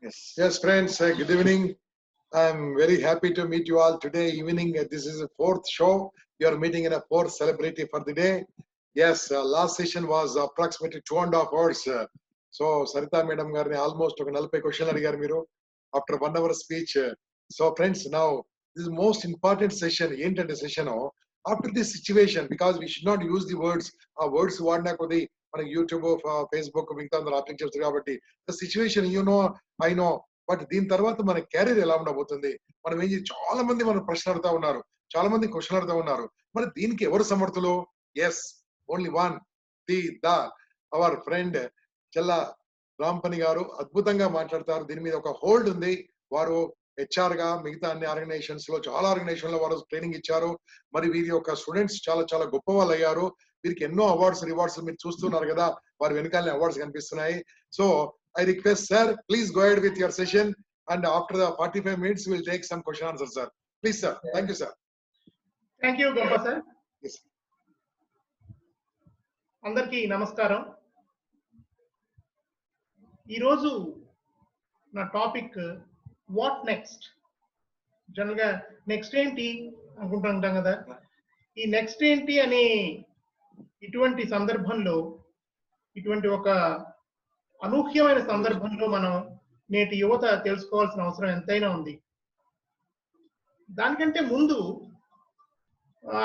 Yes, friends. Good evening. I'm very happy to meet you all today evening. This is the fourth show. You are meeting in a fourth celebrity for the day. Yes, last session was approximately 2.5 hours. So Sarita Madam గారిని almost ఒక 40 క్వశ్చన్లు అడిగారు మీరు after 1 hour speech. So friends, now this is most important session. ఏంటంటే session after this situation, because we should not use the words. ఆ words వాడినా కొద్ది మనకి యూట్యూబ్, ఫేస్బుక్ మిగతా అందరూ ఆప్లిక్ చేస్తారు కాబట్టి the situation, you know, I know. But దీని తర్వాత మన కెరీర్ ఎలా ఉండబోతుంది, మనం ఏం చాలా మంది మన ప్రశ్న అడుగుతా ఉన్నారు, చాలా మంది క్వశ్చన్ అడుగుతా ఉన్నారు. మరి దీనికి ఎవరు సమర్థులు? Yes, only one, the our friend Chella Rampani గారు అద్భుతంగా మాట్లాడతారు. దీని మీద ఒక హోల్డ్ ఉంది. వారు హెచ్ఆర్ గా మిగతా అన్ని ఆర్గనైజేషన్స్ లో, చాలా ఆర్గనైజేషన్ లో వారు ట్రైనింగ్ ఇచ్చారు. మరి వీరి యొక్క స్టూడెంట్స్ చాలా చాలా గొప్ప వాళ్ళు అయ్యారు. వీరికి ఎన్నో అవార్డ్స్, రివార్డ్స్ మీరు చూస్తున్నారు కదా, వారి వెనకాలనే అవార్డ్స్ కనిపిస్తున్నాయి. So I request, sir, please go ahead with your session, and after the 45 minutes, we'll take some question answers, sir. Please, sir. Thank you, sir. Thank you, Gompa sir. Yes. అందరికీ నమస్కారం. ఈరోజు నా topic what next. జనరల్గా next ఏంటి అనుకుంటుంటాం కదా. ఈ next ఏంటి అనే ఇటువంటి సందర్భంలో, ఇటువంటి ఒక అనూహ్యమైన సందర్భంలో మనం నేటి యువత తెలుసుకోవాల్సిన అవసరం ఎంతైనా ఉంది. దానికంటే ముందు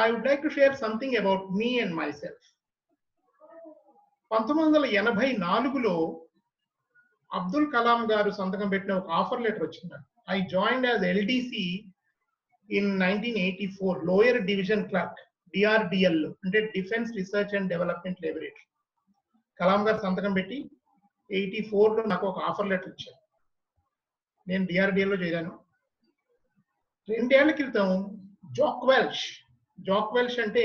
I would like to share something about me and myself. 1984లో అబ్దుల్ కలాం గారు సంతకం పెట్టిన ఒక ఆఫర్ లెటర్ వచ్చింది. I joined as LDC in 1984, lower division clerk, DRDL, అంటే defence research and development laboratory. Kalam గారు సంతకం పెట్టి 84లో నాకు ఒక ఆఫర్ లెటర్ ఇచ్చారు. నేను డిఆర్డిఎల్లో చేరాను. 2 ఏళ్ల క్రితం జాక్ వెల్ష్ అంటే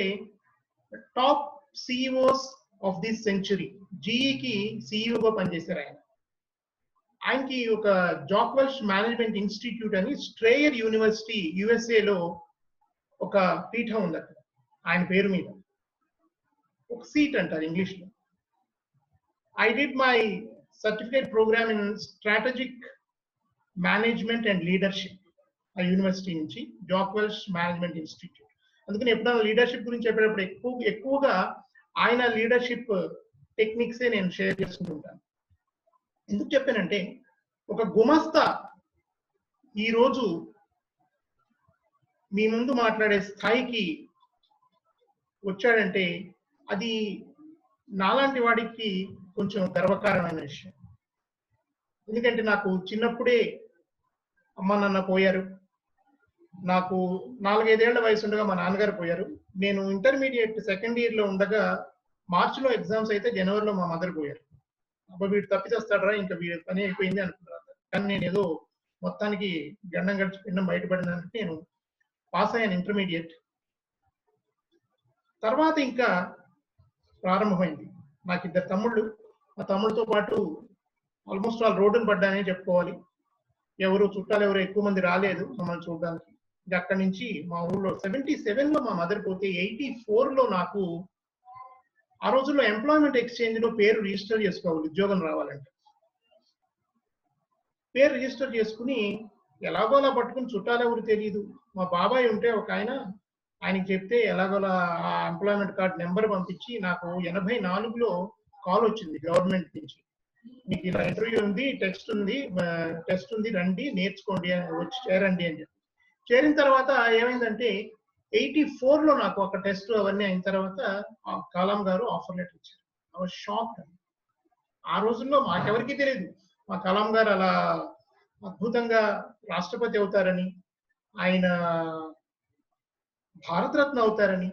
top CEOs of this century, జీఈకి సిఇఓగా పనిచేశారు ఆయన. ఆయనకి ఒక జాక్ వెల్ష్ మేనేజ్మెంట్ ఇన్స్టిట్యూట్ అని స్ట్రేయర్ యూనివర్సిటీ యుఎస్ఏలో ఒక పీఠం ఉంది అక్కడ, ఆయన పేరు మీద ఒక సీట్ అంటారు ఇంగ్లీష్లో. I did my certificate program in strategic management and leadership ఆ యూనివర్సిటీ నుంచి, జాక్ వెల్ష్ మేనేజ్మెంట్ ఇన్స్టిట్యూట్. అందుకని ఎప్పుడైనా లీడర్షిప్ గురించి చెప్పేటప్పుడు ఎక్కువగా ఆయన లీడర్షిప్ టెక్నిక్సే నేను షేర్ చేసుకుంటుంటాను. ఎందుకు చెప్పానంటే, ఒక గుమస్తా ఈరోజు మీ ముందు మాట్లాడే స్థాయికి వచ్చాడంటే అది నాలాంటి వాడికి కొంచెం గర్వకారణమైన విషయం. ఎందుకంటే నాకు చిన్నప్పుడే అమ్మ నాన్న పోయారు. నాకు 4-5 ఏళ్ల వయసు ఉండగా మా నాన్నగారు పోయారు. నేను ఇంటర్మీడియట్ సెకండ్ ఇయర్ లో ఉండగా మార్చిలో ఎగ్జామ్స్ అయితే జనవరిలో మా మదర్ పోయారు. అప్పుడు వీడు తప్పిచేస్తాడరా, ఇంకా వీడి పని అయిపోయింది అనుకున్నారు. కానీ నేను ఏదో మొత్తానికి గండం గడిచి పిండం బయటపడినందుకు నేను పాస్ అయ్యాను ఇంటర్మీడియట్. తర్వాత ఇంకా ప్రారంభమైంది. నాకు 2 తమ్ముళ్ళు. మా తమ్ముడితో పాటు ఆల్మోస్ట్ వాళ్ళు రోడ్డును పడ్డానే చెప్పుకోవాలి. చుట్టాలు ఎవరు ఎక్కువ మంది రాలేదు మమ్మల్ని చూడడానికి. అక్కడి నుంచి మా ఊళ్ళో 77లో మా మదర్ పోతే 84లో నాకు, ఆ రోజుల్లో ఎంప్లాయ్మెంట్ ఎక్స్చేంజ్ లో పేరు రిజిస్టర్ చేసుకోవాలి ఉద్యోగం రావాలంటే. పేరు రిజిస్టర్ చేసుకుని ఎలాగోలా పట్టుకుని, చుట్టాలు ఎవరు తెలియదు. మా బాబాయ్ ఉంటే ఒక ఆయనకి చెప్తే ఎలాగోలా ఆ ఎంప్లాయ్మెంట్ కార్డ్ నెంబర్ పంపించి నాకు 84లో కాల్ వచ్చింది గవర్నమెంట్ నుంచి. మీకు ఇలా ఇంటర్వ్యూ ఉంది, టెస్ట్ ఉంది, రండి నేర్చుకోండి అని, వచ్చి చేరండి అని చెప్పి. చేరిన తర్వాత ఏమైందంటే 84లో నాకు ఒక టెస్ట్ అవన్నీ అయిన తర్వాత కలాం గారు ఆఫర్ లెటర్ ఇచ్చారు. I was shocked. ఆ రోజుల్లో మాకెవరికి తెలియదు మా కలాం గారు అలా అద్భుతంగా రాష్ట్రపతి అవుతారని, ఆయన భారతరత్న అవుతారని.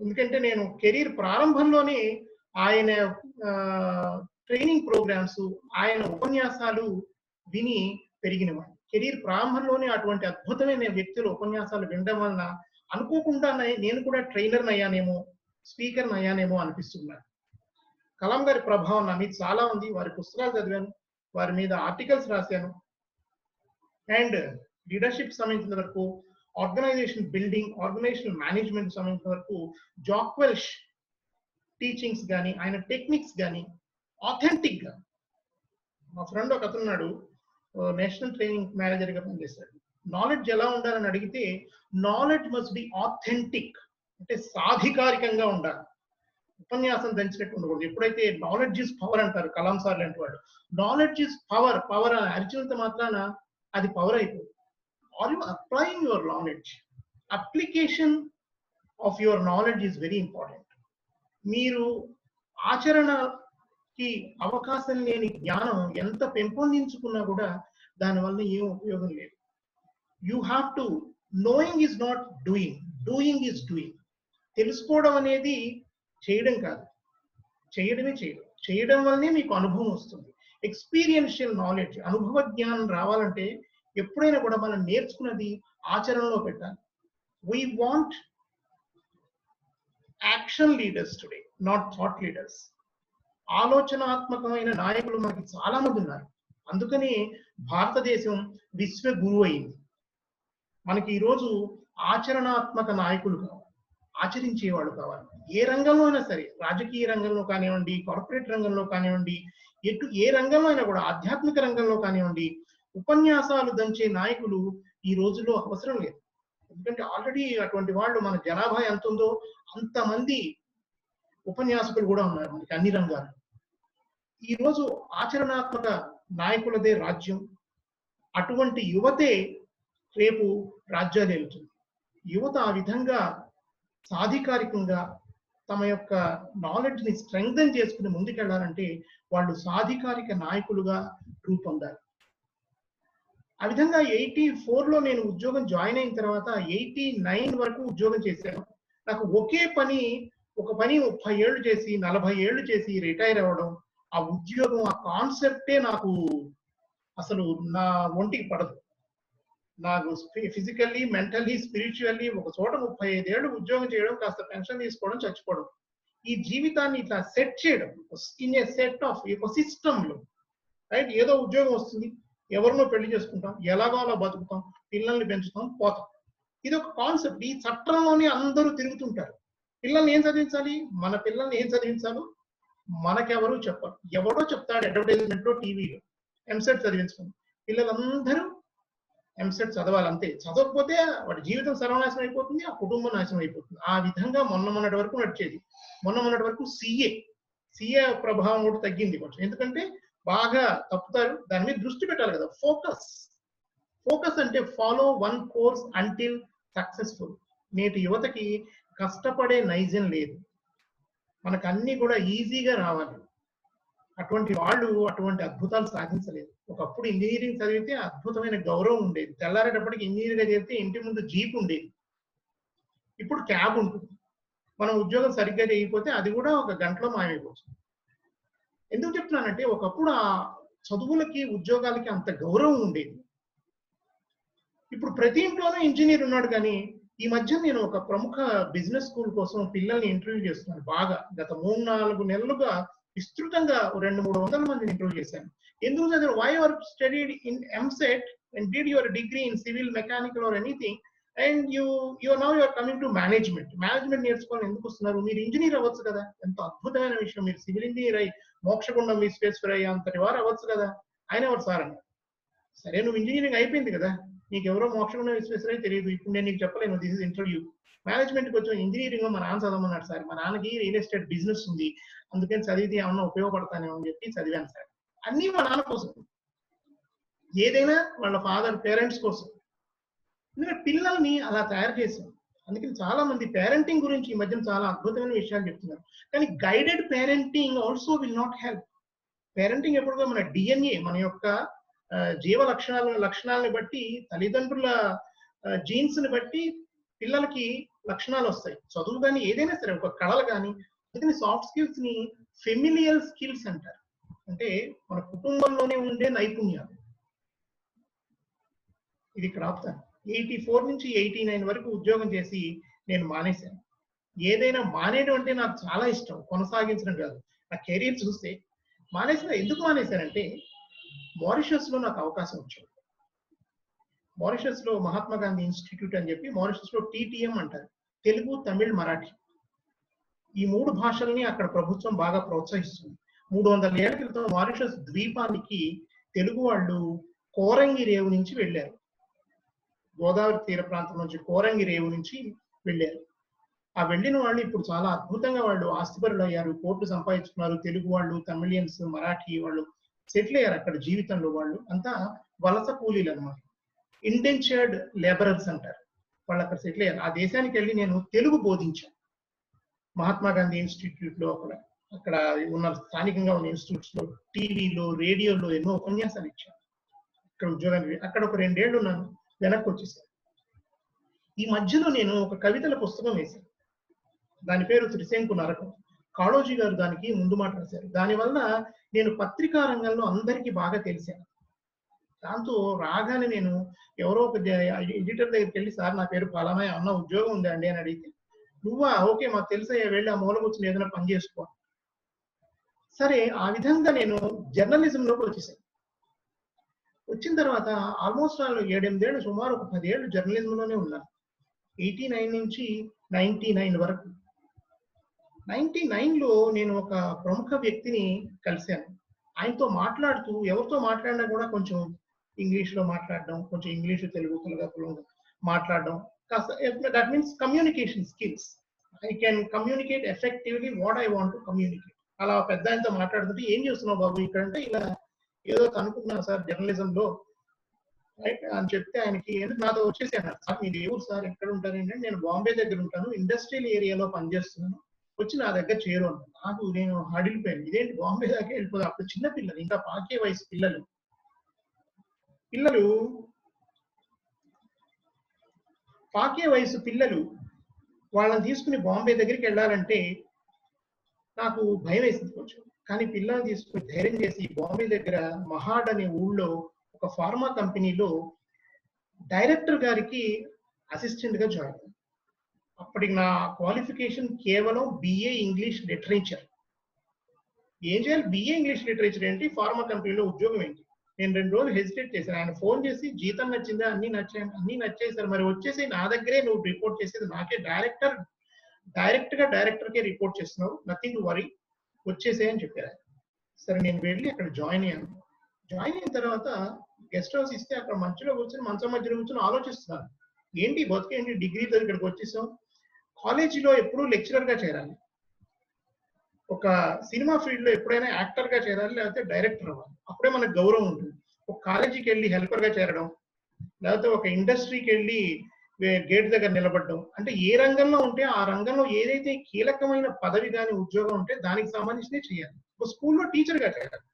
ఎందుకంటే నేను కెరీర్ ప్రారంభంలోనే ఆయన ట్రైనింగ్ ప్రోగ్రామ్స్, ఆయన ఉపన్యాసాలు విని పెరిగినవాడిని. కెరీర్ ప్రారంభంలోనే అటువంటి అద్భుతమైన వ్యక్తుల ఉపన్యాసాలు వినడం వలన అనుకోకుండా నేను కూడా ట్రైనర్ అయ్యానేమో, స్పీకర్ అయ్యానేమో అనిపిస్తున్నాను. కలాం గారి ప్రభావం నా మీద చాలా ఉంది. వారి పుస్తకాలు చదివాను, వారి మీద ఆర్టికల్స్ రాశాను. అండ్ లీడర్షిప్ సంబంధించిన వరకు, ఆర్గనైజేషన్ బిల్డింగ్, ఆర్గనైజేషన్ మేనేజ్మెంట్ సంబంధించిన వరకు జాక్ వెల్ష్ టీచింగ్స్ కానీ, ఆయన టెక్నిక్స్ కానీ ఆథెంటిక్ గా. మా ఫ్రెండ్ ఒక అతనున్నాడు, నేషనల్ ట్రైనింగ్ మేనేజర్ గా పనిచేశాడు. నాలెడ్జ్ ఎలా ఉండాలని అడిగితే నాలెడ్జ్ మస్ట్ బి ఆథెంటిక్, అంటే సాధికారికంగా ఉండాలి. ఉపన్యాసం దంచినట్టు ఉండకూడదు. ఎప్పుడైతే నాలెడ్జ్ ఇస్ పవర్ అంటారు కలాం సార్ లాంటి వాళ్ళు, నాలెడ్జ్ ఇస్ పవర్, పవర్ అరిచినంత మాత్రాన అది పవర్ అయిపోతుంది. Are you applying your knowledge? Application of your knowledge is very important. మీరు ఆచరణకి అవకాశం లేని జ్ఞానం ఎంత పెంపొందించుకున్నా కూడా దానివల్ల ఏం ఉపయోగం లేదు. You have to, knowing is not doing, doing is doing. తెలుసుకోవడం అనేది చేయడం కాదు, చేయడమే చేయడం. చేయడం వల్లనే మీకు అనుభవం వస్తుంది. ఎక్స్పీరియన్షియల్ నాలెడ్జ్, అనుభవ జ్ఞానం రావాలంటే ఎప్పుడైనా కూడా మనం నేర్చుకున్నది ఆచరణలో పెట్టాలి. We want action leaders today, not thought leaders. ఆలోచనాత్మకమైన నాయకులు మనకి చాలా మంది ఉన్నారు. అందుకని భారతదేశం విశ్వ గురువు అయింది. మనకి ఈరోజు ఆచరణాత్మక నాయకులు కావాలి, ఆచరించేవాళ్ళు కావాలి. ఏ రంగంలో అయినా సరే, రాజకీయ రంగంలో కానివ్వండి, కార్పొరేట్ రంగంలో కానివ్వండి, ఏ రంగంలో అయినా కూడా, ఆధ్యాత్మిక రంగంలో కానివ్వండి, ఉపన్యాసాలు దంచే నాయకులు ఈ రోజుల్లో అవసరం లేదు. ఎందుకంటే ఆల్రెడీ అటువంటి వాళ్ళు, మన జనాభా ఎంత ఉందో అంతమంది ఉపన్యాసకులు కూడా ఉన్నారు మనకి అన్ని రంగాలు. ఈ రోజు ఆచరణాత్మక నాయకులదే రాజ్యం. అటువంటి యువతే రేపు రాజ్యాలు ఏలుతుంది. యువత ఆ విధంగా సాధికారికంగా తమ యొక్క నాలెడ్జ్ ని స్ట్రెంగ్థెన్ చేసుకుని ముందుకెళ్లాలంటే వాళ్ళు సాధికారిక నాయకులుగా రూపొందాలి. ఆ విధంగా 84లో నేను ఉద్యోగం జాయిన్ అయిన తర్వాత 89 వరకు ఉద్యోగం చేశాను. నాకు ఒకే పని, ఒక పని 30 ఏళ్ళు చేసి 40 ఏళ్ళు చేసి రిటైర్ అవ్వడం, ఆ ఉద్యోగం, ఆ కాన్సెప్టే నాకు అసలు నా ఒంటికి పడదు. నాకు ఫిజికల్లీ, మెంటల్లీ, స్పిరిచువల్లీ ఒక చోట 35 ఏళ్ళు ఉద్యోగం చేయడం, కాస్త పెన్షన్ తీసుకోవడం, చచ్చిపోవడం, ఈ జీవితాన్ని ఇట్లా సెట్ చేయడం ఇన్ ఏ సెట్ ఆఫ్ ఒక సిస్టమ్ లో, రైట్? ఏదో ఉద్యోగం వస్తుంది, ఎవరినో పెళ్లి చేసుకుంటాం, ఎలాగో అలా బతుకుతాం, పిల్లల్ని పెంచుతాం, పోతాం. ఇది ఒక కాన్సెప్ట్. ఈ చట్టంలోనే అందరూ తిరుగుతుంటారు. పిల్లల్ని ఏం చదివించాలి? మన పిల్లల్ని ఏం చదివించాలో మనకెవరు చెప్పరు. ఎవడో చెప్తాడు అడ్వర్టైజ్మెంట్ లో, టీవీలో, ఎంసెట్ చదివించుకోండి. పిల్లలందరూ ఎంసెట్ చదవాలి, అంతే. చదవకపోతే వాడి జీవితం సర్వనాశనం అయిపోతుంది, ఆ కుటుంబం నాశనం అయిపోతుంది. ఆ విధంగా మొన్నటి వరకు నడిచేది. మొన్నటి వరకు సిఏ ప్రభావం కూడా తగ్గింది కొంచెం. ఎందుకంటే బాగా తప్పుతారు, దాని మీద దృష్టి పెట్టాలి కదా. ఫోకస్ అంటే follow one course until successful. నేటి యువతకి కష్టపడే నైజం లేదు. మనకు అన్ని కూడా ఈజీగా రావాలి. అటువంటి వాళ్ళు అటువంటి అద్భుతాలు సాధించలేదు. ఒకప్పుడు ఇంజనీరింగ్ చదివితే అద్భుతమైన గౌరవం ఉండేది. తెల్లారేటప్పటికి ఇంజనీర్గా చేరితే ఇంటి ముందు జీప్ ఉండేది, ఇప్పుడు క్యాబ్ ఉంటుంది. మనం ఉద్యోగం సరిగ్గా చేయకపోతే అది కూడా ఒక గంటలో మాయమైపోతుంది. ఎందుకు చెప్తున్నానంటే ఒకప్పుడు ఆ చదువులకి, ఉద్యోగాలకి అంత గౌరవం ఉండేది. ఇప్పుడు ప్రతి ఇంట్లోనూ ఇంజనీర్ ఉన్నాడు. కానీ ఈ మధ్య నేను ఒక ప్రముఖ బిజినెస్ స్కూల్ కోసం పిల్లల్ని ఇంటర్వ్యూ చేస్తున్నాను. బాగా గత 3-4 నెలలుగా విస్తృతంగా 200-300 మందిని ఇంటర్వ్యూ చేశాను. ఎందుకు చదివారు? Why are studied in EAMCET and did your degree in civil, mechanical or anything, and you are coming to management నేర్చుకోవాలి ఎందుకు వస్తున్నారు? మీరు ఇంజనీర్ అవ్వచ్చు కదా. ఎంత అద్భుతమైన విషయం. మీరు సివిల్ ఇంజనీర్ అయ్యి మోక్షగుండం విశ్వేశ్వర అంతటి వారు అవ్వచ్చు కదా. ఆయన ఎవరు సార్ అన్నారు. సరే, నువ్వు ఇంజనీరింగ్ అయిపోయింది కదా, నీకెవరో మోక్షగుండం విశ్వేశ్వరయ్య తెలియదు, ఇప్పుడు నేను నీకు చెప్పలేను. This is interview. మేనేజ్మెంట్కి వచ్చాం, ఇంజనీరింగ్ మా నాన్న చదవమన్నాడు సార్. మా నాన్నకి రియల్ ఎస్టేట్ బిజినెస్ ఉంది, అందుకని చదివితే ఏమన్నా ఉపయోగపడతానేమో అని చెప్పి చదివాను సార్. అన్నీ మా నాన్న కోసం, ఏదైనా వాళ్ళ పేరెంట్స్ కోసం. ఎందుకంటే పిల్లల్ని అలా తయారు చేశాం. అందుకని చాలా మంది పేరెంటింగ్ గురించి ఈ మధ్యన చాలా అద్భుతమైన విషయాలు చెప్తున్నారు. కానీ guided parenting also will not help. Parenting ఎప్పుడుగా మన డిఎన్ఏ, మన యొక్క జీవ లక్షణాలను బట్టి, తల్లిదండ్రుల జీన్స్ ని బట్టి పిల్లలకి లక్షణాలు వస్తాయి. చదువు కానీ ఏదైనా సరే, ఒక కళలు కానీ. అందుకని సాఫ్ట్ స్కిల్స్ ని ఫెమిలియల్ స్కిల్స్ అంటారు. అంటే మన కుటుంబంలోనే ఉండే నైపుణ్యాలు. ఇది ఇక్కడ ఆపుతాను. 84 నుంచి 89 వరకు ఉద్యోగం చేసి నేను మానేశాను. ఏదైనా మానేయడం అంటే నాకు చాలా ఇష్టం, కొనసాగించడం కాదు. నా కెరీర్ చూస్తే ఎందుకు మానేశానంటే, మారిషస్ లో నాకు అవకాశం వచ్చింది. మారిషస్ లో మహాత్మా గాంధీ ఇన్స్టిట్యూట్ అని చెప్పి, మారిషస్ లో TTM అంటారు, తెలుగు, తమిళ్, మరాఠీ. ఈ 3 భాషల్ని అక్కడ ప్రభుత్వం బాగా ప్రోత్సహిస్తుంది. 300 ఏళ్ల క్రితం మారిషస్ ద్వీపానికి తెలుగు వాళ్ళు కోరంగి రేవు నుంచి వెళ్ళారు. గోదావరి తీర ప్రాంతం నుంచి కోరంగి రేవు నుంచి వెళ్ళారు. ఆ వెళ్ళిన వాళ్ళు ఇప్పుడు చాలా అద్భుతంగా వాళ్ళు ఆస్తిపరులు అయ్యారు, కోట్లు సంపాదించుకున్నారు. తెలుగు వాళ్ళు, తమిళియన్స్, మరాఠీ వాళ్ళు సెటిల్ అయ్యారు అక్కడ జీవితంలో. వాళ్ళు అంతా వలస కూలీలు అనమాట, ఇండెంచర్డ్ లేబరర్స్ అంటారు. వాళ్ళు అక్కడ సెటిల్ అయ్యారు. ఆ దేశానికి వెళ్ళి నేను తెలుగు బోధించాను. మహాత్మా గాంధీ ఇన్స్టిట్యూట్ లో అక్కడ ఉన్న స్థానికంగా ఉన్న ఇన్స్టిట్యూట్స్ లో, టీవీలో, రేడియోలో ఎన్నో ఉపన్యాసాలు ఇచ్చాను. ఇక్కడ ఉద్యోగానికి అక్కడ ఒక 2 ఏళ్ళు ఉన్నాను, వెనక్కి వచ్చేసాను. ఈ మధ్యలో నేను ఒక కవితల పుస్తకం వేశాను, దాని పేరు త్రిశంకు నరకం. కాళోజీ గారు దానికి ముందు మాట రాశారు. దానివల్ల నేను పత్రికా రంగంలో అందరికీ బాగా తెలిసాను. దాంతో రాగానే నేను ఎవరో ఒక ఎడిటర్ దగ్గరికి వెళ్ళి, సార్ నా పేరు ఫలానా, అన్న ఉద్యోగం ఉందా అండి అని అడిగితే, నువ్వా, ఓకే మాకు తెలుసా, వెళ్ళి ఆ మూల కూర్చొని ఏదైనా పని చేసుకో. సరే, ఆ విధంగా నేను జర్నలిజంలోకి వచ్చేసాను. వచ్చిన తర్వాత ఆల్మోస్ట్ 7-8 ఏళ్ళు, సుమారు ఒక 10 ఏళ్ళు జర్నలిజంలోనే ఉన్నాను. 89 నుంచి 99 వరకు. 99లో నేను ఒక ప్రముఖ వ్యక్తిని కలిశాను. ఆయనతో మాట్లాడుతూ, ఎవరితో మాట్లాడినా కూడా కొంచెం ఇంగ్లీష్లో మాట్లాడడం, కొంచెం ఇంగ్లీషు తెలుగు కలగకుండా మాట్లాడడం, కాస్త that means communication skills. I can communicate effectively what I want to communicate. అలా పెద్ద ఆయనతో మాట్లాడుతుంటే, ఏం చేస్తున్నావు బాబు ఇక్కడ అంటే, ఇలా ఏదో కనుక్కుంటున్నాను సార్ జర్నలిజంలో అని చెప్తే, ఆయనకి ఎందుకు నాతో వచ్చేసాను. సార్ మీరు ఎవరు సార్, ఎక్కడ ఉంటారు ఏంటంటే, నేను బాంబే దగ్గర ఉంటాను, ఇండస్ట్రియల్ ఏరియాలో పనిచేస్తున్నాను, వచ్చి నా దగ్గర చేరు అన్నాను. నాకు నేను హడిలిపోయాను, ఇదేంటి బాంబే దాకా వెళ్ళిపోదు. అప్పుడు చిన్న పిల్లలు, ఇంకా పాకే వయసు పిల్లలు పాకే వయసు పిల్లలు, వాళ్ళని తీసుకుని బాంబే దగ్గరికి వెళ్ళాలంటే నాకు భయం వేసింది కొంచెం. కానీ పిల్లల్ని తీసుకుని ధైర్యం చేసి బాంబే దగ్గర మహాడ్ అనే ఊళ్ళో ఒక ఫార్మా కంపెనీలో డైరెక్టర్ గారికి అసిస్టెంట్ గా జాయిన్ అయ్యాను. అప్పటికి నా క్వాలిఫికేషన్ కేవలం బిఏ ఇంగ్లీష్ లిటరేచర్. ఏం చేయాలి, బిఏ ఇంగ్లీష్ లిటరేచర్ ఏంటి, ఫార్మా కంపెనీలో ఉద్యోగం ఏంటి? నేను 2 రోజులు హెసిటేట్ చేశాను. ఆయన ఫోన్ చేసి, జీతం నచ్చిందా, అన్ని నచ్చాయి సార్, మరి వచ్చేసి నా దగ్గరే నువ్వు రిపోర్ట్ చేసేది నాకే, డైరెక్టర్ కే రిపోర్ట్ చేస్తున్నావు, నథింగ్ టు వరీ, వచ్చేసే అని చెప్పారు. సరే, నేను వెళ్ళి అక్కడ జాయిన్ అయ్యాను. జాయిన్ అయిన తర్వాత గెస్ట్ హౌస్ ఇస్తే అక్కడ మంచంలో కూర్చొని ఆలోచిస్తున్నాను, ఏంటి బతుకేంటి, డిగ్రీతో ఇక్కడికి వచ్చేసాం, కాలేజీలో ఎప్పుడూ లెక్చరర్ గా చేరాలి, ఒక సినిమా ఫీల్డ్ లో ఎప్పుడైనా యాక్టర్ గా చేరాలి, లేకపోతే డైరెక్టర్ అవ్వాలి, అప్పుడే మనకు గౌరవం ఉంటుంది. ఒక కాలేజీకి వెళ్ళి హెల్పర్ గా చేరడం, లేకపోతే ఒక ఇండస్ట్రీకి వెళ్ళి గేట్ దగ్గర నిలబడడం, అంటే ఏ రంగంలో ఉంటే ఆ రంగంలో ఏదైతే కీలకమైన పదవి కానీ ఉద్యోగం ఉంటే దానికి సంబంధించినే చేయాలి. ఒక స్కూల్లో టీచర్ గా చేయాలి.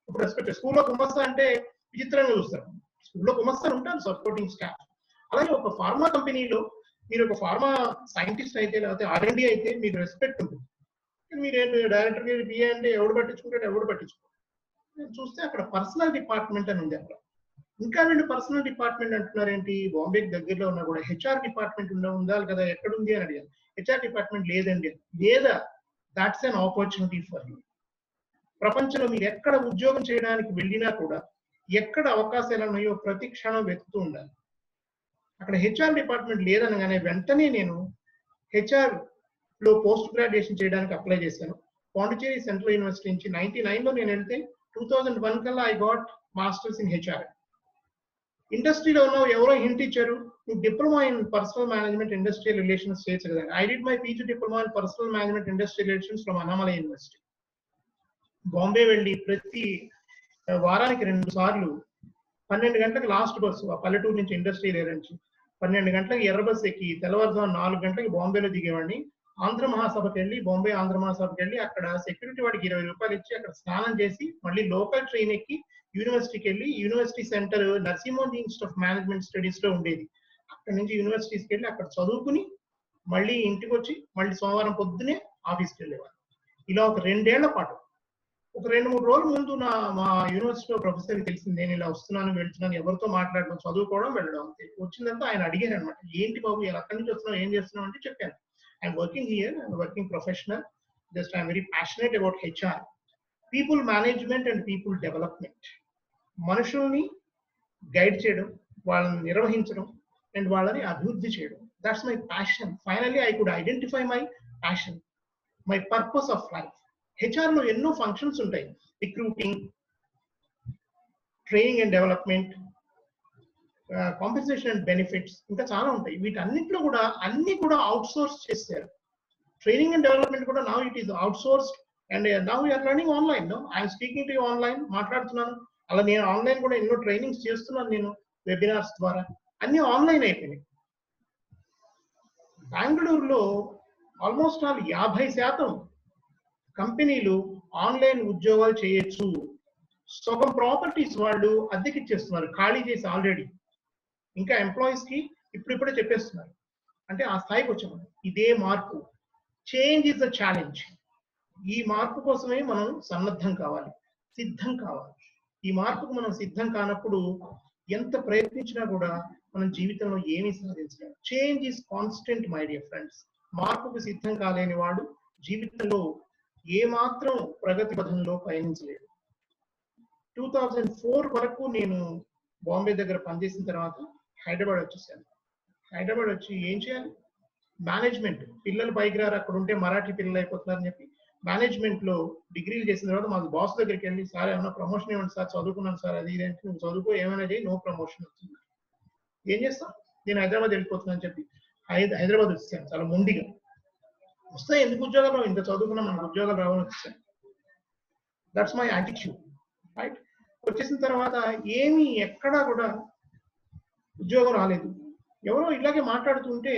ఇప్పుడు రెస్పెక్ట్, స్కూల్లో గుమస్తా అంటే విచిత్రంగా చూస్తారు, స్కూల్లో గుమస్తాలు ఉంటారు, సపోర్టింగ్ స్టాఫ్. అలాగే ఒక ఫార్మా కంపెనీలో మీరు ఒక ఫార్మా సైంటిస్ట్ అయితే, లేకపోతే R&D అయితే మీకు రెస్పెక్ట్ ఉంటుంది. మీరేంటి డైరెక్టర్ గారి బిఏ అంటే ఎవడు పట్టించుకుంటాడు, ఎవడు పట్టించుకోడు. చూస్తే అక్కడ పర్సనల్ డిపార్ట్మెంట్ అని ఉంది. అక్కడ ఇంకా 2 పర్సనల్ డిపార్ట్మెంట్ అంటున్నారు ఏంటి, బాంబేకి దగ్గరలో ఉన్నా కూడా HR డిపార్ట్మెంట్ ఉండాలి కదా, ఎక్కడుంది అని అడిగాను. HR డిపార్ట్మెంట్ లేదండి. లేదా, that's an opportunity for you. ప్రపంచంలో మీరు ఎక్కడ ఉద్యోగం చేయడానికి వెళ్ళినా కూడా ఎక్కడ అవకాశాలు ఉన్నాయో ప్రతి క్షణం వెతుకుతూ ఉండాలి. అక్కడ HR డిపార్ట్మెంట్ లేదనగానే వెంటనే నేను HR లో పోస్ట్ గ్రాడ్యుయేషన్ చేయడానికి అప్లై చేశాను. పాండిచేరి సెంట్రల్ యూనివర్సిటీ నుంచి 99లో నేను వెళ్తే 2001 కల్లా I got masters in HR. ఇండస్ట్రీలో ఉన్న ఎవరో హింట్ ఇచ్చారు, నువ్వు diploma in personal management industrial relations చేయొచ్చు కదా. I did my PG diploma in personal management industrial relations from Annamalai university. Bombay వెళ్ళి ప్రతి వారానికి 2 సార్లు 12 గంటలకు లాస్ట్ బస్సు, ఆ పల్లెటూరు నుంచి ఇండస్ట్రియల్ ఏరియా నుంచి 12 గంటలకు ఎర్ర బస్సు ఎక్కి తెల్లవారుజాము 4 గంటలకు బాంబేలో దిగేవాడిని. ఆంధ్ర మహాసభకి వెళ్ళి, బాంబే ఆంధ్ర మహాసభకి వెళ్ళి అక్కడ సెక్యూరిటీ వాడికి 20 రూపాయలు ఇచ్చి అక్కడ స్నానం చేసి మళ్ళీ లోకల్ ట్రైన్ ఎక్కి యూనివర్సిటీకి వెళ్ళి, యూనివర్సిటీ సెంటర్ నర్సింహోన్ ఇన్స్టిట్యూట్ ఆఫ్ మేనేజ్మెంట్ స్టడీస్ లో ఉండేది, అక్కడ నుంచి యూనివర్సిటీస్కి వెళ్ళి అక్కడ చదువుకుని మళ్ళీ ఇంటికి వచ్చి మళ్ళీ సోమవారం పొద్దునే ఆఫీస్కి వెళ్ళేవారు. ఇలా ఒక 2 ఏళ్ల పాటు. ఒక 2-3 రోజుల ముందు మా యూనివర్సిటీలో ప్రొఫెసర్కి తెలిసింది నేను ఇలా వస్తున్నాను, వెళ్తున్నాను, ఎవరితో మాట్లాడడం, చదువుకోవడం, వెళ్ళడం అంతే. వచ్చిందంతా ఆయన అడిగారు అనమాట, ఏంటి బాబు ఎక్కడి నుంచి వస్తున్నావు, ఏం చేస్తున్నావు అంటే చెప్పాను. I'm working here, I'm a working professional. Just I'm very passionate about HR, people management and people development. మనుషుల్ని గైడ్ చేయడం, వాళ్ళని నిర్వహించడం అండ్ వాళ్ళని అభివృద్ధి చేయడం. That's my passion. Finally, I could identify my passion, my purpose of life. HR లో ఎన్నో functions ఉంటాయి, recruiting, training and development, compensation and benefits, ఇంకా చాలా ఉంటాయి. వీటన్నిటిలో కూడా అన్ని కూడా అవుట్ సోర్స్ చేశారు. ట్రైనింగ్ అండ్ డెవలప్మెంట్ కూడా now it is outsourced and now we're learning online. I'm speaking to online, మాట్లాడుతున్నాను. అలా నేను ఆన్లైన్ కూడా ఎన్నో ట్రైనింగ్స్ చేస్తున్నాను, నేను వెబినార్స్ ద్వారా. అన్ని ఆన్లైన్ అయిపోయినాయి. బెంగళూరులో ఆల్మోస్ట్ ఆల్ 50% కంపెనీలు ఆన్లైన్ ఉద్యోగాలు చేయొచ్చు. సగం ప్రాపర్టీస్ వాళ్ళు అద్దెకి ఇచ్చేస్తున్నారు, ఖాళీ చేసి ఆల్రెడీ. ఇంకా ఎంప్లాయీస్ కి ఇప్పుడిప్పుడే చెప్పేస్తున్నారు. అంటే ఆ స్థాయికి వచ్చాము. ఇదే మార్పు. Change is the challenge. ఈ మార్పు కోసమే మనం సన్నద్ధం కావాలి, సిద్ధం కావాలి. ఈ మార్పుకు మనం సిద్ధం కానప్పుడు ఎంత ప్రయత్నించినా కూడా మనం జీవితంలో ఏమీ సాధించలేము. Change is constant my dear friends. మార్పుకు సిద్ధం కాలేని వాడు జీవితంలో ఏమాత్రం ప్రగతి పథంలో పయనించలేడు. 2004 వరకు నేను బాంబే దగ్గర పనిచేసిన తర్వాత హైదరాబాద్ వచ్చేసాను. హైదరాబాద్ వచ్చి ఏం చేయాలి? మేనేజ్మెంట్. పిల్లలు పైకి రారు, అక్కడ ఉంటే మరాఠీ పిల్లలు అయిపోతున్నారని చెప్పి మేనేజ్మెంట్ లో డిగ్రీలు చేసిన తర్వాత మాకు బాస్ దగ్గరికి వెళ్ళి, సార్ ఏమైనా ప్రమోషన్ ఇవ్వండి సార్, చదువుకున్నాను సార్, అది ఇదేంటి, నువ్వు చదువుకో, ఏమైనా చేయి, నో ప్రమోషన్ వస్తుంది. ఏం చేస్తాం? నేను హైదరాబాద్ వెళ్ళిపోతున్నాను అని చెప్పి హైదరాబాద్ వచ్చేసాను చాలా మొండిగా. వస్తే ఎందుకు ఉద్యోగాలు రావు, ఇంత చదువుకున్నా మనకు ఉద్యోగాలు రావని వచ్చేసాను. That's my attitude, right? వచ్చేసిన తర్వాత ఏమి ఎక్కడా కూడా ఉద్యోగం రాలేదు. ఎవరో ఇలాగే మాట్లాడుతుంటే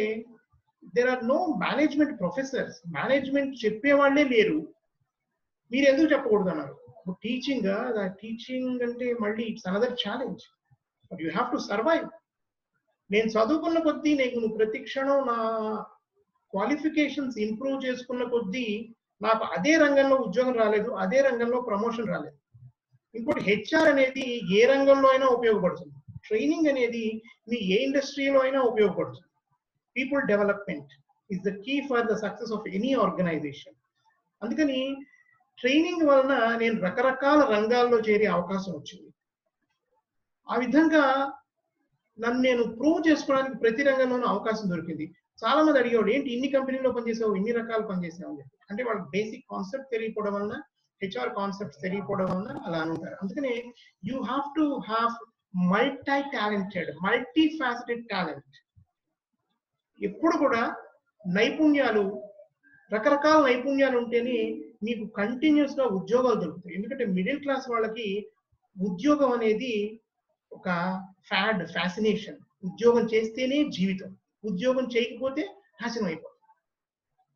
there are no management professors, management చెప్పేవాళ్లే లేరు, మీరు ఎందుకు చెప్పకూడదు అన్నారు. టీచింగ్ టీచింగ్ అంటే మళ్ళీ it's another challenge, but you have to survive. నేను చదువుకున్న కొద్దీ నేను ప్రతి క్షణం నా క్వాలిఫికేషన్స్ ఇంప్రూవ్ చేసుకున్న కొద్దీ నాకు అదే రంగంలో ఉద్యోగం రాలేదు, అదే రంగంలో ప్రమోషన్ రాలేదు. ఇంకోటి హెచ్ఆర్ అనేది ఏ రంగంలో అయినా ఉపయోగపడుతుంది. ట్రైనింగ్ అనేది మీ ఏ ఇండస్ట్రీలో అయినా ఉపయోగపడుతుంది. People development is the key for the success of any organisation. అందుకని ట్రైనింగ్ వలన నేను రకరకాల రంగాల్లో చేరే అవకాశం వచ్చింది. ఆ విధంగా నన్ను నేను ప్రూవ్ చేసుకోవడానికి ప్రతి రంగంలోనూ అవకాశం దొరికింది. చాలా మంది అడిగేవాడు, ఏంటి ఇన్ని కంపెనీలో పనిచేసావు, ఇన్ని రకాలు పనిచేసావు అని చెప్పి. అంటే వాళ్ళకి బేసిక్ కాన్సెప్ట్ తెలియకపోవడం వలన, హెచ్ఆర్ కాన్సెప్ట్స్ తెలియకపోవడం వలన అలా అనుకుంటారు. అందుకనే you have to have multi talented, multi faceted talent. ఎప్పుడు కూడా నైపుణ్యాలు, రకరకాల నైపుణ్యాలు ఉంటేనే మీకు కంటిన్యూస్ గా ఉద్యోగాలు దొరుకుతాయి. ఎందుకంటే మిడిల్ క్లాస్ వాళ్ళకి ఉద్యోగం అనేది ఒక ఫ్యాసినేషన్. ఉద్యోగం చేస్తేనే జీవితం, ఉద్యోగం చేయకపోతే నాశనం అయిపోతుంది.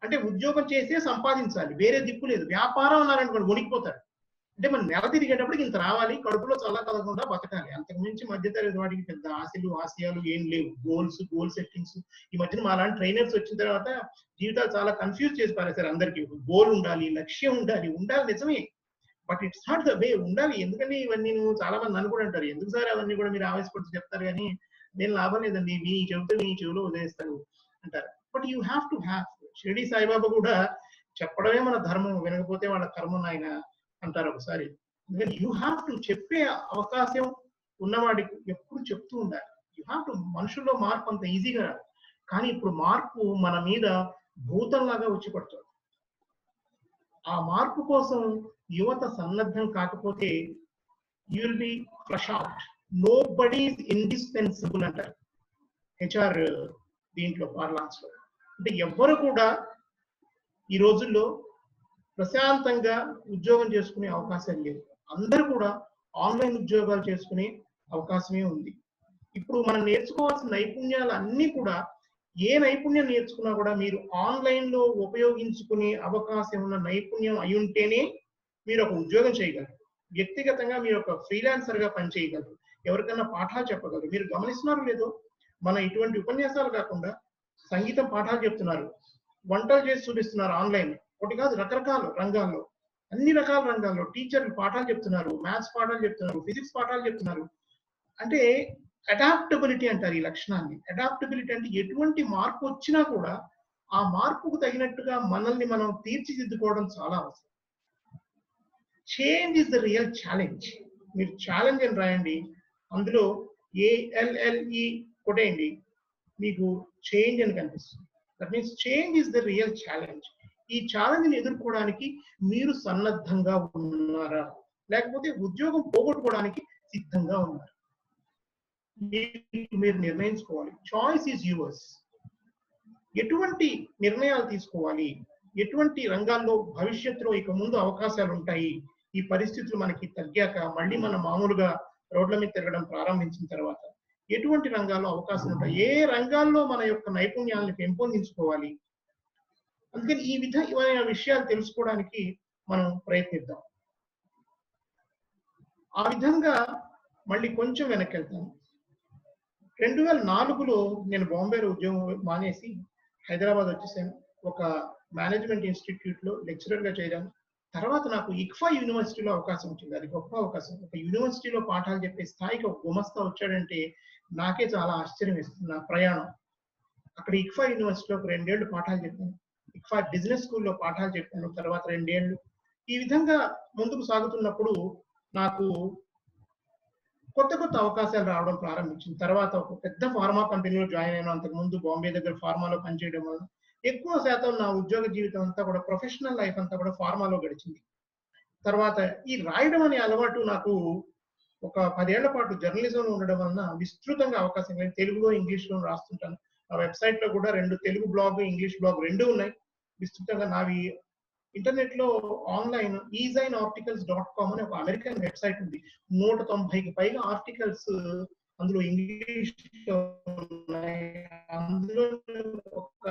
అంటే ఉద్యోగం చేస్తే సంపాదించాలి, వేరే దిక్కు లేదు. వ్యాపారం అన్నారనుకోండి వణికిపోతారు. అంటే మనం నెల తిరిగేటప్పటికి ఇంత రావాలి, కడుపులో చల్ల కలగకుండా బతకాలి. అంతకు మించి మధ్యతరగతి వాడికి పెద్ద ఆశలు ఆశయాలు ఏం లేవు. Goal settings. ఈ మధ్యన మా లాంటి ట్రైనర్స్ వచ్చిన తర్వాత జీవితాలు చాలా కన్ఫ్యూజ్ చేసి పారేశారు అందరికీ. గోల్ ఉండాలి, లక్ష్యం ఉండాలి నిజమే, but it's not the way. ఉండాలి. ఎందుకని ఇవన్నీ చాలా మంది నన్ను కూడా అంటారు, ఎందుకు సార్ అవన్నీ కూడా మీరు ఆవేశపడుతూ చెప్తారు, కానీ నేను లాభం లేదండి, మీ చెబితే మీ చెవిలో వదిలేస్తారు అంటారు. But you have to have. Shirdi Saibaba కూడా చెప్పడమే మన ధర్మం, వినకపోతే వాళ్ళ కర్మం ఆయన అంటారు ఒకసారి. యూ హ్యావ్ టు చెప్పే అవకాశం ఉన్నవాడికి ఎప్పుడు చెప్తూ ఉండాలి. You have to. మనుషుల్లో మార్పు అంత ఈజీగా రాదు, కానీ ఇప్పుడు మార్పు మన మీద భూతంలాగా వచ్చి పడుతుంది. ఆ మార్పు కోసం యువత సన్నద్ధం కాకపోతే you will be flush out. Nobody is indispensable అంటారు హెచ్ఆర్ దీంట్లో పార్లాన్స్ లో. అంటే ఎవ్వరు కూడా ఈ రోజుల్లో ప్రశాంతంగా ఉద్యోగం చేసుకునే అవకాశం లేదు. అందరూ కూడా ఆన్లైన్ ఉద్యోగాలు చేసుకునే అవకాశమే ఉంది. ఇప్పుడు మనం నేర్చుకోవాల్సిన నైపుణ్యాలు అన్ని కూడా, ఏ నైపుణ్యం నేర్చుకున్నా కూడా మీరు ఆన్లైన్ లో ఉపయోగించుకునే అవకాశం ఉన్న నైపుణ్యం అయి ఉంటేనే మీరు ఒక ఉద్యోగం చేయగలరు. వ్యక్తిగతంగా మీరు ఒక ఫ్రీలాన్సర్ గా పనిచేయగలరు, ఎవరికైనా పాఠాలు చెప్పగలరు. మీరు గమనిస్తున్నారు లేదో, మన ఇటువంటి ఉపన్యాసాలు కాకుండా సంగీతం పాఠాలు చెప్తున్నారు, వంటలు చేసి చూపిస్తున్నారు ఆన్లైన్. ఒకటి కాదు, రకరకాల రంగాల్లో, అన్ని రకాల రంగాల్లో టీచర్లు పాఠాలు చెప్తున్నారు, మ్యాథ్స్ పాఠాలు చెప్తున్నారు, ఫిజిక్స్ పాఠాలు చెప్తున్నారు. అంటే అడాప్టబిలిటీ అంటారు ఈ లక్షణాన్ని. అడాప్టబిలిటీ అంటే ఎటువంటి మార్పు వచ్చినా కూడా ఆ మార్పుకు తగినట్టుగా మనల్ని మనం తీర్చిదిద్దుకోవడం చాలా అవసరం. Change is the real challenge. మీరు ఛాలెంజ్ అని రాయండి, అందులో ALLE కొట్టేయండి, మీకు చేంజ్ అని కనిపిస్తుంది. That means change is the real challenge. ఈ ఛాలెంజ్ ని ఎదుర్కోవడానికి మీరు సన్నద్ధంగా ఉన్నారా, లేకపోతే ఉద్యోగం పోగొట్టుకోవడానికి సిద్ధంగా ఉన్నారు. మీరు నిర్ణయించుకోవాలి. Choice is yours. ఎటువంటి నిర్ణయాలు తీసుకోవాలి, ఎటువంటి రంగాల్లో భవిష్యత్తులో ఇక ముందు అవకాశాలు ఉంటాయి, ఈ పరిస్థితులు మనకి తగ్గాక మళ్ళీ మనం మామూలుగా రోడ్ల మీద తిరగడం ప్రారంభించిన తర్వాత ఎటువంటి రంగాల్లో అవకాశం ఉంటాయి, ఏ రంగాల్లో మన యొక్క నైపుణ్యాలను పెంపొందించుకోవాలి. అందుకని ఈ విధమైన విషయాలు తెలుసుకోవడానికి మనం ప్రయత్నిద్దాం. ఆ విధంగా మళ్ళీ కొంచెం వెనక్కి వెళ్తాను. 2004లో నేను బాంబేలో ఉద్యోగం మానేసి హైదరాబాద్ వచ్చేసాను. ఒక మేనేజ్మెంట్ ఇన్స్టిట్యూట్ లో లెక్చరర్ గా చేరాను. తర్వాత నాకు ఇక్ఫా యూనివర్సిటీలో అవకాశం వచ్చింది. అది గొప్ప అవకాశం. ఒక యూనివర్సిటీలో పాఠాలు చెప్పే స్థాయికి ఒక గుమస్తా వచ్చాడంటే నాకే చాలా ఆశ్చర్యం వేస్తుంది నా ప్రయాణం. అక్కడ ఇక్ఫా యూనివర్సిటీలో ఒక 2 ఏళ్ళు పాఠాలు చెప్పాను. ఇక్ఫా బిజినెస్ స్కూల్లో పాఠాలు చెప్పాను. తర్వాత 2 ఏళ్ళు. ఈ విధంగా ముందుకు సాగుతున్నప్పుడు నాకు కొత్త కొత్త అవకాశాలు రావడం ప్రారంభించింది. తర్వాత ఒక పెద్ద ఫార్మా కంపెనీలో జాయిన్ అయినా. అంతకుముందు బాంబే దగ్గర ఫార్మాలో పనిచేయడం వల్ల ఎక్కువ శాతం నా ఉద్యోగ జీవితం అంతా కూడా, ప్రొఫెషనల్ లైఫ్ అంతా కూడా ఫార్మాలో గడిచింది. తర్వాత ఈ రాయడం అనే అలవాటు నాకు ఒక 10 ఏళ్ల పాటు జర్నలిజంలో ఉండడం వలన విస్తృతంగా అవకాశం లేదు. తెలుగులో ఇంగ్లీష్లో రాస్తుంటాను. నా వెబ్సైట్ లో కూడా 2 తెలుగు బ్లాగ్, ఇంగ్లీష్ బ్లాగ్ 2 ఉన్నాయి. విస్తృతంగా నావి ఇంటర్నెట్ లో ఆన్లైన్ ezinearticles.com అనే ఒక అమెరికన్ వెబ్సైట్ ఉంది. 190కి పైగా ఆర్టికల్స్ అందులో ఇంగ్లీష్ అందులో ఒక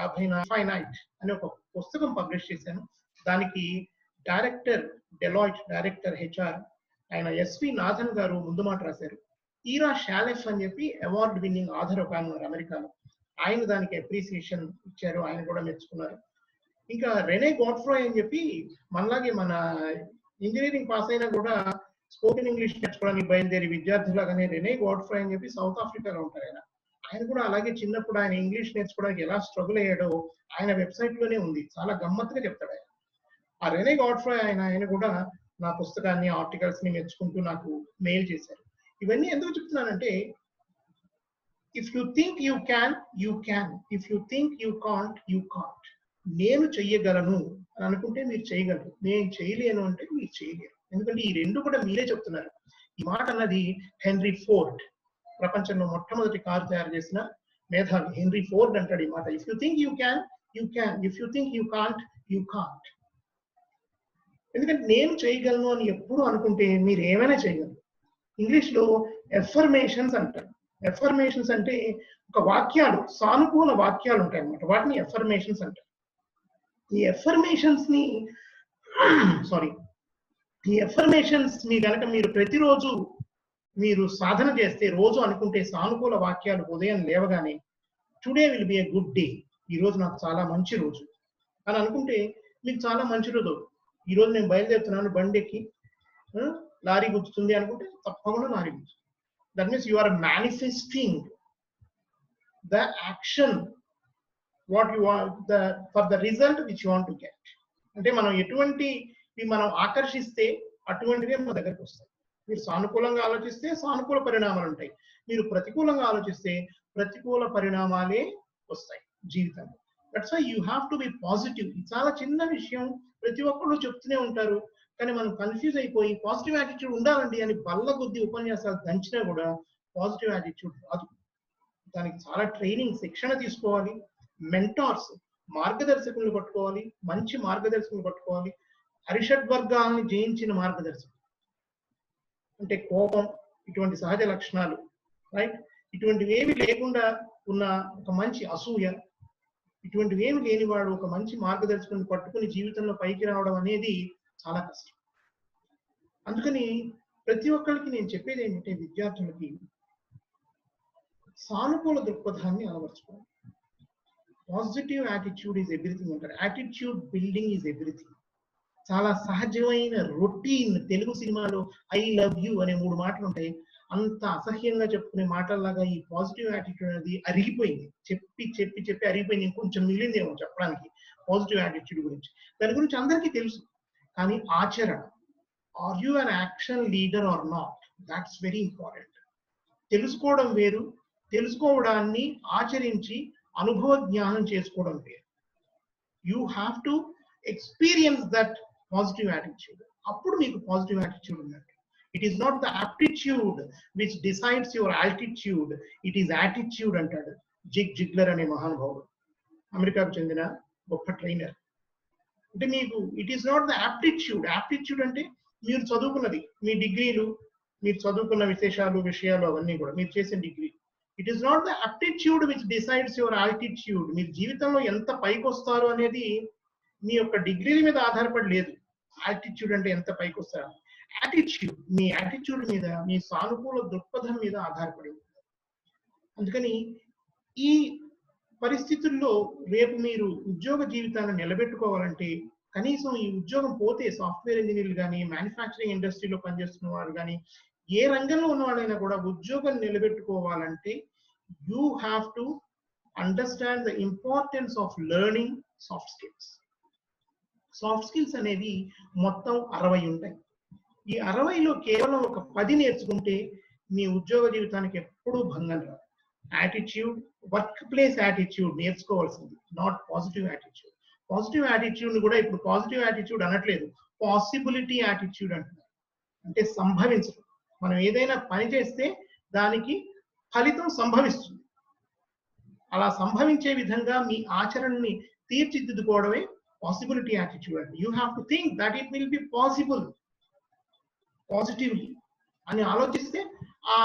50 అనే ఒక పుస్తకం పబ్లిష్ చేశాను. దానికి డైరెక్టర్ డెలాయిట్, డైరెక్టర్ హెచ్ఆర్ ఆయన ఎస్వి నాథన్ గారు ముందు మాట రాశారు. ఈరా షాలెఫ్ అని చెప్పి అవార్డు విన్నింగ్ ఆథర్ ఒక ఆయన ఉన్నారు అమెరికాలో. ఆయన దానికి అప్రిసియేషన్ ఇచ్చారు, ఆయన కూడా మెచ్చుకున్నారు. ఇంకా రెనే గాడ్ఫ్రాయ్ అని చెప్పి మనలాగే మన ఇంజనీరింగ్ పాస్ అయినా కూడా స్పోకెన్ ఇంగ్లీష్ నేర్చుకోవడానికి బయలుదేరి విద్యార్థులాగానే రెనే గాడ్ఫ్రాయ్ అని చెప్పి సౌత్ ఆఫ్రికాలో ఉంటారు ఆయన. ఆయన కూడా అలాగే చిన్నప్పుడు ఆయన ఇంగ్లీష్ నేర్చుకోవడానికి ఎలా స్ట్రగుల్ అయ్యాడో ఆయన వెబ్సైట్ లోనే ఉంది. చాలా గమ్మత్తుగా చెప్తాడు ఆయన. ఆ రెనే గాడ్ఫ్రాయ్ ఆయన కూడా నా పుస్తకాన్ని, ఆర్టికల్స్ ని మెచ్చుకుంటూ నాకు మెయిల్ చేశారు. ఇవన్నీ ఎందుకు చెప్తున్నానంటే, if you think you can, you can. If you think you can't, you can't. నేను చెయ్యగలను అని అనుకుంటే మీరు చేయగలరు, నేను చేయలేను అంటే మీరు చేయలేరు. ఎందుకంటే ఈ 2 కూడా మీరే చెప్తున్నారు. ఈ మాట అన్నది హెన్రీ ఫోర్డ్, ప్రపంచంలో మొట్టమొదటి కారు తయారు చేసిన మేధావి హెన్రీ ఫోర్డ్ అంటాడు ఈ మాట. If you think you can, you can. If you think you can't, you can't. ఎందుకంటే నేను చేయగలను అని ఎప్పుడు అనుకుంటే మీరు ఏమైనా చేయగలరు. ఇంగ్లీష్ లో ఎఫర్మేషన్స్ అంటారు. ఎఫర్మేషన్స్ అంటే ఒక వాక్యాలు, సానుకూల వాక్యాలు ఉంటాయి అన్నమాట. వాటిని ఎఫర్మేషన్స్ అంటారు. ఈ ఎఫర్మేషన్స్ ని ఈ ఎఫర్మేషన్స్ ని కనుక మీరు ప్రతిరోజు మీరు సాధన చేస్తే, రోజు అనుకుంటే సానుకూల వాక్యాలు ఉదయం లేవగానే, today will be a good day, ఈ రోజు నాకు చాలా మంచి రోజు అని అనుకుంటే మీకు చాలా మంచి రోజు. ఈ రోజు నేను బయలుదేరుతున్నాను, బండి ఎక్కి లారీ గుర్తుంది అనుకుంటే తప్పకుండా లారీ గుర్తుంది. That means you are manifesting the action what you want for the result which you want to get. అంటే మనం ఎటువంటివి మనం ఆకర్షిస్తే అటువంటివే మన దగ్గరికి వస్తాయి. మీరు సానుకూలంగా ఆలోచిస్తే సానుకూల పరిణామాలు ఉంటాయి. మీరు ప్రతికూలంగా ఆలోచిస్తే ప్రతికూల పరిణామాలే వస్తాయి జీవితంలో. That's why you have to be positive. చాలా చిన్న విషయం, ప్రతి ఒక్కళ్ళు చెప్తూనే ఉంటారు, కానీ మనం కన్ఫ్యూజ్ అయిపోయి పాజిటివ్ యాటిట్యూడ్ ఉండాలండి అని బల్ల కొద్ది ఉపన్యాసాలు దంచినా కూడా పాజిటివ్ యాటిట్యూడ్ రాదు. దానికి చాలా ట్రైనింగ్, శిక్షణ తీసుకోవాలి. మెంటార్స్, మార్గదర్శకులను పట్టుకోవాలి, మంచి మార్గదర్శకులను పట్టుకోవాలి. అరిషడ్ వర్గాలను జయించిన మార్గదర్శకులు అంటే కోపం, ఇటువంటి సహజ లక్షణాలు, రైట్, ఇటువంటివి ఏమి లేకుండా ఉన్న ఒక మంచి అసూయ, ఇటువంటివి ఏమి లేనివాడు ఒక మంచి మార్గదర్శకుని పట్టుకుని జీవితంలో పైకి రావడం అనేది చాలా కష్టం. అందుకని ప్రతి ఒక్కరికి నేను చెప్పేది ఏంటంటే, విద్యార్థులకి సానుకూల దృక్పథాన్ని అలవర్చుకోవాలి. పాజిటివ్ యాటిట్యూడ్ ఈజ్ ఎవ్రీథింగ్ అంటారు. Attitude building is everything. చాలా సహజమైన రొటీన్. తెలుగు సినిమాలో ఐ లవ్ యూ అనే 3 మాటలు ఉంటాయి. అంత అసహ్యంగా చెప్పుకునే మాటల్లాగా ఈ పాజిటివ్ యాటిట్యూడ్ అనేది అరిగిపోయింది. చెప్పి చెప్పి చెప్పి అరిగిపోయింది. ఇంకొంచెం మిగిలిందేమో చెప్పడానికి పాజిటివ్ యాటిట్యూడ్ గురించి. దాని గురించి అందరికీ తెలుసు, కానీ ఆచరణ, are you an action leader or not, that's very important. తెలుసుకోవడం వేరు, తెలుసుకోవడాన్ని ఆచరించి అనుభవ జ్ఞానం చేసుకోవడం వేరు. You have to experience that positive attitude. అప్పుడు మీకు పాజిటివ్ యాటిట్యూడ్ ఉన్నట్టు. It is not the aptitude which decides your altitude, it is attitude అంటాడు జిగ్ జిగ్లర్ అనే మహానుభావుడు, అమెరికాకు చెందిన గొప్ప ట్రైనర్. అంటే మీకు it is not the aptitude అంటే మీరు చదువుకున్నది, మీ డిగ్రీలు, మీరు చదువుకున్న విషయాలు అవన్నీ కూడా మీరు చేసిన degree. It is not the aptitude which decides your altitude. మీరు జీవితంలో ఎంత పైకి వస్తారు అనేది మీ యొక్క డిగ్రీల మీద ఆధారపడి లేదు. ఆల్టిట్యూడ్ అంటే ఎంత పైకి వస్తారు, యాటిట్యూడ్, మీ యాటిట్యూడ్ మీద, మీ సానుకూల దృక్పథం మీద ఆధారపడి ఉంటుంది. అందుకని ఈ పరిస్థితుల్లో రేపు మీరు ఉద్యోగ జీవితాన్ని నిలబెట్టుకోవాలంటే, కనీసం ఈ ఉద్యోగం పోతే సాఫ్ట్వేర్ ఇంజనీర్లు కానీ, మ్యానుఫ్యాక్చరింగ్ ఇండస్ట్రీలో పనిచేస్తున్న వారు కానీ, ఏ రంగంలో ఉన్న వాళ్ళైనా కూడా ఉద్యోగం నిలబెట్టుకోవాలంటే you have to understand the importance of learning soft skills. Soft skills అనేవి మొత్తం 60 ఉంటాయి. ఈ 60లో కేవలం ఒక 10 నేర్చుకుంటే మీ ఉద్యోగ జీవితానికి ఎప్పుడూ భంగం రాదు. యాటిట్యూడ్, వర్క్ ప్లేస్ యాటిట్యూడ్ నేర్చుకోవాల్సింది, not positive attitude. Positive attitude కూడా ఇప్పుడు పాజిటివ్ యాటిట్యూడ్ అనట్లేదు, పాసిబిలిటీ యాటిట్యూడ్ అంటున్నారు. అంటే సంభవించడం, మనం ఏదైనా పని చేస్తే దానికి ఫలితం సంభవిస్తుంది. అలా సంభవించే విధంగా మీ ఆచరణని తీర్చిదిద్దుకోవడమే పాసిబిలిటీ యాటిట్యూడ్ అంటే. You have to think that it will be possible positively అని ఆలోచిస్తే ఆ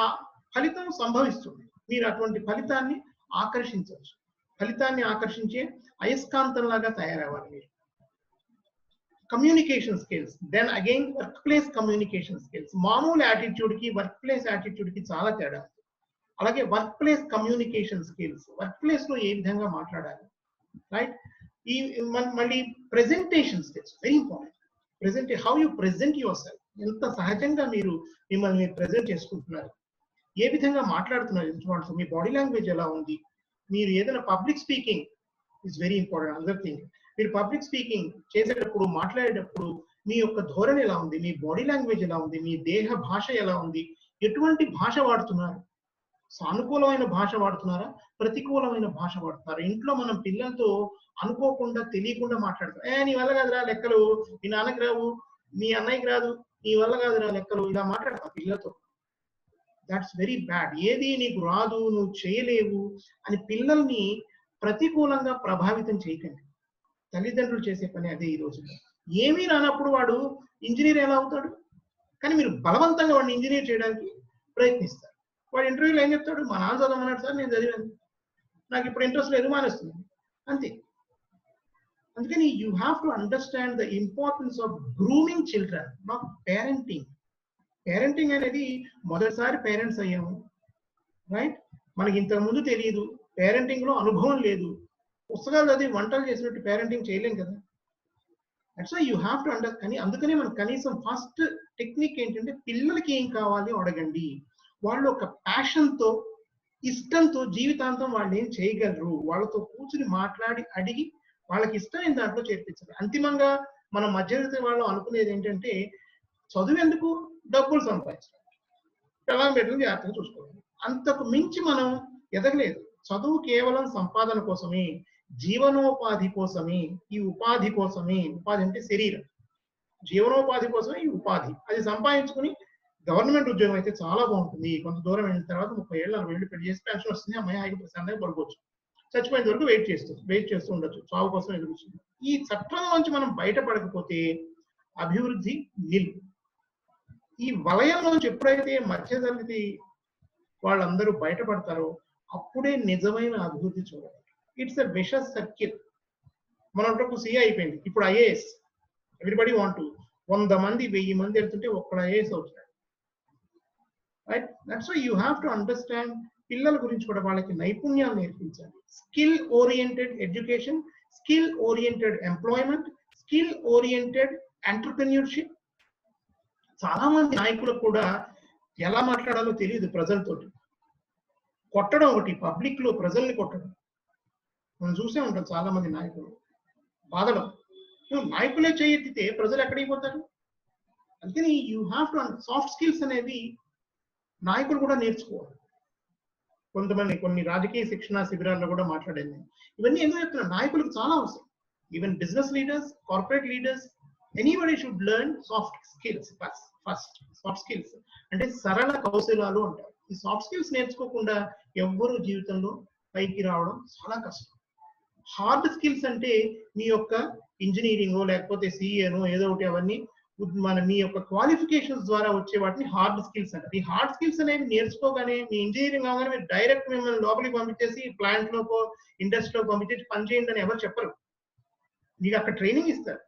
ఫలితం సంభవిస్తుంది. మీరు అటువంటి ఫలితాన్ని ఆకర్షించవచ్చు. ఫలితాన్ని ఆకర్షించే అయస్కాంతంలాగా తయారవ్వాలి మీరు. Communication skills, then again workplace communication skills. మామూలు యాటిట్యూడ్ కి వర్క్ ప్లేస్ యాటిట్యూడ్ కి చాలా తేడా. అలాగే workplace communication skills, workplace లో ఏ విధంగా మాట్లాడాలి, రైట్. ఈ మళ్ళీ presentation skills very important. How you present yourself, ఎంత సహజంగా మీరు మిమ్మల్ని ప్రెజెంట్ చేసుకుంటున్నారు, ఏ విధంగా మాట్లాడుతున్నారు, మీ బాడీ లాంగ్వేజ్ ఎలా ఉంది. మీరు ఏదైనా public speaking is very important. Other thing, మీరు పబ్లిక్ స్పీకింగ్ చేసేటప్పుడు, మాట్లాడేటప్పుడు మీ యొక్క ధోరణి ఎలా ఉంది, మీ బాడీ లాంగ్వేజ్ ఎలా ఉంది, మీ దేహ భాష ఎలా ఉంది, ఎటువంటి భాష వాడుతున్నారు, సానుకూలమైన భాష వాడుతున్నారా, ప్రతికూలమైన భాష వాడుతున్నారా. ఇంట్లో మనం పిల్లలతో అనుకోకుండా తెలియకుండా మాట్లాడతాం, నీ వల్ల కాదురా లెక్కలు, మీ నాన్నకి రావు, మీ అన్నయ్యకి రాదు, నీ వల్ల కాదురా లెక్కలు, ఇలా మాట్లాడతాం పిల్లలతో. That's very bad. ఏది నీకు రాదు, నువ్వు చేయలేవు అని పిల్లల్ని ప్రతికూలంగా ప్రభావితం చేయకండి. తల్లిదండ్రులు చేసే పని అదే ఈ రోజుల్లో. ఏమీ రానప్పుడు వాడు ఇంజనీర్ ఎలా అవుతాడు? కానీ మీరు బలవంతంగా వాడిని ఇంజనీర్ చేయడానికి ప్రయత్నిస్తారు. వాడు ఇంటర్వ్యూలో ఏం చెప్తాడు, మా నాన్న చదవమన్నాడు సార్, నేను చదివాను, నాకు ఇప్పుడు ఇంట్రెస్ట్ లేదు, మానేస్తుంది, అంతే. అందుకని you have to understand the importance of grooming children, not parenting. Parenting అనేది మొదటిసారి పేరెంట్స్ అయ్యాము, రైట్. మనకి ఇంతకు ముందు తెలియదు, పేరెంటింగ్ లో అనుభవం లేదు, పుస్తకాలు చదివి వంటలు చేసినట్టు పేరెంటింగ్ చేయలేం కదా. That's why you have to కానీ అందుకనే మనకు కనీసం ఫస్ట్ టెక్నిక్ ఏంటంటే, పిల్లలకి ఏం కావాలి అడగండి. వాళ్ళు ఒక ప్యాషన్తో, ఇష్టంతో జీవితాంతం వాళ్ళు ఏం చేయగలరు, వాళ్ళతో కూర్చుని మాట్లాడి అడిగి వాళ్ళకి ఇష్టమైన దాంట్లో చేర్పించాలి. అంతిమంగా మన మధ్యతరగతి వాళ్ళు అనుకునేది ఏంటంటే, చదువు ఎందుకు, డబ్బులు సంపాదించాలి, పిల్లల బిడ్డలు జాగ్రత్తగా చూసుకోవాలి, అంతకు మించి మనం ఎదగలేదు. చదువు కేవలం సంపాదన కోసమే, జీవనోపాధి కోసమే, ఈ ఉపాధి కోసమే. ఉపాధి అంటే శరీరం, జీవనోపాధి కోసమే ఈ ఉపాధి. అది సంపాదించుకుని గవర్నమెంట్ ఉద్యోగం అయితే చాలా బాగుంటుంది, కొంత దూరం వెళ్ళిన తర్వాత 30 ఏళ్ళు 40 ఏళ్ళు పెళ్లి చేసి పెన్షన్ వస్తుంది, అమ్మాయి హాయిగా ప్రశాంతంగా పడుకోవచ్చు, చచ్చిపోయేంత వరకు వెయిట్ చేస్తూ ఉండొచ్చు, చావు కోసం ఎదుగుతుంది. ఈ చట్టం నుంచి మనం బయటపడకపోతే అభివృద్ధి నిల్. ఈ వలయంలోంచి ఎప్పుడైతే మధ్యతరగతి వాళ్ళందరూ బయటపడతారో అప్పుడే నిజమైన అభివృద్ధి చూడాలి. It's a wishes circle. మనకు సిఏ అయిపోయింది, ఇప్పుడు ఐఏఎస్, ఎవ్రీబడి వాంట్. 100 మంది 1000 మంది వెళ్తుంటే ఒక్కడ ఐఏఎస్ అవుతున్నాడు, right. That's why you have to understand. పిల్లల గురించి కూడా వాళ్ళకి నైపుణ్యాలు నేర్పించాలి. Skill oriented education, skill oriented employment, skill oriented entrepreneurship. చాలా మంది నాయకులకు కూడా ఎలా మాట్లాడాలో తెలియదు ప్రజలతోటి. కొట్టడం ఒకటి, పబ్లిక్ లో ప్రజల్ని కొట్టడం మనం చూసే ఉంటాం. చాలా మంది నాయకులు బాధడం, నాయకులే చేయెత్తితే ప్రజలు ఎక్కడికి పోతారు? అందుకని you have to soft skills అనేవి నాయకులు కూడా నేర్చుకోవాలి. కొంతమంది కొన్ని రాజకీయ శిక్షణ శిబిరాల్లో కూడా మాట్లాడేది. ఇవన్నీ ఎందుకు చెప్తున్నా, నాయకులకు చాలా అవసరం. Even business leaders, corporate leaders, anybody should learn soft skills first. First soft skills అంటే సరళ కౌశలాలు అంటారు. ఈ సాఫ్ట్ స్కిల్స్ నేర్చుకోకుండా ఎవ్వరూ జీవితంలో పైకి రావడం చాలా కష్టం. హార్డ్ స్కిల్స్ అంటే మీ యొక్క ఇంజనీరింగ్ లేకపోతే సిఏనో ఏదో ఒకటి అవన్నీ మీ యొక్క క్వాలిఫికేషన్స్ ద్వారా వచ్చే వాటిని హార్డ్ స్కిల్స్ అంటారు. ఈ హార్డ్ స్కిల్స్ అనేవి నేర్చుకోగానే మీ ఇంజనీరింగ్ అవగానే మీరు డైరెక్ట్ మిమ్మల్ని లోపలికి పంపించేసి ప్లాంట్ లోకో ఇండస్ట్రీలో పంపించేసి పని చేయండి అని ఎవరు చెప్పరు. మీకు అక్కడ ట్రైనింగ్ ఇస్తారు.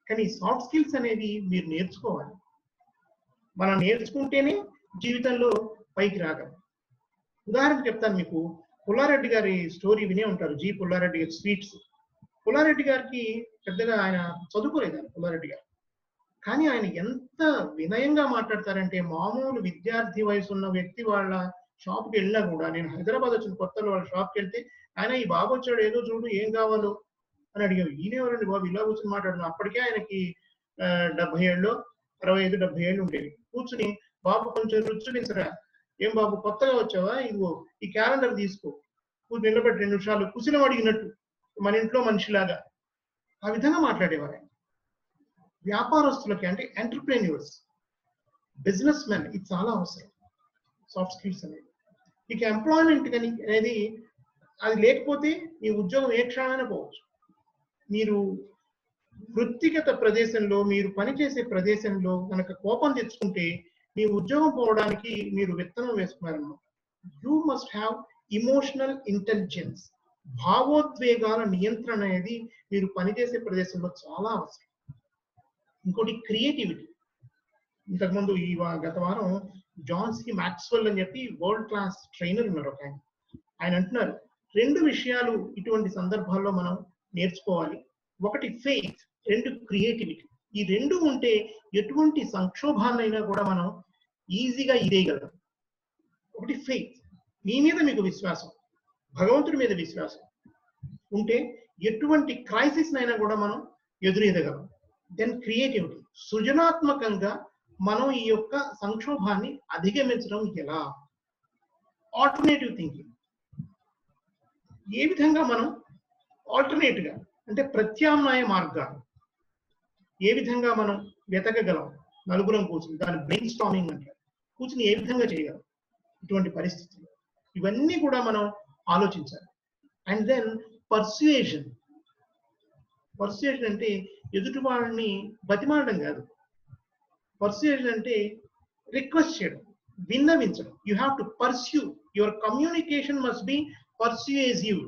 కానీ సాఫ్ట్ స్కిల్స్ అనేవి మీరు నేర్చుకోవాలి. మనం నేర్చుకుంటేనే జీవితంలో పైకి రాగలం. ఉదాహరణ చెప్తాను మీకు. పుల్లారెడ్డి గారి స్టోరీ వినే ఉంటారు. జి పుల్లారెడ్డి గారి స్వీట్స్. పుల్లారెడ్డి గారికి పెద్దగా ఆయన చదువుకోలేదు పుల్లారెడ్డి గారు. కానీ ఆయన ఎంత వినయంగా మాట్లాడతారంటే మామూలు విద్యార్థి వయసు ఉన్న వ్యక్తి వాళ్ళ షాప్కి వెళ్ళినా కూడా, నేను హైదరాబాద్ వచ్చిన కొత్తలో వాళ్ళ షాప్కి వెళ్తే ఆయన ఈ బాబు వచ్చాడు ఏదో చూడు ఏం కావాలో అని అడిగారు. ఈయనెవరండి బాబు ఇలా కూర్చొని మాట్లాడుతున్నాం. అప్పటికే ఆయనకి 70 ఏళ్ళు 65-70 ఏళ్ళు ఉండేవి. కూర్చుని బాబు కొంచెం రుచి చూపించరా, ఏం బాబు కొత్తగా వచ్చావా, ఇదిగో ఈ క్యాలెండర్ తీసుకో, నిలబెట్టి 2 నిమిషాలు కుశలం అడిగినట్టు మన ఇంట్లో మనిషిలాగా ఆ విధంగా మాట్లాడేవారు. వ్యాపారస్తులకి అంటే ఎంటర్ప్రెన్యూర్స్, బిజినెస్ మెన్ ఇది చాలా అవసరం సాఫ్ట్ స్కిల్స్ అనేది. ఇక ఎంప్లాయ్మెంట్ కానీ అనేది అది లేకపోతే మీ ఉద్యోగం ఏ క్షణమైనా పోవచ్చు. మీరు వృత్తిగత ప్రదేశంలో మీరు పనిచేసే ప్రదేశంలో కనుక కోపం తెచ్చుకుంటే మీ ఉద్యోగం పోవడానికి మీరు విత్తనం వేసుకున్నారన్నమాట. You must have emotional intelligence. భావోద్వేగాల నియంత్రణ అనేది మీరు పనిచేసే ప్రదేశంలో చాలా అవసరం. ఇంకోటి క్రియేటివిటీ. ఇంతకుముందు గత వారం జాన్ సి మ్యాక్స్వెల్ అని చెప్పి వరల్డ్ క్లాస్ ట్రైనర్ ఉన్నారు ఒక ఆయన. ఆయన అంటున్నారు 2 విషయాలు ఇటువంటి సందర్భాల్లో మనం నేర్చుకోవాలి. ఒకటి ఫెయిత్, 2 క్రియేటివిటీ. ఈ 2 ఉంటే ఎటువంటి సంక్షోభాన్నైనా కూడా మనం ఈజీగా ఇదేయగలం. ఒకటి ఫెయిత్, మీ మీద మీకు విశ్వాసం, భగవంతుడి మీద విశ్వాసం ఉంటే ఎటువంటి క్రైసిస్ అయినా కూడా మనం ఎదురెదగలం. దెన్ క్రియేటివిటీ, సృజనాత్మకంగా మనం ఈ యొక్క సంక్షోభాన్ని అధిగమించడం ఎలా. ఆల్టర్నేటివ్ థింకింగ్, ఏ విధంగా మనం ఆల్టర్నేట్ గా అంటే ప్రత్యామ్నాయ మార్గాలు ఏ విధంగా మనం వెతకగలం. నలుగురం కూర్చుని దాని బ్రెయిన్ స్టార్మింగ్ అంటారు. కూర్చుని ఏ విధంగా చేయగలం ఇటువంటి పరిస్థితుల్లో, ఇవన్నీ కూడా మనం ఆలోచించాలి. And then persuasion. పర్సుయేషన్ అంటే ఎదుటి వాళ్ళని బతిమాలడం కాదు. పర్సుయేషన్ అంటే రిక్వెస్ట్ చేయడం, విన్నవించడం. You have to pursue. Your communication must be persuasive.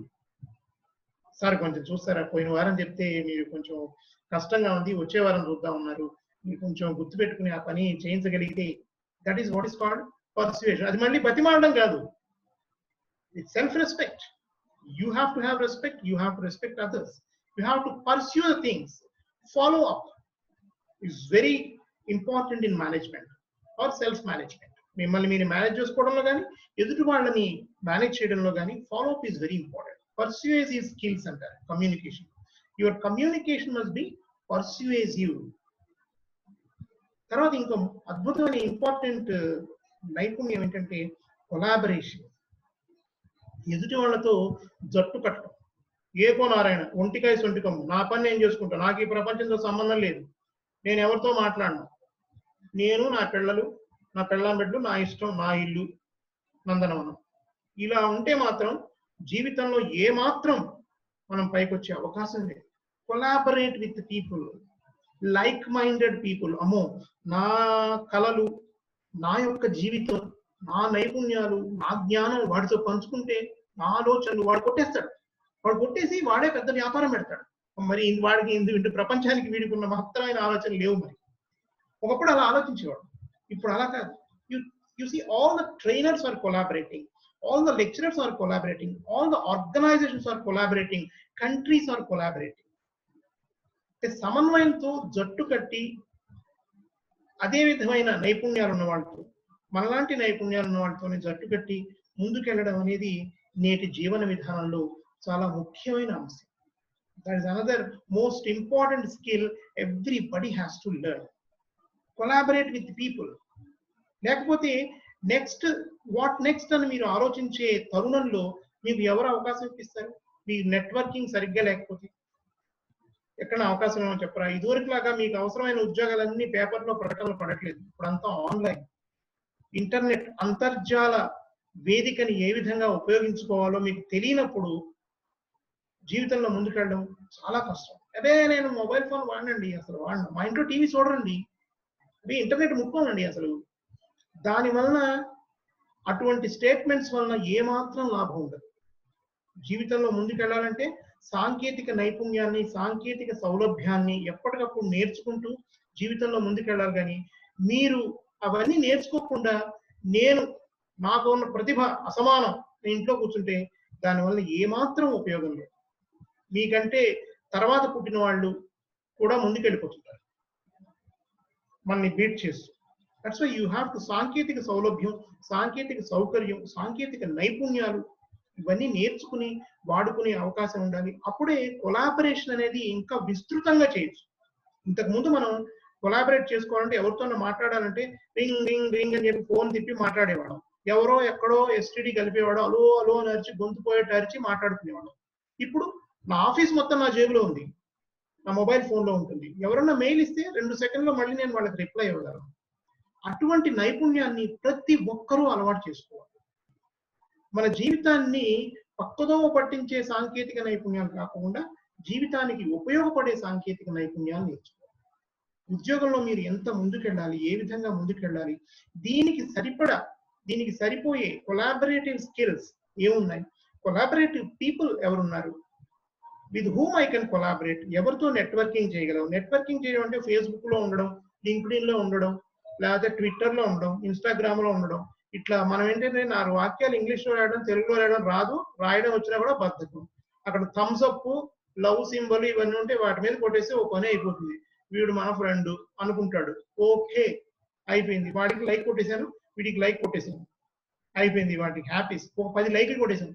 Sir కొంచెం చూస్తారా, పోయిన వారం చెప్తే మీరు కొంచెం కష్టంగా ఉంది, వచ్చే వారం చూద్దాం ఉన్నారు, మీరు కొంచెం గుర్తుపెట్టుకుని ఆ పని చేయించగలిగితే, that is what is called persuasion. అది మళ్ళీ బతిమాలడం కాదు. It's self respect. You have to have respect. You have to respect others. You have to pursue the things. Follow up is very important in management or self management. మిమ్మల్ని మీరు manage చేసుకోవడంలో కానీ ఎదుటి వాళ్ళని మేనేజ్ చేయడంలో కానీ follow up is very important. Persuasive skills అంటారు communication. Your communication must be persuasive. తర్వాత ఇంకో అద్భుతమైన ఇంపార్టెంట్ నైపుణ్యం ఏంటంటే కొలాబరేషన్. ఎదుటి వాళ్ళతో జట్టు కట్టడం. ఏకో నారాయణ, ఒంటికాయ సొంటికమ్ము, నా పని నేను చేసుకుంటా, నాకు ఈ ప్రపంచంతో సంబంధం లేదు, నేను ఎవరితో మాట్లాడను, నేను నా పిల్లలు నా పెళ్ళాం బిడ్డలు నా ఇష్టం, నా ఇల్లు నందనవనం. ఇలా ఉంటే మాత్రం జీవితంలో ఏ మాత్రం మనం పైకి వచ్చే అవకాశం లేదు. Collaborate with people, like minded people. అమ్మో, నా కళలు, నా యొక్క జీవితం, నా నైపుణ్యాలు, నా జ్ఞానం వాడితో పంచుకుంటే, నా ఆలోచనలు వాడు కొట్టేస్తాడు. వాడు కొట్టేసి వాడే పెద్ద వ్యాపారం పెడతాడు. మరి వాడికి ఇంటి ప్రపంచానికి వీడికి ఉన్న మహత్తరమైన ఆలోచనలు లేవు. మరి ఒకప్పుడు అలా ఆలోచించేవాడు, ఇప్పుడు అలా కాదు. You see all the trainers are collaborating, all the lecturers are collaborating, all the organizations are collaborating, countries are collaborating. సమన్వయంతో జట్టు కట్టి అదే విధమైన నైపుణ్యాలు ఉన్న వాళ్ళతో, మనలాంటి నైపుణ్యాలు ఉన్న వాళ్ళతోనే జట్టు కట్టి ముందుకెళ్ళడం అనేది నేటి జీవన విధానంలో చాలా ముఖ్యమైన అంశం. That is another most important skill everybody has to learn. Collaborate with people. లేకపోతే నెక్స్ట్ వాట్ నెక్స్ట్ అని మీరు ఆలోచించే తరుణంలో మీకు ఎవరు అవకాశం ఇప్పిస్తారు? మీ నెట్వర్కింగ్ సరిగ్గా లేకపోతే, ఎక్కడ అవకాశం ఏమో చెప్పరా? ఇదివరకులాగా మీకు అవసరమైన ఉద్యోగాలన్నీ పేపర్లో ప్రకటనలు పడట్లేదు. ఇప్పుడంతా ఆన్లైన్. ఇంటర్నెట్ అంతర్జాల వేదికని ఏ విధంగా ఉపయోగించుకోవాలో మీకు తెలియనప్పుడు జీవితంలో ముందుకెళ్ళడం చాలా కష్టం. అదే నేను మొబైల్ ఫోన్ వాడినండి, అసలు వాడిన. మా ఇంట్లో టీవీ చూడరండి, అదే ఇంటర్నెట్ ముట్టుకోనండి అసలు. దాని వలన అటువంటి స్టేట్మెంట్స్ వలన ఏమాత్రం లాభం ఉండదు. జీవితంలో ముందుకెళ్ళాలంటే సాంకేతిక నైపుణ్యాన్ని, సాంకేతిక సౌలభ్యాన్ని ఎప్పటికప్పుడు నేర్చుకుంటూ జీవితంలో ముందుకెళ్ళాలి. కానీ మీరు అవన్నీ నేర్చుకోకుండా నాకు ఉన్న ప్రతిభ అసమానం నేను ఇంట్లో కూర్చుంటే దానివల్ల ఏమాత్రం ఉపయోగం లేదు. మీకంటే తర్వాత పుట్టిన వాళ్ళు కూడా ముందుకెళ్ళిపోతుంటారు మనని బీట్ చేస్తూ. That's why you have to సాంకేతిక సౌలభ్యం, సాంకేతిక సౌకర్యం, సాంకేతిక నైపుణ్యాలు ఇవన్నీ నేర్చుకుని వాడుకునే అవకాశం ఉండాలి. అప్పుడే కొలాబరేషన్ అనేది ఇంకా విస్తృతంగా చేయొచ్చు. ఇంతకు ముందు మనం కొలాబరేట్ చేసుకోవాలంటే, ఎవరితో మాట్లాడాలంటే రింగ్ రింగ్ రింగ్ అని చెప్పి ఫోన్ తిప్పి మాట్లాడేవాళ్ళం. ఎవరో ఎక్కడో ఎస్టీడీ కలిపేవాడు, అలో అలో అని అరిచి గొంతు పోయేట అరిచి మాట్లాడుకునేవాళ్ళం. ఇప్పుడు నా ఆఫీస్ మొత్తం నా జేబులో ఉంది, నా మొబైల్ ఫోన్లో ఉంటుంది. ఎవరన్నా మెయిల్ ఇస్తే 2 సెకండ్లో మళ్ళీ నేను వాళ్ళకి రిప్లై ఇవ్వగలను. అటువంటి నైపుణ్యాన్ని ప్రతి ఒక్కరూ అలవాటు చేసుకోవాలి. మన జీవితాన్ని పక్కదోవ పట్టించే సాంకేతిక నైపుణ్యాలు కాకుండా జీవితానికి ఉపయోగపడే సాంకేతిక నైపుణ్యాలు నేర్చుకోవాలి. ఉద్యోగంలో మీరు ఎంత ముందుకెళ్ళాలి, ఏ విధంగా ముందుకెళ్ళాలి, దీనికి సరిపోయే కొలాబరేటివ్ స్కిల్స్ ఏమున్నాయి, కొలాబరేటివ్ పీపుల్ ఎవరున్నారు, with whom I can collaborate, ఎవరితో నెట్వర్కింగ్ చేయగలం. నెట్వర్కింగ్ చేయడం అంటే ఫేస్బుక్ లో ఉండడం, లింక్డ్ఇన్ లో ఉండడం, లేకపోతే ట్విట్టర్ లో ఉండడం, ఇన్స్టాగ్రామ్ లో ఉండడం. ఇట్లా మనం ఏంటంటే 4 వాక్యాలు ఇంగ్లీష్ లో రాయడం, తెలుగులో రాయడం రాదు, రాయడం వచ్చినా కూడా బద్ధకం. అక్కడ థమ్స్ అప్, లవ్ సింబల్ ఇవన్నీ ఉంటే వాటి మీద కొట్టేసి ఒక పని అయిపోతుంది. వీడు మన ఫ్రెండ్ అనుకుంటాడు, ఓకే అయిపోయింది, వాడికి లైక్ కొట్టేశాను, వీడికి లైక్ కొట్టేశాను, అయిపోయింది, వాటికి హ్యాపీస్. ఒక 10 లైక్లు కొట్టేశాను,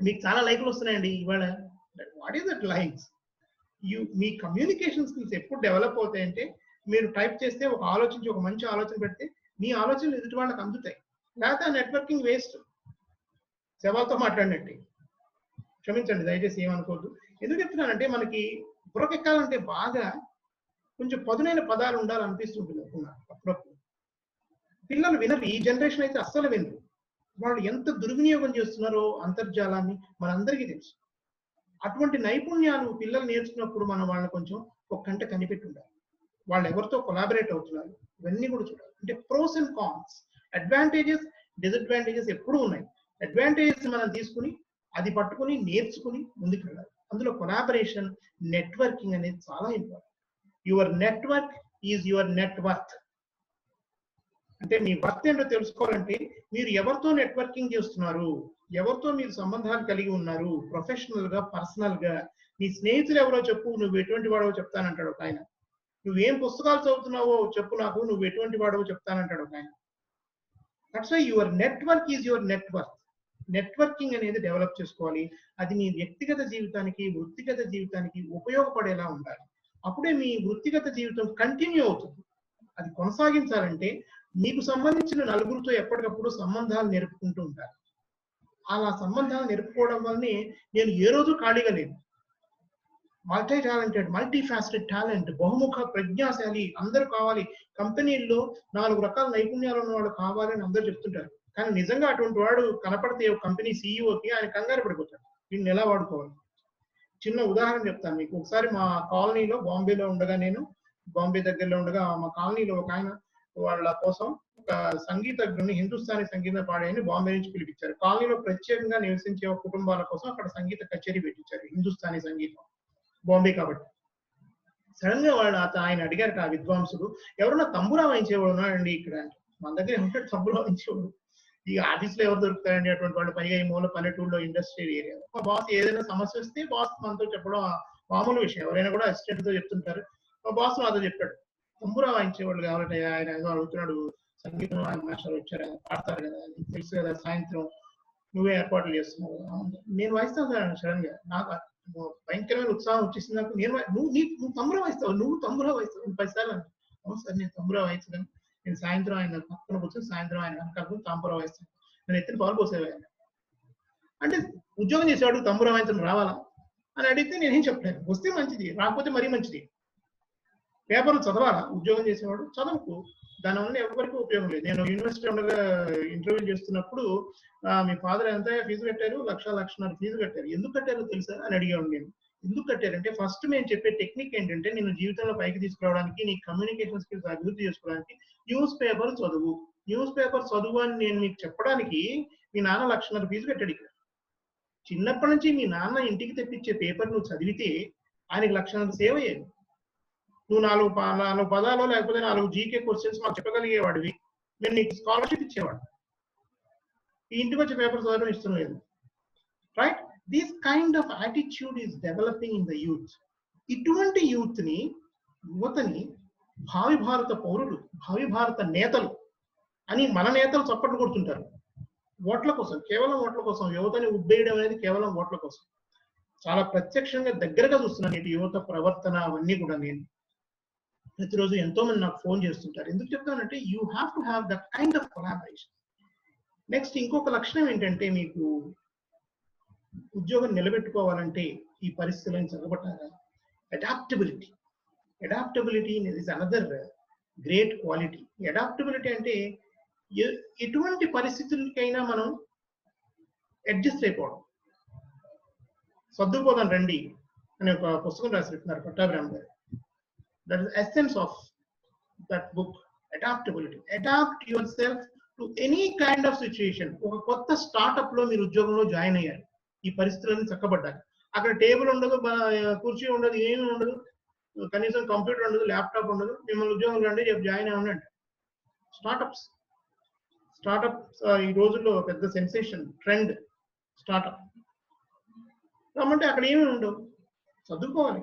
మీకు చాలా లైక్లు వస్తున్నాయండి ఇవాళ. What is that likes? Me communication skills ఎప్పుడు డెవలప్ అవుతాయంటే, మీరు టైప్ చేస్తే ఒక మంచి ఆలోచన పెడితే మీ ఆలోచనలు ఎదుటి వాళ్ళకి అందుతాయి. లేకపోతే ఆ నెట్వర్కింగ్ వేస్ట్, శవాలతో మాట్లాడినట్టే. క్షమించండి దయచేసి, ఏమనుకోవద్దు. ఎందుకు చెప్తున్నానంటే, మనకి బుర్రకెక్కాలంటే బాగా కొంచెం పదునైన పదాలు ఉండాలనిపిస్తుంటుంది అప్పుడప్పుడు. పిల్లలు వినరు, ఈ జనరేషన్ అయితే అస్సలు వినరు. వాళ్ళు ఎంత దుర్వినియోగం చేస్తున్నారో అంతర్జాలాన్ని మనందరికీ తెలుసు. అటువంటి నైపుణ్యాలు పిల్లలు నేర్చుకున్నప్పుడు మనం వాళ్ళని కొంచెం ఒక గంట కనిపెట్టి ఉండాలి. వాళ్ళు ఎవరితో కొలాబరేట్ అవుతున్నారు ఇవన్నీ కూడా చూడాలి. అంటే pros and cons, advantages, disadvantages ఎప్పుడూ ఉన్నాయి. అడ్వాంటేజెస్ మనం తీసుకుని అది పట్టుకుని నేర్చుకుని ముందుకు వెళ్ళాలి. అందులో కొలాబరేషన్, నెట్వర్కింగ్ అనేది చాలా important. Your network is your net worth. అంటే మీ వర్త్ ఏంటో తెలుసుకోవాలంటే మీరు ఎవరితో నెట్వర్కింగ్ చేస్తున్నారు, ఎవరితో మీరు సంబంధాలు కలిగి ఉన్నారు, ప్రొఫెషనల్ గా, పర్సనల్ గా. నీ స్నేహితులు ఎవరో చెప్పు, నువ్వు ఎటువంటి వాడవో చెప్తానంటాడు ఒక ఆయన. నువ్వేం పుస్తకాలు చదువుతున్నావో చెప్పు నాకు, నువ్వు ఎటువంటి వాడవో చెప్తానంటాడు ఒక ఆయన. That's why your network is your network. Networking అనేది డెవలప్ చేసుకోవాలి. అది మీ వ్యక్తిగత జీవితానికి, వృత్తిగత జీవితానికి ఉపయోగపడేలా ఉండాలి. అప్పుడే మీ వృత్తిగత జీవితం కంటిన్యూ అవుతుంది. అది కొనసాగించాలంటే మీకు సంబంధించిన నలుగురితో ఎప్పటికప్పుడు సంబంధాలు నేర్పుకుంటూ ఉంటారు. అలా సంబంధాలు నేర్పుకోవడం వల్లనే నేను ఏ రోజు ఖాళీగా లేను. Multi talented, multi faceted talent, బహుముఖ ప్రజ్ఞాశాలి అందరూ కావాలి. కంపెనీల్లో 4 రకాల నైపుణ్యాలు ఉన్న వాళ్ళు కావాలని అందరూ చెప్తుంటారు. కానీ నిజంగా అటువంటి వాడు కనపడితే ఒక కంపెనీ సీఈఓకి ఆయన కంగారు పడిపోతాడు, వీడిని ఎలా వాడుకోవాలి. చిన్న ఉదాహరణ చెప్తాను మీకు. ఒకసారి మా కాలనీలో, బాంబేలో ఉండగా, నేను బాంబే దగ్గరలో ఉండగా, మా కాలనీలో ఒక ఆయన వాళ్ళ కోసం ఒక సంగీతజ్ఞుని, హిందుస్థానీ సంగీతం పాడేయని బాంబే నుంచి పిలిపించారు. కాలనీలో ప్రత్యేకంగా నివసించే కుటుంబాల కోసం అక్కడ సంగీత కచేరీ పెట్టించారు, హిందుస్థానీ సంగీతం, బాంబే కాబట్టి. సడన్ గా ఆయన అడిగారు ఆ విద్వాంసుడు, ఎవరన్నా తంబురా వాయించేవాడు ఉన్నాడండి ఇక్కడ అంటే. మన దగ్గర ఏమంటాడు తంబురా వాయించేవాడు, ఈ ఆఫీస్ లో ఎవరు దొరుకుతారండి అటువంటి వాళ్ళు, పైగా ఈ మూల పల్లెటూరులో ఇండస్ట్రియల్ ఏరియా. మా బాస్ ఏదైనా సమస్య వస్తే బాస్ మనతో చెప్పడం మామూలు విషయం, ఎవరైనా కూడా అసిస్టెంట్ తో చెప్తుంటారు. మా బాస్ నాతో చెప్పాడు, తంబురా వాయించేవాళ్ళు కావాలంటే ఆయన ఏదో అడుగుతున్నాడు, సంగీతం ఆయన మాస్టర్ వచ్చారు పాడతారు కదా, తెలుసు కదా, సాయంత్రం నువ్వే ఏర్పాట్లు చేస్తున్నావు. నేను వాయిస్తాను సార్. సడన్ గా నాకు భయంకరమైన ఉత్సాహం వచ్చేసింది నాకు. నువ్వు తంబురా వాయిస్తావు, నువ్వు తంబురా వాయిస్తావు 10 సార్లు. అవును సార్, నేను తంబురా వాయించగలను, నేను సాయంత్రం ఆయన పక్కన కూర్చొని సాయంత్రం ఆయన వెనకాల తంబురా వాయిస్తాను, నేను ఎత్తిన పాలు పోసేవాడిని. అంటే ఉద్యోగం చేసేవాడు తంబురా వాయించడం రావాలా? అని అడిగితే నేనేం చెప్పలేను. వస్తే మంచిది, రాకపోతే మరీ మంచిది. పేపర్లు చదవాలా ఉద్యోగం చేసేవాడు? చదవకు, దానివల్ల ఎవరికి ఉపయోగం లేదు. నేను యూనివర్సిటీ ఉండగా ఇంటర్వ్యూ చేస్తున్నప్పుడు మీ ఫాదర్ ఎంత ఫీజు కట్టారు? 1,00,000 ఫీజు కట్టారు. ఎందుకు కట్టారో తెలుసా అని అడిగాను నేను. ఎందుకు కట్టారంటే ఫస్ట్ మేము చెప్పే టెక్నిక్ ఏంటంటే నేను జీవితంలో పైకి తీసుకురావడానికి, నీ కమ్యూనికేషన్ స్కిల్స్ అభివృద్ధి చేసుకోవడానికి న్యూస్ పేపర్ చదువు, న్యూస్ పేపర్ చదువు అని నేను మీకు చెప్పడానికి మీ నాన్న 1,00,000 ఫీజు కట్టాడు. ఇక్కడ చిన్నప్పటి నుంచి మీ నాన్న ఇంటికి తెప్పించే పేపర్ నువ్వు చదివితే ఆయనకి 1,00,000 సేవ్ అయ్యేది. నువ్వు 4 పదాలు లేకపోతే 4 జీకే క్వశ్చన్స్ మాకు చెప్పగలిగేవాడివి, నేను నీకు స్కాలర్షిప్ ఇచ్చేవాడు. ఈ ఇంటికి వచ్చే పేపర్ చదవడం ఇష్టం లేదు. Right? This kind of attitude is developing in the youth. ఇటువంటి యువతని భావి భారత పౌరులు, భావి భారత నేతలు అని మన నేతలు చప్పట్లు కొడుతుంటారు. ఓట్ల కోసం, కేవలం ఓట్ల కోసం యువతని ఉబ్బేయడం అనేది కేవలం ఓట్ల కోసం. చాలా ప్రత్యక్షంగా దగ్గరగా చూస్తున్నాను నేటి యువత ప్రవర్తన అవన్నీ కూడా. నేను ప్రతిరోజు ఎంతో మంది నాకు ఫోన్ చేస్తుంటారు. ఎందుకు చెప్తానంటే you have to have that kind of collaboration. Next ఇంకొక లక్షణం ఏంటంటే, మీకు ఉద్యోగం నిలబెట్టుకోవాలంటే ఈ పరిస్థితులను చదవటారా adaptability. Adaptability is another great quality. Adaptability అంటే ఎటువంటి పరిస్థితులకైనా మనం అడ్జస్ట్ అయిపోవడం. సర్దుకుపోదాం రండి అనే ఒక పుస్తకం రాసి పెట్టినారు పట్టాభిరామ్ గారు. That is the essence of that book, adaptability. Adapt yourself to any kind of situation. ఒక కొత్త స్టార్ట్అప్ లో మీరు ఉద్యోగంలో జాయిన్ అయ్యారు, ఈ పరిస్థితులను చక్కబడ్డారు. అక్కడ టేబుల్ ఉండదు, కుర్చీ ఉండదు, ఏమీ ఉండదు, కనీసం కంప్యూటర్ ఉండదు, ల్యాప్టాప్ ఉండదు. మిమ్మల్ని ఉద్యోగం రండి రేపు జాయిన్ అవ్వండి. స్టార్ట్అప్స్ ఈ రోజుల్లో పెద్ద సెన్సేషన్, ట్రెండ్ స్టార్ట్అప్. రమ్మంటే అక్కడ ఏమీ ఉండవు, చదువుకోవాలి.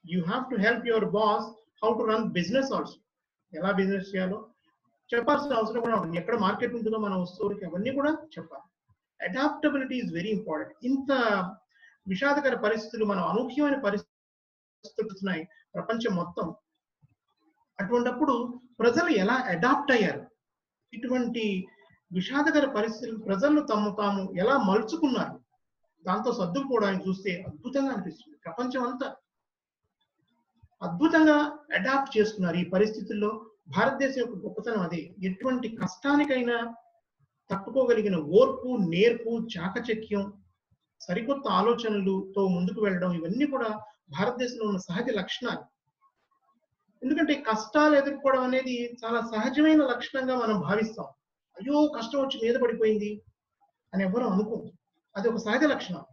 You have to help your boss how to run business also. ఎలా బిజినెస్ చేయాలో చెప్పాల్సిన అవసరం కూడా ఉంటుంది. ఎక్కడ మార్కెట్ ఉంటుందో మన వస్తువులకి అవన్నీ కూడా చెప్పాలి. Adaptability is very important. ఇంత విషాదకర పరిస్థితులు, మనం అనూహ్యమైన పరిస్థితులు ఉన్నాయి ప్రపంచం మొత్తం. అటువంటిప్పుడు ప్రజలు ఎలా అడాప్ట్ అయ్యారు, ఇటువంటి విషాదకర పరిస్థితులు ప్రజలు తాము ఎలా మలుచుకున్నారు, దాంతో సర్దుకుపోవడానికి చూస్తే అద్భుతంగా అనిపిస్తుంది. ప్రపంచం అంతా అద్భుతంగా అడాప్ట్ చేస్తున్నారు ఈ పరిస్థితుల్లో. భారతదేశం యొక్క గొప్పతనం అదే. ఎటువంటి కష్టానికైనా తట్టుకోగలిగిన ఓర్పు, నేర్పు, చాకచక్యం, సరికొత్త ఆలోచనలతో ముందుకు వెళ్ళడం, ఇవన్నీ కూడా భారతదేశంలో ఉన్న సహజ లక్షణాలు. ఎందుకంటే కష్టాలు ఎదుర్కోవడం అనేది చాలా సహజమైన లక్షణంగా మనం భావిస్తాం. అయ్యో కష్టం వచ్చి మీద పడిపోయింది అని ఎవరు అనుకోం. అది ఒక సహజ లక్షణం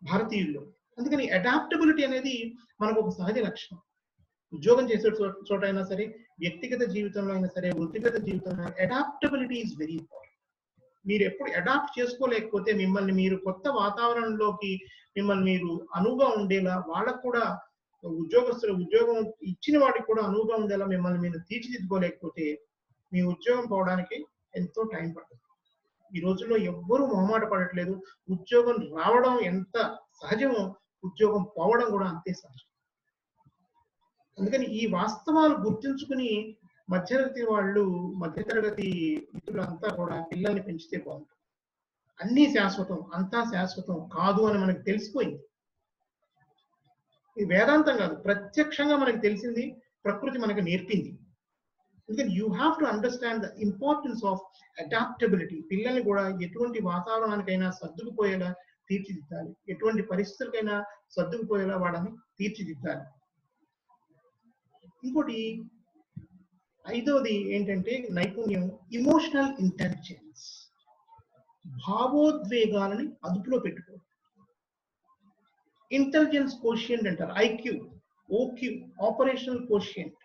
భారతీయుల్లో. అందుకని అడాప్టబిలిటీ అనేది మనకు ఒక సహజ లక్షణం. ఉద్యోగం చేసే చోట అయినా సరే, వ్యక్తిగత జీవితంలో అయినా సరే, వృత్తిగత జీవితంలో అడాప్టబిలిటీ ఈజ్ వెరీ ఇంపార్టెంట్. మీరు ఎప్పుడు అడాప్ట్ చేసుకోలేకపోతే మిమ్మల్ని మీరు కొత్త వాతావరణంలోకి మిమ్మల్ని మీరు అనువుగా ఉండేలా, వాళ్ళకు కూడా ఉద్యోగం ఇచ్చిన వాడికి కూడా అనువుగా ఉండేలా మిమ్మల్ని మీరు తీర్చిదిద్దుకోలేకపోతే మీ ఉద్యోగం పోవడానికి ఎంతో టైం పడుతుంది. ఈ రోజుల్లో ఎవ్వరూ మొహమాట పడట్లేదు. ఉద్యోగం రావడం ఎంత సహజమో ఉద్యోగం పోవడం కూడా అంతే సహజం. అందుకని ఈ వాస్తవాలు గుర్తుంచుకుని మధ్యతరగతి మిత్రులంతా కూడా పిల్లల్ని పెంచితే బాగుంటుంది. అన్నీ శాశ్వతం, అంతా శాశ్వతం కాదు అని మనకు తెలిసిపోయింది. ఇది వేదాంతం కాదు, ప్రత్యక్షంగా మనకు తెలిసింది, ప్రకృతి మనకు నేర్పింది. అందుకని you have to understand the importance of adaptability. పిల్లల్ని కూడా ఎటువంటి వాతావరణానికైనా సర్దుకుపోయేలా తీర్చిదిద్దాలి, ఎటువంటి పరిస్థితులకైనా సర్దుకుపోయేలా వాళ్ళని తీర్చిదిద్దాలి. ఇంకోటి ఐదవది ఏంటంటే నైపుణ్యం, ఇమోషనల్ ఇంటెలిజెన్స్. భావోద్వేగాలని అదుపులో పెట్టుకోవాలి. ఇంటెలిజెన్స్ కోషియంట్ అంటారు, IQ, OQ, operational quotient,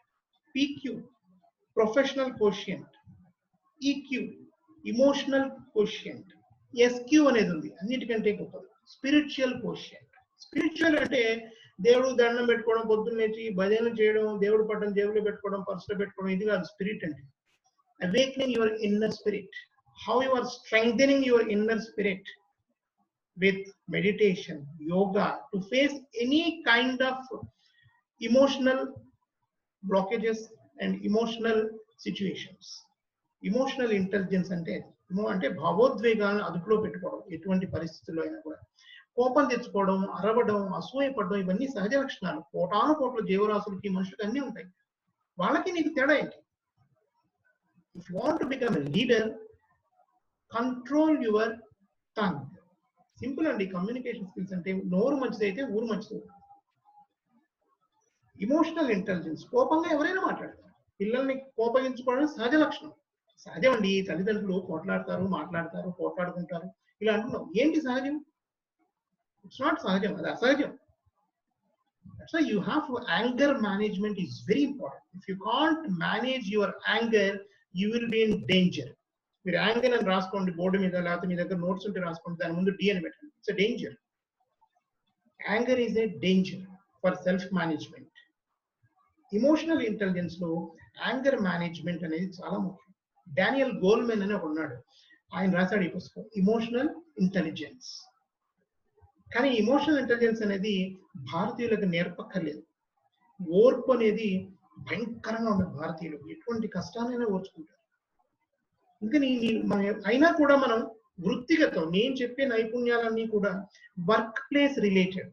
PQ, professional quotient, EQ, emotional quotient, SQ అనేది ఉంది, అన్నిటికంటే గొప్పది స్పిరిచువల్ కోషియంట్. స్పిరిచువల్ అంటే దేవుడు దండం పెట్టుకోవడం, పొద్దున్న లేచి భజన చేయడం, దేవుడు పట్టం జేబులో పెట్టుకోవడం, పర్సులో పెట్టుకోవడం, ఇది కాదు స్పిరిట్ అంటే. Awakening your inner spirit. How you are strengthening your inner spirit with meditation, yoga, to face any kind of emotional blockages and emotional situations. Emotional intelligence అంటే భావోద్వేగాలను అదుపులో పెట్టుకోవడం ఎటువంటి పరిస్థితుల్లో అయినా కూడా. కోపం తెచ్చుకోవడం, అరవడం, అసూయపడడం ఇవన్నీ సహజ లక్షణాలు. కోటాను కోట్ల జీవరాశులకి మనుషులకి అన్నీ ఉంటాయి. వాళ్ళకి నీకు తేడా ఏంటి? If you want to become a leader, control your tongue. Simple అండి. కమ్యూనికేషన్ స్కిల్స్ అంటే నోరు మంచిదైతే ఊరు మంచిది. ఇమోషనల్ ఇంటెలిజెన్స్, కోపంగా ఎవరైనా మాట్లాడతారు. పిల్లల్ని కోపగించుకోవడం సహజ లక్షణం. సహజం అండి. తల్లిదండ్రులు పోట్లాడతారు, మాట్లాడతారు, పోట్లాడుకుంటారు, ఇలా అంటున్నాం. ఏంటి సహజం? ఇట్స్ నాట్ సహజం, అది అసహజం. That's why you have to, anger management is very important. If you can't manage your anger, you will be in danger. మీరు యాంగర్ అని రాసుకోండి బోర్డు మీద, లేకపోతే మీ దగ్గర నోట్స్ ఉంటే రాసుకోండి, దాని ముందు డి అని పెట్టండి. It's a danger. Anger is a danger for self management. Emotional intelligence లో యాంగర్ మేనేజ్మెంట్ అనేది చాలా ముఖ్యం. డానియల్ గోల్మెన్ అని ఉన్నాడు, ఆయన రాశాడు ఈ పుస్తకం ఇమోషనల్ ఇంటెలిజెన్స్. కానీ ఇమోషనల్ ఇంటెలిజెన్స్ అనేది భారతీయులకు నేర్పక్కర్లేదు. ఓర్పు అనేది భయంకరంగా ఉండదు భారతీయులకు. ఎటువంటి కష్టాలైనా ఓర్చుకుంటారు. అందుకని అయినా కూడా మనం వృత్తిగతం, నేను చెప్పే నైపుణ్యాలన్నీ కూడా work place related.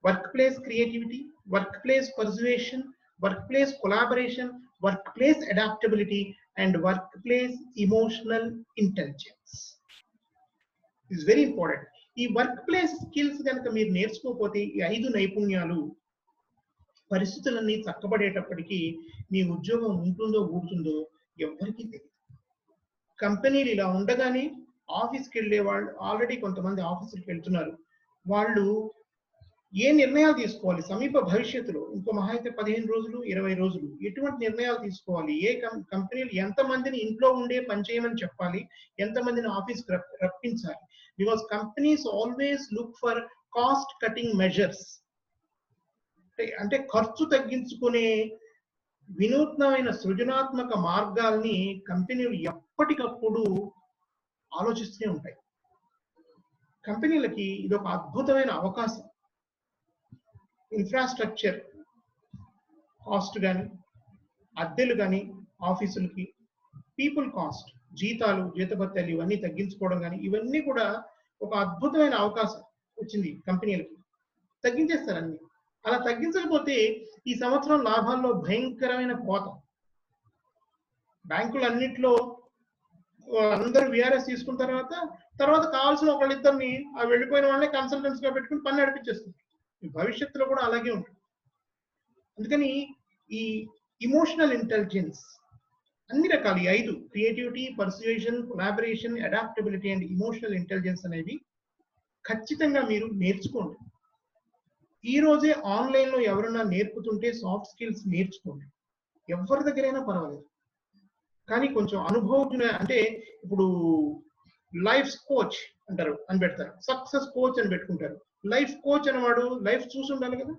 Work place creativity, work place persuasion, work place collaboration, work place adaptability and work place emotional intelligence is very important. ఈ వర్క్ ప్లేస్ స్కిల్స్ కనుక మీరు నేర్చుకోకపోతే, ఈ 5 నైపుణ్యాలు, పరిస్థితులన్నీ చక్కబడేటప్పటికీ మీ ఉద్యోగం ఉంటుందో ఊడుతుందో ఎవరికి తెలియదు. కంపెనీలు ఇలా ఉండగానే ఆఫీస్కి వెళ్ళే వాళ్ళు, ఆల్రెడీ కొంతమంది ఆఫీసులకు వెళ్తున్నారు, వాళ్ళు ఏ నిర్ణయాలు తీసుకోవాలి సమీప భవిష్యత్తులో, ఇంకో మహా అయితే 15 రోజులు 20 రోజులు, ఎటువంటి నిర్ణయాలు తీసుకోవాలి, ఏ కంపెనీలు ఎంతమందిని ఇంట్లో ఉండే పనిచేయమని చెప్పాలి, ఎంతమందిని ఆఫీస్కి రప్పించాలి. Because companies always look for cost cutting measures. అంటే ఖర్చు తగ్గించుకునే వినూత్నమైన సృజనాత్మక మార్గాల్ని కంపెనీలు ఎప్పటికప్పుడు ఆలోచిస్తూనే ఉంటాయి. కంపెనీలకి ఇది ఒక అద్భుతమైన అవకాశం. ఇన్ఫ్రాస్ట్రక్చర్ కాస్ట్ కానీ, అద్దెలు కానీ, ఆఫీసులకి పీపుల్ కాస్ట్, జీతాలు, జీతభత్యాలు ఇవన్నీ తగ్గించుకోవడం కానీ, ఇవన్నీ కూడా ఒక అద్భుతమైన అవకాశం వచ్చింది కంపెనీలకి. తగ్గించేస్తారు అన్ని. అలా తగ్గించకపోతే ఈ సంవత్సరం లాభాల్లో భయంకరమైన కోత. బ్యాంకులన్నిట్లో అందరూ విఆర్ఎస్ తీసుకున్న తర్వాత కావాల్సిన ఒకళ్ళిద్దరిని ఆ వెళ్ళిపోయిన వాళ్ళని కన్సల్టెంట్స్ గా పెట్టుకుని పని నడిపించేస్తుంది. భవిష్యత్తులో కూడా అలాగే ఉంటుంది. అందుకని ఈ ఇమోషనల్ ఇంటెలిజెన్స్ అన్ని రకాలు, 5 creativity, persuasion, collaboration, adaptability and emotional intelligence అనేవి ఖచ్చితంగా మీరు నేర్చుకోండి. ఈ రోజే ఆన్లైన్ లో ఎవరైనా నేర్పుతుంటే సాఫ్ట్ స్కిల్స్ నేర్చుకోండి. ఎవరి దగ్గరైనా పర్వాలేదు. కానీ కొంచెం అనుభవజ్ఞ, అంటే ఇప్పుడు లైఫ్ కోచ్ అంటారు అని పెడతారు, సక్సెస్ కోచ్ అని పెట్టుకుంటారు. లైఫ్ కోచ్ అనేవాడు లైఫ్ చూసి ఉండాలి కదా.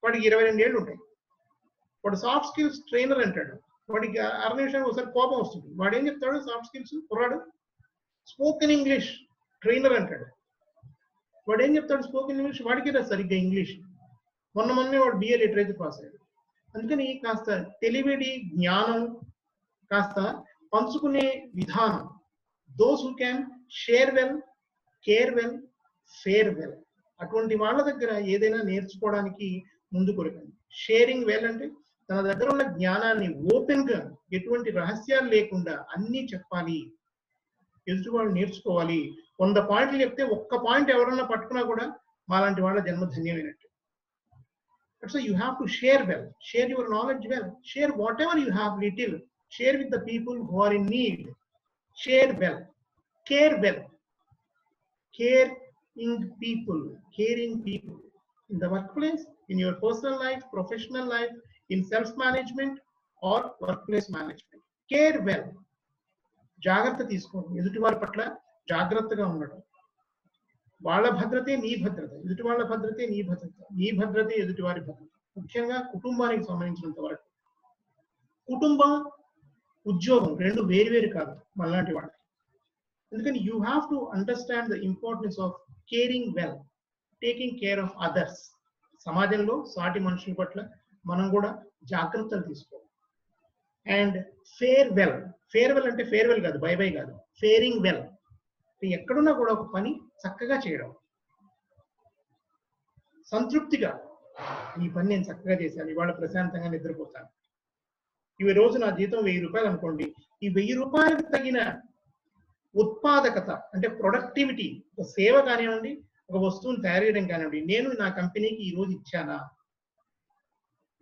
వాడికి 22 ఏళ్ళు ఉంటాయి. వాడు సాఫ్ట్ స్కిల్స్ ట్రైనర్ అంటాడు, వాడికి 6 నిమిషాలు ఒకసారి కోపం వస్తుంది. వాడు ఏం చెప్తాడు? సాఫ్ట్ స్కిల్స్ కుర్రాడు స్పోకెన్ ఇంగ్లీష్ ట్రైనర్ అంటాడు. వాడు ఏం చెప్తాడు? Spoken English. వాడికి రా సరిగ్గా ఇంగ్లీష్. మొన్నే వాడు BA లిటరేచర్ పాస్ అయ్యాడు. అందుకని కాస్త తెలివిడి, జ్ఞానం కాస్త పంచుకునే విధానం, those who can share well, care well, fair well, అటువంటి వాళ్ళ దగ్గర ఏదైనా నేర్చుకోవడానికి ముందు కొరకండి. షేరింగ్ వెల్ అంటే తన దగ్గర ఉన్న జ్ఞానాన్ని ఓపెన్ గా, ఎటువంటి రహస్యాలు లేకుండా అన్ని చెప్పాలి. ఎదుటి వాళ్ళు నేర్చుకోవాలి. 100 పాయింట్లు చెప్తే ఒక్క పాయింట్ ఎవరన్నా పట్టుకున్నా కూడా మాలాంటి వాళ్ళ జన్మ ధన్యమైనట్టు. So you have to share well, share your knowledge well, share whatever you have little, share with the people who are in need, share well, care well, caring people in the workplace, in your personal life, professional life, in self management or workplace management. Care well. జాగ్రత్త తీసుకోండి. ఎదుటి వారి పట్ల జాగ్రత్తగా ఉండటం. వాళ్ళ భద్రతే నీ భద్రత, ఎదుటి వాళ్ళ భద్రతే నీ భద్రత, నీ భద్రతే ఎదుటి వారి భద్రత. ముఖ్యంగా కుటుంబానికి సంబంధించినంత వరకు కుటుంబం, ఉద్యోగం 2 వేరు కాదు మనలాంటి వాళ్ళు. అందుకని you have to understand the importance of caring well, taking care of others. సమాజంలో సాటి మనుషుల పట్ల మనం కూడా జాగ్రత్తలు తీసుకోవాలి. And fair well. ఫేర్వెల్ అంటే ఫేర్వెల్ కాదు, బై బై కాదు, ఫేరింగ్ వెల్. ఎక్కడున్నా కూడా ఒక పని చక్కగా చేయడం. సంతృప్తిగా ఈ పని నేను చక్కగా చేశాను, ఇవాళ ప్రశాంతంగా నిద్రపోతాను. ఈ రోజు నా జీతం 1000 రూపాయలు అనుకోండి, ఈ 1000 రూపాయలకు తగిన ఉత్పాదకత అంటే ప్రొడక్టివిటీ, ఒక సేవ కానివ్వండి, ఒక వస్తువును తయారు చేయడం కానివ్వండి, నేను నా కంపెనీకి ఈ రోజు ఇచ్చానా?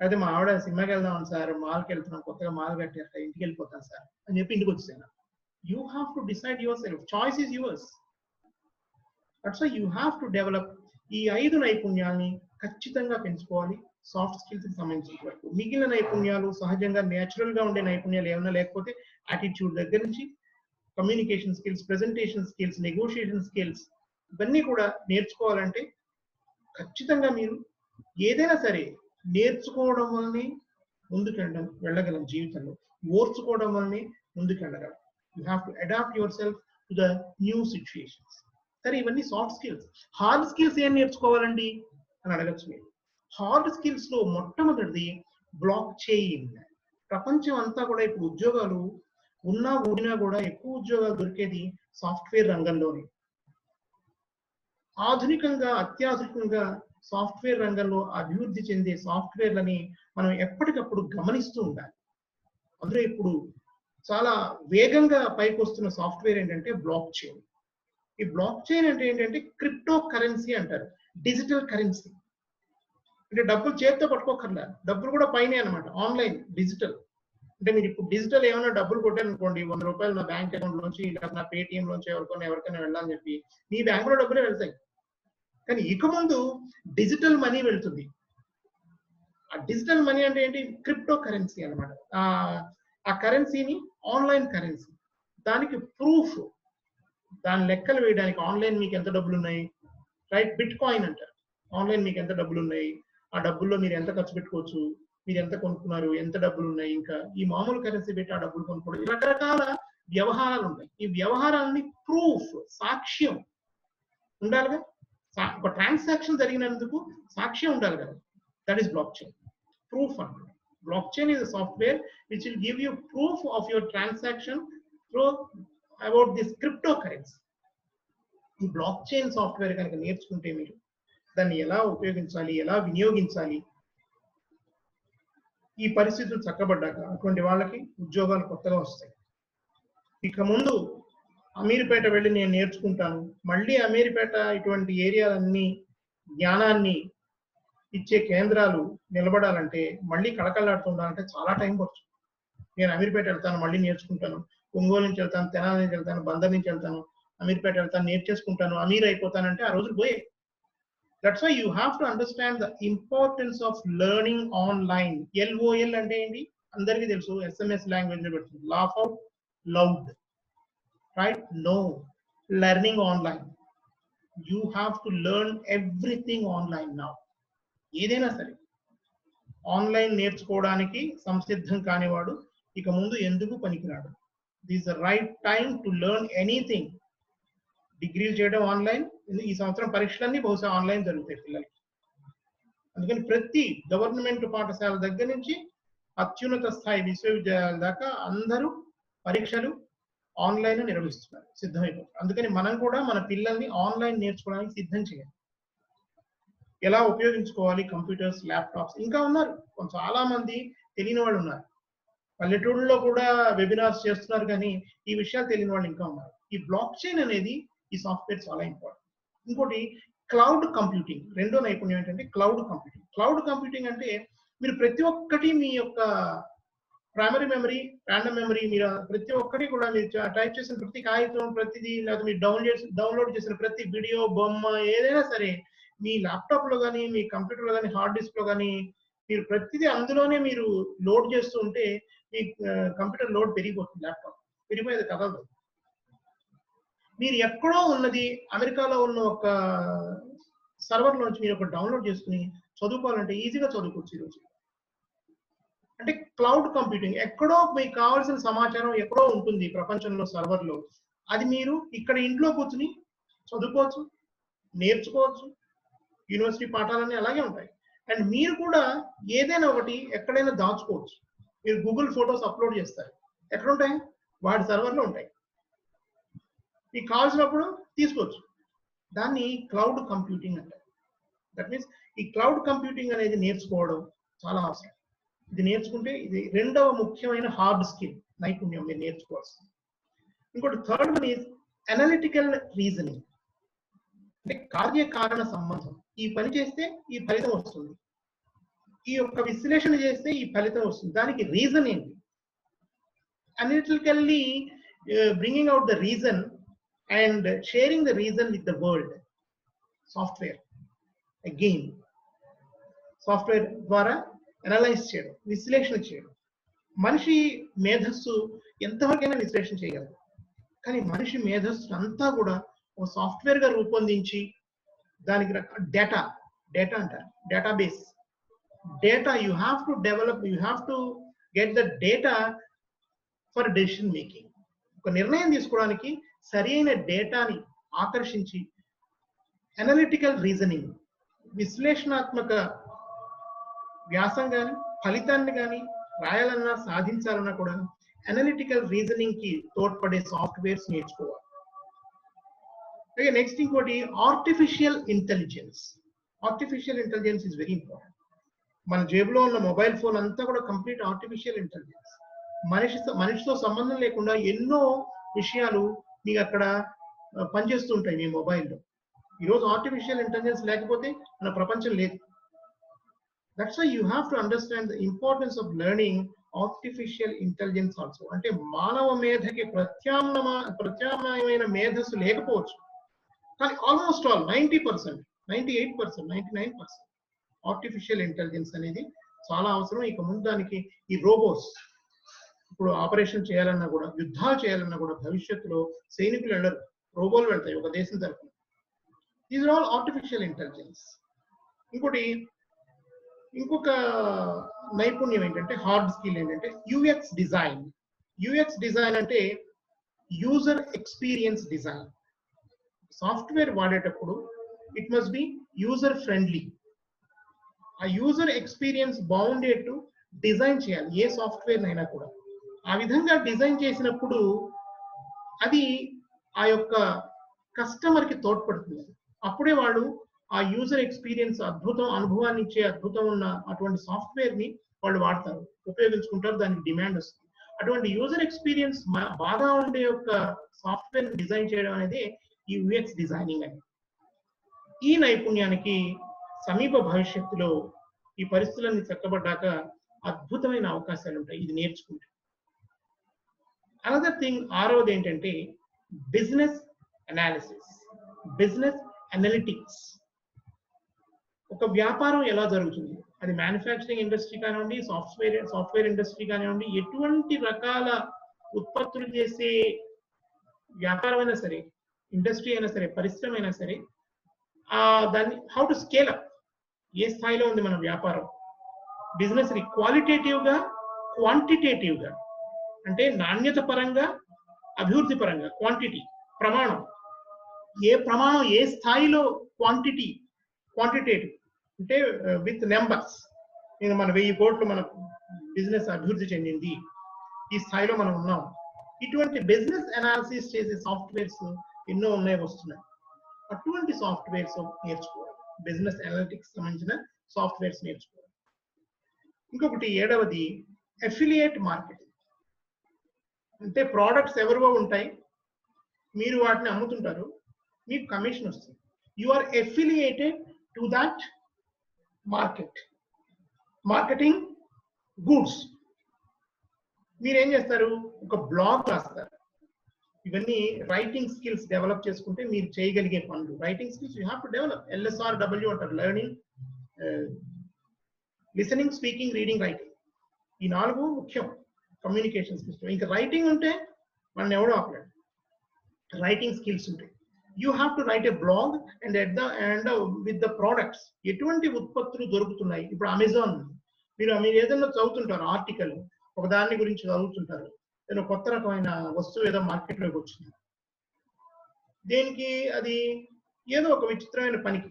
అయితే మా ఆవిడ సినిమాకి వెళ్దాం సార్, మాల్కి వెళ్తున్నాం, కొత్తగా మాల్ కట్టారు, ఇంటికి వెళ్ళిపోతాను సార్ అని చెప్పి ఇంటికి వచ్చేసాను. You have to decide yourself, choice is yours. That's why you have to develop. ఈ 5 నైపుణ్యాలని ఖచ్చితంగా పెంచుకోవాలి సాఫ్ట్ స్కిల్స్ కి సంబంధించిన వరకు. మిగిలిన నైపుణ్యాలు సహజంగా నేచురల్ గా ఉండే నైపుణ్యాలు ఏమైనా లేకపోతే యాటిట్యూడ్ దగ్గర నుంచి communication skills, presentation skills, negotiation skills, ఇవన్నీ కూడా నేర్చుకోవాలంటే ఖచ్చితంగా మీరు ఏదైనా సరే నేర్చుకోవడం వల్లనే వెళ్ళగలం జీవితంలో, ఓర్చుకోవడం వల్లనే ముందుకెళ్ళగలం. You have to adapt yourself to the new situations. సరే, ఇవన్నీ సాఫ్ట్ స్కిల్స్. హార్డ్ స్కిల్స్ ఏం నేర్చుకోవాలండి అని అడగచ్చు మీరు. హార్డ్ స్కిల్స్ లో మొట్టమొదటిది బ్లాక్ చైన్. ప్రపంచం అంతా కూడా ఇప్పుడు ఉద్యోగాలు ఉన్నా ఊడినా కూడా ఎక్కువ ఉద్యోగాలు దొరికేది సాఫ్ట్వేర్ రంగంలోనే. ఆధునికంగా, అత్యాధునికంగా సాఫ్ట్వేర్ రంగంలో అభివృద్ధి చెందే సాఫ్ట్వేర్లని మనం ఎప్పటికప్పుడు గమనిస్తూ ఉండాలి. అందులో ఇప్పుడు చాలా వేగంగా పైకి వస్తున్న సాఫ్ట్వేర్ ఏంటంటే బ్లాక్ చైన్. ఈ బ్లాక్ చైన్ అంటే ఏంటంటే క్రిప్టో కరెన్సీ అంటారు, డిజిటల్ కరెన్సీ. అంటే డబ్బులు చేతితో పట్టుకోకర్లా, డబ్బులు కూడా పైనే అనమాట, ఆన్లైన్ డిజిటల్. అంటే మీరు ఇప్పుడు డిజిటల్ ఏమైనా డబ్బులు కొట్టారనుకోండి, 100 రూపాయలు నా బ్యాంక్ అకౌంట్ లోంచి లేదా నా పేటిఎం లోంచి ఎవరికైనా వెళ్ళాలని చెప్పి మీ బ్యాంక్ లో డబ్బులే వెళ్తాయి. కానీ ఇక ముందు డిజిటల్ మనీ వెళ్తుంది. ఆ డిజిటల్ మనీ అంటే ఏంటి? క్రిప్టో కరెన్సీ అనమాట. ఆ కరెన్సీని ఆన్లైన్ కరెన్సీ, దానికి ప్రూఫ్, దాని లెక్కలు వేయడానికి ఆన్లైన్ మీకు ఎంత డబ్బులు ఉన్నాయి, రైట్? బిట్ కాయిన్ అంటారు. ఆన్లైన్ మీకు ఎంత డబ్బులు ఉన్నాయి, ఆ డబ్బుల్లో మీరు ఎంత ఖర్చు పెట్టుకోవచ్చు, మీరు ఎంత కొనుక్కున్నారు, ఎంత డబ్బులు ఉన్నాయి, ఇంకా ఈ మామూలు కరెన్సీ పెట్టి ఆ డబ్బులు కొనుక్కోవడం, రకరకాల వ్యవహారాలు ఉన్నాయి. ఈ వ్యవహారాలని ప్రూఫ్, సాక్ష్యం ఉండాలిగా. ఒక ట్రాన్సాక్షన్ జరిగినందుకు సాక్ష్యం ఉండాలి కదా. That is blockchain. Proof అన్నమాట. Blockchain is a software which will give you proof of your transaction through about this cryptocurrency. ఈ బ్లాక్ చైన్ సాఫ్ట్వేర్ కనుక నేర్చుకుంటే మీరు దాన్ని ఎలా ఉపయోగించాలి, ఎలా వినియోగించాలి, ఈ పరిస్థితులు చక్కబడ్డాక అటువంటి వాళ్ళకి ఉద్యోగాలు కొత్తగా వస్తాయి. ఇక ముందు అమీర్పేట వెళ్ళి నేను నేర్చుకుంటాను, మళ్ళీ అమీర్పేట ఇటువంటి ఏరియాలన్నీ జ్ఞానాన్ని ఇచ్చే కేంద్రాలు నిలబడాలంటే, మళ్ళీ కళకళలాడుతుండాలంటే చాలా టైం పడుతుంది. నేను అమీర్పేట వెళ్తాను, మళ్ళీ నేర్చుకుంటాను, ఒంగోలు నుంచి వెళ్తాను, తెనాలి నుంచి వెళ్తాను, బందర్ నుంచి వెళ్తాను, అమీర్పేట వెళ్తాను, నేర్చేసుకుంటాను, అమీర్ అయిపోతానంటే ఆ రోజులు పోయే. That's why you have to understand the importance of learning online. LOL అంటే ఏంటి అందరికీ తెలుసు, SMS లాంగ్వేజ్ లో పెడుతుంది, laugh out loud, right? No, learning online. You have to learn everything online now. ఏదైనా సరే ఆన్లైన్ నేర్చుకోవడానికి సంసిద్ధం కానివాడు ఇక ముందు ఎందుకు పనికిరాడు. This the right time to learn anything. డిగ్రీలు చేయడం ఆన్లైన్, ఈ సంవత్సరం పరీక్షలన్నీ బహుశా ఆన్లైన్ జరుగుతాయి పిల్లలకి. అందుకని ప్రతి గవర్నమెంట్ పాఠశాల దగ్గర నుంచి అత్యున్నత స్థాయి విశ్వవిద్యాలయాల దాకా అందరూ పరీక్షలు ఆన్లైన్ నిర్వహిస్తున్నారు, సిద్ధమైపోతారు. అందుకని మనం కూడా మన పిల్లల్ని ఆన్లైన్ నేర్చుకోవడానికి సిద్ధం చేయాలి. ఎలా ఉపయోగించుకోవాలి కంప్యూటర్స్, ల్యాప్టాప్స్, ఇంకా ఉన్నారు చాలా మంది తెలియని వాళ్ళు ఉన్నారు. పల్లెటూళ్ళలో కూడా వెబినార్స్ చేస్తున్నారు, కానీ ఈ విషయాలు తెలియని వాళ్ళు ఇంకా ఉన్నారు. ఈ బ్లాక్ చైన్ అనేది ఈ సాఫ్ట్వేర్ చాలా ఇంపార్టెంట్. ఇంకోటి క్లౌడ్ కంప్యూటింగ్, రెండో నైపుణ్యం ఏంటంటే క్లౌడ్ కంప్యూటింగ్. క్లౌడ్ కంప్యూటింగ్ అంటే మీరు ప్రతి ఒక్కటి మీ యొక్క ప్రైమరీ మెమరీ, ర్యాండమ్ మెమరీ, మీరు ప్రతి ఒక్కటి కూడా మీరు టైప్ చేసిన ప్రతి కాగితం, ప్రతిదీ, లేదా మీరు డౌన్లోడ్ చేసిన ప్రతి వీడియో, బొమ్మ, ఏదైనా సరే మీ ల్యాప్టాప్ లో కానీ, మీ కంప్యూటర్ లో కానీ, హార్డ్ డిస్క్ లో కానీ, మీరు ప్రతిదీ అందులోనే మీరు లోడ్ చేస్తూ ఉంటే మీ కంప్యూటర్ లోడ్ పెరిగిపోతుంది, ల్యాప్టాప్ పెరిగిపోయేది కదలదు. మీరు ఎక్కడో ఉన్నది అమెరికాలో ఉన్న ఒక సర్వర్ నుంచి మీరు ఒక డౌన్లోడ్ చేసుకుని చదువుకోవాలంటే ఈజీగా చదువుకోవచ్చు ఈరోజు. అంటే క్లౌడ్ కంప్యూటింగ్, ఎక్కడో మీకు కావాల్సిన సమాచారం ఎక్కడో ఉంటుంది ప్రపంచంలో సర్వర్లో, అది మీరు ఇక్కడ ఇంట్లో కూర్చుని చదువుకోవచ్చు, నేర్చుకోవచ్చు. యూనివర్సిటీ పాఠాలన్నీ అలాగే ఉంటాయి. అండ్ మీరు కూడా ఏదైనా ఒకటి ఎక్కడైనా దాచుకోవచ్చు. మీరు గూగుల్ ఫొటోస్ అప్లోడ్ చేస్తారు, ఎక్కడ ఉంటాయి? వాడి సర్వర్లో ఉంటాయి. మీకు కావాల్సినప్పుడు తీసుకోవచ్చు. దాన్ని క్లౌడ్ కంప్యూటింగ్ అంటారు. దట్ మీన్స్ ఈ క్లౌడ్ కంప్యూటింగ్ అనేది నేర్చుకోవడం చాలా అవసరం. ఇది నేర్చుకుంటే ఇది రెండవ ముఖ్యమైన హార్డ్ స్కిల్, నైపుణ్యం మీరు నేర్చుకోవాల్సింది. ఇంకోటి third one is analytical reasoning, అంటే కార్యకారణ సంబంధం. ఈ పని చేస్తే ఈ ఫలితం వస్తుంది, ఈ యొక్క విశ్లేషణ చేస్తే ఈ ఫలితం వస్తుంది, దానికి రీజన్ ఏంటి? Analytically bringing out the reason and sharing the reason with the world. Software again software ద్వారా అనలైజ్ చేయడం, విశ్లేషణ చేయడం. మనిషి మేధస్సు ఎంతవరకైనా విశ్లేషణ చేయగలదు, కానీ మనిషి మేధస్సు అంతా కూడా ఒక సాఫ్ట్వేర్ గా రూపొందించి దానికి డేటా అంటారు, database. Data you have to develop, you have to get the data for decision making. ఒక నిర్ణయం తీసుకోవడానికి సరి అయిన డేటాని ఆకర్షించి అనలిటికల్ రీజనింగ్, విశ్లేషణాత్మక వ్యాసం కానీ ఫలితాన్ని కానీ రాయాలన్నా సాధించాలన్నా కూడా అనలిటికల్ రీజనింగ్ కి తోడ్పడే సాఫ్ట్వేర్స్ నేర్చుకోవాలి. అలాగే నెక్స్ట్ ఇంకోటి artificial intelligence. Artificial intelligence is very important. మన జేబులో ఉన్న మొబైల్ ఫోన్ అంతా కూడా కంప్లీట్ ఆర్టిఫిషియల్ ఇంటెలిజెన్స్. మనిషితో సంబంధం లేకుండా ఎన్నో విషయాలు మీకు అక్కడ పనిచేస్తూ ఉంటాయి మీ మొబైల్లో. ఈరోజు ఆర్టిఫిషియల్ ఇంటెలిజెన్స్ లేకపోతే మన ప్రపంచం లేదు. That's why you have to understand the importance of learning artificial intelligence also. అంటే మానవ మేధకి ప్రత్యామ్నాయమైన మేధస్సు లేకపోవచ్చు, కానీ ఆల్మోస్ట్ ఆల్ 90%, 98%, 99% ఆర్టిఫిషియల్ ఇంటెలిజెన్స్ అనేది చాలా అవసరం. ఇక ముందు దానికి ఈ రోబోట్స్ ఇప్పుడు ఆపరేషన్ చేయాలన్నా కూడా, యుద్ధాలు చేయాలన్నా కూడా భవిష్యత్తులో సైనికులు వెళ్ళరు, రోబోలు వెళ్తాయి ఒక దేశం తరఫున. These are all artificial intelligence. ఇంకొక నైపుణ్యం ఏంటంటే హార్డ్ స్కిల్ ఏంటంటే యూఎక్స్ డిజైన్. యూఎక్స్ డిజైన్ అంటే యూజర్ ఎక్స్పీరియన్స్ డిజైన్. సాఫ్ట్వేర్ వాడేటప్పుడు it must be user friendly. ఆ యూజర్ ఎక్స్పీరియన్స్ బాగుండేట్టు డిజైన్ చేయాలి ఏ సాఫ్ట్వేర్ అయినా కూడా. ఆ విధంగా డిజైన్ చేసినప్పుడు అది ఆ యొక్క కస్టమర్ కి తోడ్పడుతుంది. అప్పుడే వాళ్ళు ఆ యూజర్ ఎక్స్పీరియన్స్ అనుభవాన్ని ఇచ్చే అద్భుతం ఉన్న అటువంటి సాఫ్ట్వేర్ ని వాళ్ళు వాడతారు, ఉపయోగించుకుంటారు, దానికి డిమాండ్ వస్తుంది. అటువంటి యూజర్ ఎక్స్పీరియన్స్ బాగా ఉండే యొక్క సాఫ్ట్వేర్ డిజైన్ చేయడం అనేది ఈ యూఎక్స్ డిజైనింగ్ అని. ఈ నైపుణ్యానికి సమీప భవిష్యత్తులో ఈ పరిస్థితులన్నీ చక్కబడ్డాక అద్భుతమైన అవకాశాలు ఉంటాయి ఇది నేర్చుకుంటే. అనదర్ థింగ్, ఆరవది ఏంటంటే బిజినెస్ అనాలిసిస్, బిజినెస్ అనలిటిక్స్. ఒక వ్యాపారం ఎలా జరుగుతుంది, అది మ్యానుఫ్యాక్చరింగ్ ఇండస్ట్రీ కానివ్వండి, సాఫ్ట్వేర్ ఇండస్ట్రీ కానివ్వండి, ఎటువంటి రకాల ఉత్పత్తులు చేసే వ్యాపారం అయినా సరే, ఇండస్ట్రీ అయినా సరే, పరిశ్రమ అయినా సరే, దాన్ని హౌ టు స్కేల్ అప్, ఏ స్థాయిలో ఉంది మన వ్యాపారం, బిజినెస్ ని క్వాలిటేటివ్ గా, క్వాంటిటేటివ్ గా, అంటే నాణ్యత పరంగా, అభివృద్ధి పరంగా. క్వాంటిటీ ప్రమాణం, ఏ ప్రమాణం ఏ స్థాయిలో, క్వాంటిటేటివ్ అంటే విత్ నెంబర్స్. నేను మన 1000 కోట్లు మన బిజినెస్ అభివృద్ధి చెందింది, ఈ స్థాయిలో మనం ఉన్నాం. ఇటువంటి బిజినెస్ అనాలిసిస్ చేసే సాఫ్ట్వేర్స్ ఎన్నో వస్తున్నాయి. అటువంటి సాఫ్ట్వేర్స్ నేర్చుకోవాలి, బిజినెస్ అనలిటిక్స్ సంబంధించిన సాఫ్ట్వేర్స్ నేర్చుకోవాలి. ఇంకొకటి 7వది అఫిలియేట్ మార్కెటింగ్. అంటే ప్రోడక్ట్స్ ఎవరివో ఉంటాయి, మీరు వాటిని అమ్ముతుంటారు, మీకు కమిషన్ వస్తుంది. You are affiliated to that marketing goods. మీరేం చేస్తారు, ఒక బ్లాగ్ రాస్తారు. ఇవన్నీ రైటింగ్ స్కిల్స్ డెవలప్ చేసుకుంటే మీరు చేయగలిగే పనులు. Writing skills you have to develop. LSRW అంటారు, learning, listening, speaking, reading, writing. ఈ 4 ముఖ్యం కమ్యూనికేషన్ స్కిల్స్. ఇంకా రైటింగ్ ఉంటే మనం ఎవడో ఆపలేడు. రైటింగ్ స్కిల్స్ ఉంటాయి. You have to right a blog and with the products. ఎటువంటి ఉత్పత్తులు దొరుకుతున్నాయి. ఇప్పుడు అమెజాన్, మీరు ఏదైనా చదువుతుంటారు ఆర్టికల్, ఒక దాని గురించి చదువుతుంటారు, ఏదో కొత్త రకమైన వస్తువు ఏదో మార్కెట్లోకి వచ్చింది, దేనికి అది ఏదో ఒక విచిత్రమైన పనికి,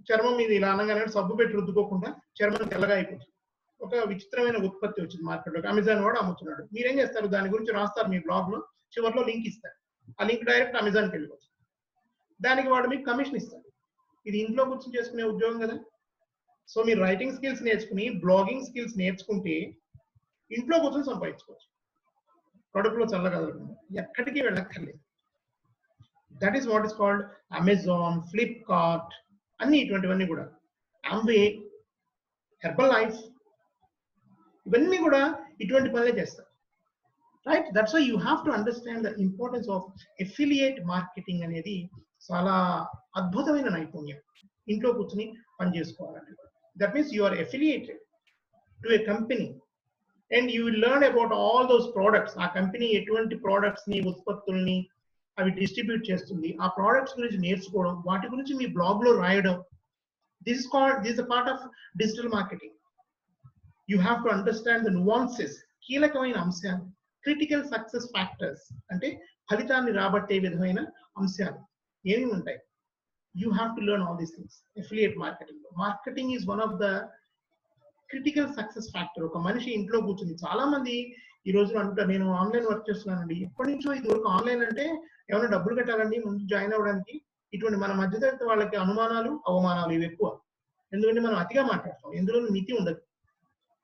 చర్మం మీద ఇలా అనగానే సబ్బు పెట్టి రుద్దుకోకుండా చర్మం తెల్లగా అయిపోతుంది. ఒక విచిత్రమైన ఉత్పత్తి వచ్చింది మార్కెట్లోకి, అమెజాన్ వాడు అమ్ముతున్నాడు. మీరేం చేస్తారు, దాని గురించి రాస్తారు మీ బ్లాగ్ లో, చివరిలో లింక్ ఇస్తారు. ఆ లింక్ డైరెక్ట్ అమెజాన్కి వెళ్ళిపోతుంది. దానికి వాడు మీకు కమిషన్ ఇస్తాడు. ఇది ఇంట్లో కూర్చొని చేసుకునే ఉద్యోగం కదా. సో మీరు రైటింగ్ స్కిల్స్ నేర్చుకుని బ్లాగింగ్ స్కిల్స్ నేర్చుకుంటే ఇంట్లో కూర్చొని సంపాదించుకోవచ్చు, కడుపులో చల్లగలగకుండా, ఎక్కడికి వెళ్ళక్కర్లేదు. That is what is called Amazon, Flipkart అన్ని ఇటువంటివన్నీ కూడా, ఆమ్వే, హెర్బల్ లైఫ్, ఇవన్నీ కూడా ఇటువంటి పనులే చేస్తారు. Right, that's why you have to understand the importance of affiliate marketing అనేది చాలా అద్భుతమైన నైపుణ్యం. ఇంట్లో కూర్చొని పని చేసుకోవాలంటే that means you are affiliated to a company and you will learn about all those products. ఆ కంపెనీ ఎటువంటి ప్రోడక్ట్స్ ని, ఉత్పత్తుల్ని అవి డిస్ట్రిబ్యూట్ చేస్తుంది, ఆ ప్రోడక్ట్స్ గురించి నేర్చుకోవడం, వాటి గురించి మీ బ్లాగ్ లో రాయడం. This is a part of digital marketing. You have to understand the nuances, కీలకమైన అంశాలు, క్రిటికల్ సక్సెస్ ఫ్యాక్టర్స్ అంటే ఫలితాన్ని రాబట్టే విధమైన అంశాలు ఏమి ఉంటాయి. You have to learn all these things. Affiliate marketing, marketing is one of the critical success factor. ఒక మనిషి ఇంట్లో కూర్చుంది, చాలా మంది ఈ రోజున అంటారు నేను ఆన్లైన్ వర్క్ చేస్తున్నానండి, ఎప్పటి నుంచో ఇది వరకు ఆన్లైన్ అంటే ఏమైనా డబ్బులు కట్టాలండి ముందు జాయిన్ అవ్వడానికి. ఇటువంటి మన మధ్యతరగతి వాళ్ళకి అనుమానాలు, అవమానాలు ఇవి ఎక్కువ. ఎందుకంటే మనం అతిగా మాట్లాడతాం, ఎందులో మితి ఉండదు.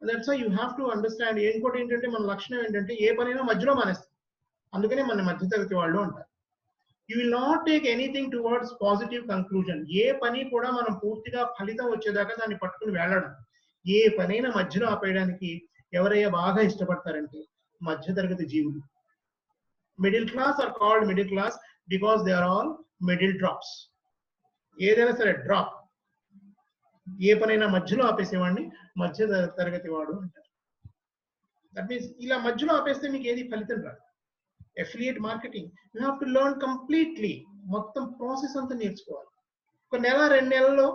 That's why you have to understand. ఇంకోటి ఏంటంటే మన లక్షణం ఏంటంటే ఏ పనైనా మధ్యలో మానేస్తాం, అందుకనే మన మధ్యతరగతి వాళ్ళు అంటారు. You will not take anything towards positive conclusion. ఏ పని కూడా మనం పూర్తిగా ఫలితం వచ్చేదాకా దాన్ని పట్టుకుని వెళ్ళడం. ఏ పనైనా మధ్యలో ఆపేయడానికి ఎవరైనా బాగా ఇష్టపడతారంటే మధ్యతరగతి జీవులు. Middle class are called middle class because they are all middle drops. ఏదైనా సరే డ్రాప్, ఏ పనైనా మధ్యలో ఆపేసేవాడిని మధ్య తరగతి వాడు అంటారు. దట్ మీన్స్ ఇలా మధ్యలో ఆపేస్తే మీకు ఏది ఫలితం రాదు. Affiliate marketing you have to learn completely, మొత్తం ప్రాసెస్ అంతా నేర్చుకోవాలి. ఒక నెల 2 నెలల్లో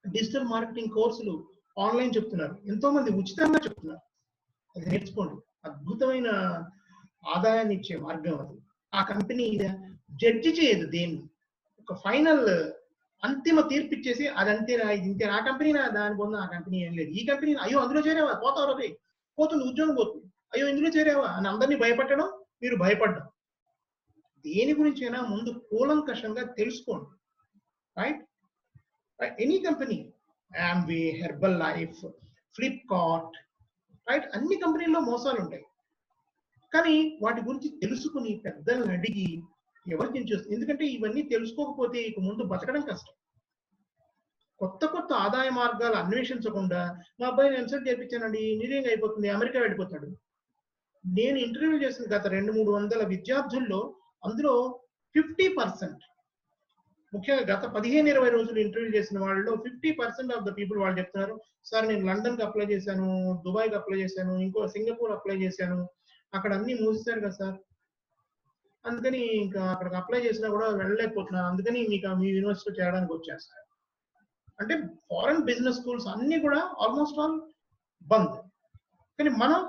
డిజిటల్ మార్కెటింగ్ కోర్సులు ఆన్లైన్ చెప్తున్నారు, ఎంతో మంది ఉచితంగా చెప్తున్నారు. అది నేర్చుకోండి, అద్భుతమైన ఆదాయాన్ని ఇచ్చే మార్గం అది. ఆ కంపెనీ జడ్జి చేయదు దేన్ని, ఒక ఫైనల్ అంతిమ తీర్పు ఇచ్చేసి అదంతే ఇది ఇంతే, ఆ కంపెనీ దాని పొంది ఆ కంపెనీ ఏం లేదు, ఈ కంపెనీ అయ్యో అందులో చేరావా పోతావు రే, పోతుంది ఉద్యోగం పోతుంది, అయ్యో ఇందులో చేరావా అని అందరినీ భయపెట్టడం, మీరు భయపడ్డం. దేని గురించి అయినా ముందు కూలంకషంగా తెలుసుకోండి. Right, any company, Amway, herbal life, Flipkart, right, అన్ని కంపెనీల్లో మోసాలు ఉంటాయి. కానీ వాటి గురించి తెలుసుకుని పెద్దలను అడిగి ఎవరికి చూస్తుంది, ఎందుకంటే ఇవన్నీ తెలుసుకోకపోతే ఇక ముందు బతకడం కష్టం. కొత్త కొత్త ఆదాయ మార్గాలు అన్వేషించకుండా మా అబ్బాయిని ఎంసెట్ చేర్పించానండి ఇంజనీరింగ్ అయిపోతుంది అమెరికా వెళ్ళిపోతాడు. నేను ఇంటర్వ్యూ చేసిన గత 200-300 విద్యార్థుల్లో అందులో 50%, ముఖ్యంగా గత 15-20 రోజులు ఇంటర్వ్యూ చేసిన వాళ్ళలో 50% ఆఫ్ ద పీపుల్ వాళ్ళు చెప్తున్నారు, సార్ నేను లండన్కి అప్లై చేశాను, దుబాయ్కి అప్లై చేశాను, ఇంకో సింగపూర్ అప్లై చేశాను, అక్కడ అన్ని మూసేశారు కదా సార్, అందుకని ఇంకా అక్కడికి అప్లై చేసినా కూడా వెళ్ళలేకపోతున్నాను, అందుకని మీకు మీ యూనివర్సిటీ చేరడానికి వచ్చేస్తారు. అంటే ఫారెన్ బిజినెస్ స్కూల్స్ అన్ని కూడా ఆల్మోస్ట్ ఆల్ బంద్. కానీ మనం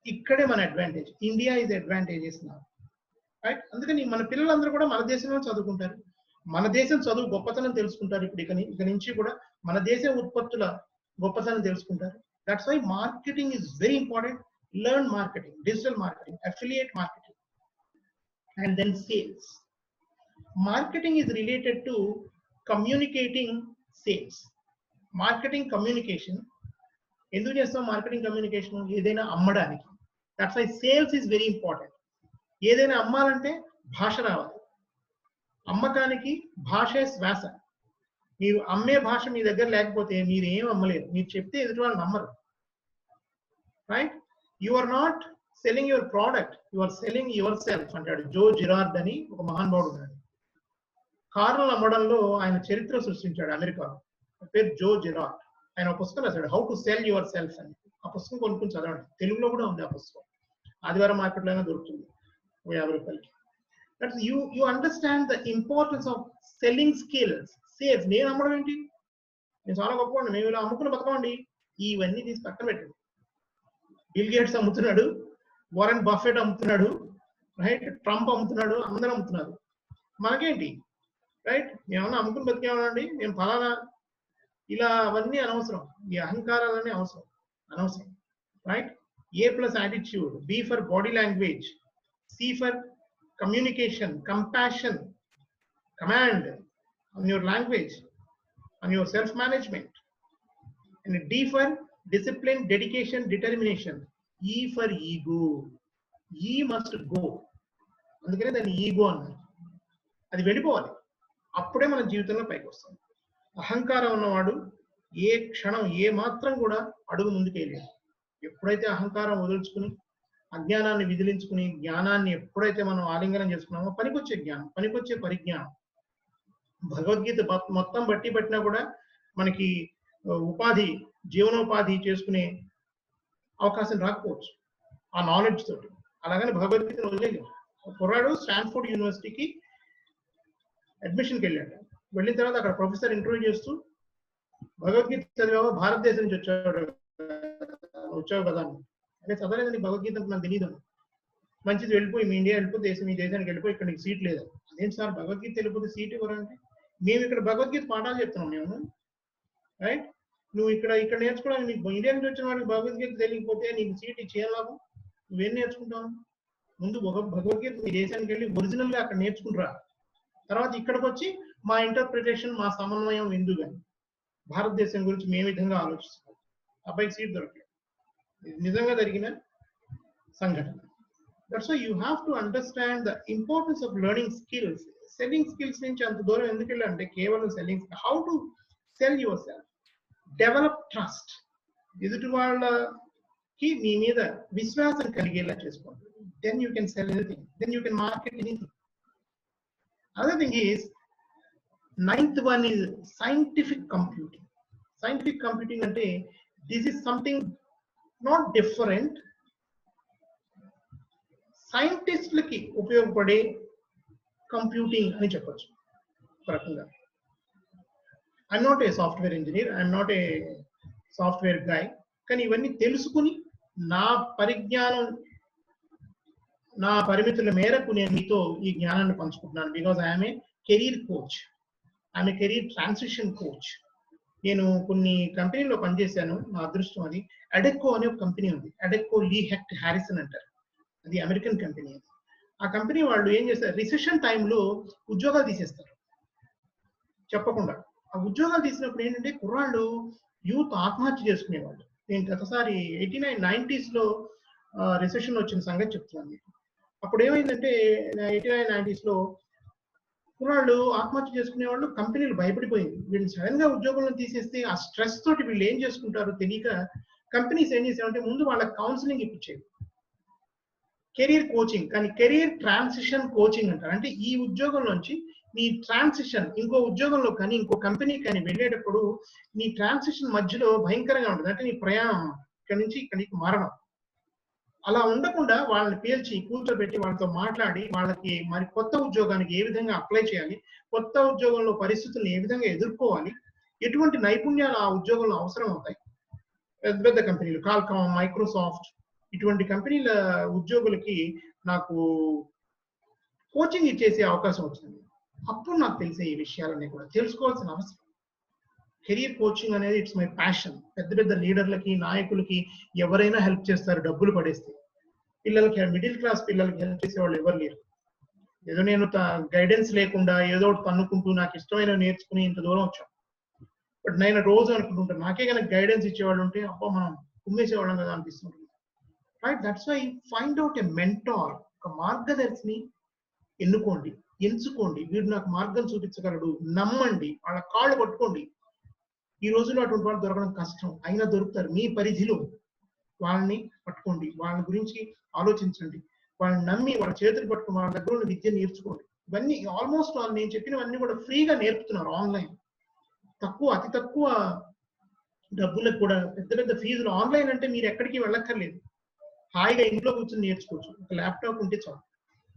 ఇక్కడే మన అడ్వాంటేజ్, ఇండియా ఈజ్ అడ్వాంటేజెస్ నా, రైట్. అందుకని మన పిల్లలందరూ కూడా మన దేశంలో చదువుకుంటారు, మన దేశం చదువు గొప్పతనం తెలుసుకుంటారు. ఇప్పుడు ఇక నుంచి కూడా మన దేశం ఉత్పత్తుల గొప్పతనం తెలుసుకుంటారు. That's why marketing is very important. Learn marketing, digital marketing, affiliate marketing, and then sales. Marketing is related to communicating sales. Marketing communication, ఎందుకు చేస్తాం మార్కెటింగ్ కమ్యూనికేషన్? ఏదైనా అమ్మడానికి. That's why sales is very important. ఏదైనా అమ్మాలంటే భాష రావాలి. అమ్మకానికి భాషే శ్వాస. మీరు అమ్మే భాష మీ దగ్గర లేకపోతే మీరు ఏం అమ్మలేరు, మీరు చెప్తే ఎదుటి వాళ్ళు నమ్మరు. Right, you are not selling your product, you are selling yourself అంటాడు జో జిరార్డ్ అని ఒక మహానుభావుడు ఉన్నాడు. కార్లు అమ్మడంలో ఆయన చరిత్ర సృష్టించాడు అమెరికాలో. పేరు జో జిరార్డ్. ఆయన ఒక పుస్తకం రాశాడు, how to sell your self అని. ఆ పుస్తకం కొనుక్కుని చదవండి, తెలుగులో కూడా ఉంది ఆ పుస్తకం. ఆదివారం మార్కెట్లో అయినా దొరుకుతుంది 50 రూపాయలకి. That's you understand the importance of selling skills. Sales, నేను అమ్మడం ఏంటి, నేను చాలా గొప్పవాడిని, మేము ఇలా అమ్ముకుని బతకమండి, ఇవన్నీ తీసి పక్కన పెట్టండి. బిల్ గేట్స్ అమ్ముతున్నాడు, వారెన్ బఫెట్ అమ్ముతున్నాడు, రైట్, ట్రంప్ అమ్ముతున్నాడు, అందరూ అమ్ముతున్నారు. మనకేంటి, రైట్, మేమన్నా అమ్ముకుని బతికేమనండి, మేము ఫలానా, ఇలా అవన్నీ అనవసరం. ఈ అహంకారాలన్నీ అనవసరం. Right, A plus attitude, B for body language, C for communication, compassion, command, on your language, on your self-management. And D for discipline, dedication, determination. E for ego. E must go. అందుకనే దాన్ని ego అన్నారు. అది వెళ్ళిపోవాలి, అప్పుడే మన జీవితంలో పైకి వస్తాం. అహంకారం ఉన్నవాడు ఏ క్షణం ఏ మాత్రం కూడా అడుగు ముందుకు వేయలేడు. ఎప్పుడైతే అహంకారం వదులుచుకుని అజ్ఞానాన్ని విదిలించుకుని జ్ఞానాన్ని ఎప్పుడైతే మనం ఆలింగనం చేసుకున్నామో పనికొచ్చే జ్ఞానం, పనికొచ్చే పరిజ్ఞానం. భగవద్గీత మొత్తం బట్టి పట్టినా కూడా మనకి ఉపాధి, జీవనోపాధి చేసుకునే అవకాశం రాకపోవచ్చు ఆ నాలెడ్జ్ తోటి. అలాగని భగవద్గీతను వదిలేదు. కుర్రాడు స్టాన్ఫోర్డ్ యూనివర్సిటీకి అడ్మిషన్కి వెళ్ళాడు. వెళ్ళిన తర్వాత అక్కడ ప్రొఫెసర్ ఇంటర్వ్యూ చేస్తూ, భగవద్గీత చదివావా, భారతదేశం నుంచి వచ్చావు కదా అంటే, చదవలేదని భగవద్గీత నాకు తెలియదు. మంచిది, వెళ్ళిపోయి మీ ఇండియా వెళ్ళిపోయి మీ దేశానికి వెళ్ళిపోయి ఇక్కడ నీకు సీట్ లేదు. అదేంటి సార్ భగవద్గీత వెళ్ళిపోతే సీట్ ఇవ్వరంటే, మేము ఇక్కడ భగవద్గీత పాఠాలు చెప్తున్నాం మేము, రైట్? నువ్వు ఇక్కడ నేర్చుకోవడానికి, నీకు ఇండియా నుంచి వచ్చిన వాడికి భగవద్గీత తెలియకపోతే నీకు సీట్ ఇచ్చేయం లాభం? నువ్వేం నేర్చుకుంటావు? ముందు భగవద్గీత మీ దేశానికి వెళ్ళి ఒరిజినల్ గా అక్కడ నేర్చుకుంటారా, తర్వాత ఇక్కడికి వచ్చి మా ఇంటర్ప్రిటేషన్, మా సమన్వయం ఎందుకు అని భారతదేశం గురించి మేము విధంగా ఆలోచిస్తాం. అబ్బాయికి సీట్ దొరకలేదు. ఇది నిజంగా జరిగిన సంఘటన. That's why you have to understand the importance of learning skills. Selling skills నుంచి అంత దూరం ఎందుకు వెళ్ళాలంటే, కేవలం selling, how to sell yourself, develop trust. ఎదుటి వాళ్ళకి మీ మీద విశ్వాసం కలిగేలా చేసుకోండి. Then you can sell anything. Then you can market anything. Other thing is, 9th one is scientific computing. Scientific computing ante, this is something not different. Scientists laki ఉపయోగపడే computing అని చెప్పొచ్చు ప్రకంగా. I'm not a software engineer, I'm not a software guy. కానీ ఇవన్నీ తెలుసుకుని నా పరిజ్ఞానం, నా పరిమితుల మేరకు నేను మీతో ఈ జ్ఞానాన్ని పంచుకుంటున్నాను. Because I'm a career coach, I'm a career transition coach. నేను కొన్ని కంపెనీలో పనిచేశాను, నా అదృష్టం అది. అడెక్కో అనే ఒక కంపెనీ ఉంది, అడెక్కో లీ హెక్ట్ హ్యారిసన్ అంటారు, అది అమెరికన్ కంపెనీ. అది ఆ కంపెనీ వాళ్ళు ఏం చేస్తారు, రిసెషన్ టైంలో ఉద్యోగాలు తీసేస్తారు చెప్పకుండా. ఆ ఉద్యోగాలు తీసినప్పుడు ఏంటంటే, కుర్రాళ్ళు యూత్ ఆత్మహత్య చేసుకునేవాళ్ళు. నేను గతసారి 89, 90s లో రిసెషన్ వచ్చిన సంగతి చెప్తున్నాను మీకు. అప్పుడు ఏమైందంటే 89, 90s లో కుర్రాళ్ళు ఆత్మహత్య చేసుకునే వాళ్ళు, కంపెనీలు భయపడిపోయింది. వీళ్ళు సడన్ గా ఉద్యోగంలో తీసేస్తే ఆ స్ట్రెస్ తోటి వీళ్ళు ఏం చేసుకుంటారో తెలియక కంపెనీస్ ఏం చేసామంటే, ముందు వాళ్ళకి కౌన్సిలింగ్ ఇప్పించేవి, కెరీర్ కోచింగ్. కానీ కెరీర్ ట్రాన్సిషన్ కోచింగ్ అంటారు. అంటే ఈ ఉద్యోగంలోంచి నీ ట్రాన్సిషన్ ఇంకో ఉద్యోగంలో కానీ ఇంకో కంపెనీ కానీ వెళ్ళేటప్పుడు నీ ట్రాన్సిషన్ మధ్యలో భయంకరంగా ఉంటుంది. అంటే నీ ప్రయాణం ఇక్కడి నుంచి ఇక్కడికి మారడం. అలా ఉండకుండా వాళ్ళని పీల్చి కూర్చోబెట్టి వాళ్ళతో మాట్లాడి వాళ్ళకి మరి కొత్త ఉద్యోగానికి ఏ విధంగా అప్లై చేయాలి, కొత్త ఉద్యోగంలో పరిస్థితులను ఏ విధంగా ఎదుర్కోవాలి, ఎటువంటి నైపుణ్యాలు ఆ ఉద్యోగంలో అవసరం అవుతాయి. పెద్ద పెద్ద కంపెనీలు, కాల్కామ్, మైక్రోసాఫ్ట్, ఇటువంటి కంపెనీల ఉద్యోగులకి నాకు కోచింగ్ ఇచ్చేసే అవకాశం వచ్చింది. అప్పుడు నాకు తెలిసే ఈ విషయాలన్నీ కూడా తెలుసుకోవాల్సిన అవసరం. కెరీర్ కోచింగ్ అనేది ఇట్స్ మై ప్యాషన్. పెద్ద పెద్ద లీడర్లకి, నాయకులకి ఎవరైనా హెల్ప్ చేస్తారు డబ్బులు పడేస్తే. పిల్లలకి, మిడిల్ క్లాస్ పిల్లలకి హెల్ప్ చేసే వాళ్ళు ఎవరు లేరు. ఏదో నేను గైడెన్స్ లేకుండా ఏదో ఒకటి తన్నుకుంటూ నాకు ఇష్టమైన నేర్చుకుని ఇంత దూరం వచ్చాం. బట్ నేను రోజు అనుకుంటుంటాను, నాకే కనుక గైడెన్స్ ఇచ్చేవాళ్ళు ఉంటే అబ్బా మనం కుమ్మేసేవాళ్ళం కదా అనిపిస్తుంటుంది. Right? That's why find out a mentor, ఒక మార్గదర్శిని ఎన్నుకోండి, ఎంచుకోండి. వీడు నాకు మార్గం చూపించగలడు, నమ్మండి, వాళ్ళ కాళ్ళు పట్టుకోండి. ఈ రోజుల్లో అటువంటి వాళ్ళు దొరకడం కష్టం, అయినా దొరుకుతారు. మీ పరిధిలో వాళ్ళని పట్టుకోండి, వాళ్ళ గురించి ఆలోచించండి, వాళ్ళని నమ్మి వాళ్ళ చేతులు పట్టుకుని వాళ్ళ దగ్గర ఉన్న విద్య నేర్చుకోండి. ఇవన్నీ ఆల్మోస్ట్ వాళ్ళు నేను చెప్పినవన్నీ కూడా ఫ్రీగా నేర్పుతున్నారు ఆన్లైన్. అతి తక్కువ డబ్బులకు కూడా పెద్ద పెద్ద ఫీజులు. ఆన్లైన్ అంటే మీరు ఎక్కడికి వెళ్ళక్కర్లేదు, హాయిగా ఇంట్లో కూర్చొని నేర్చుకోవచ్చు. ఒక ల్యాప్టాప్ ఉంటే చాలు,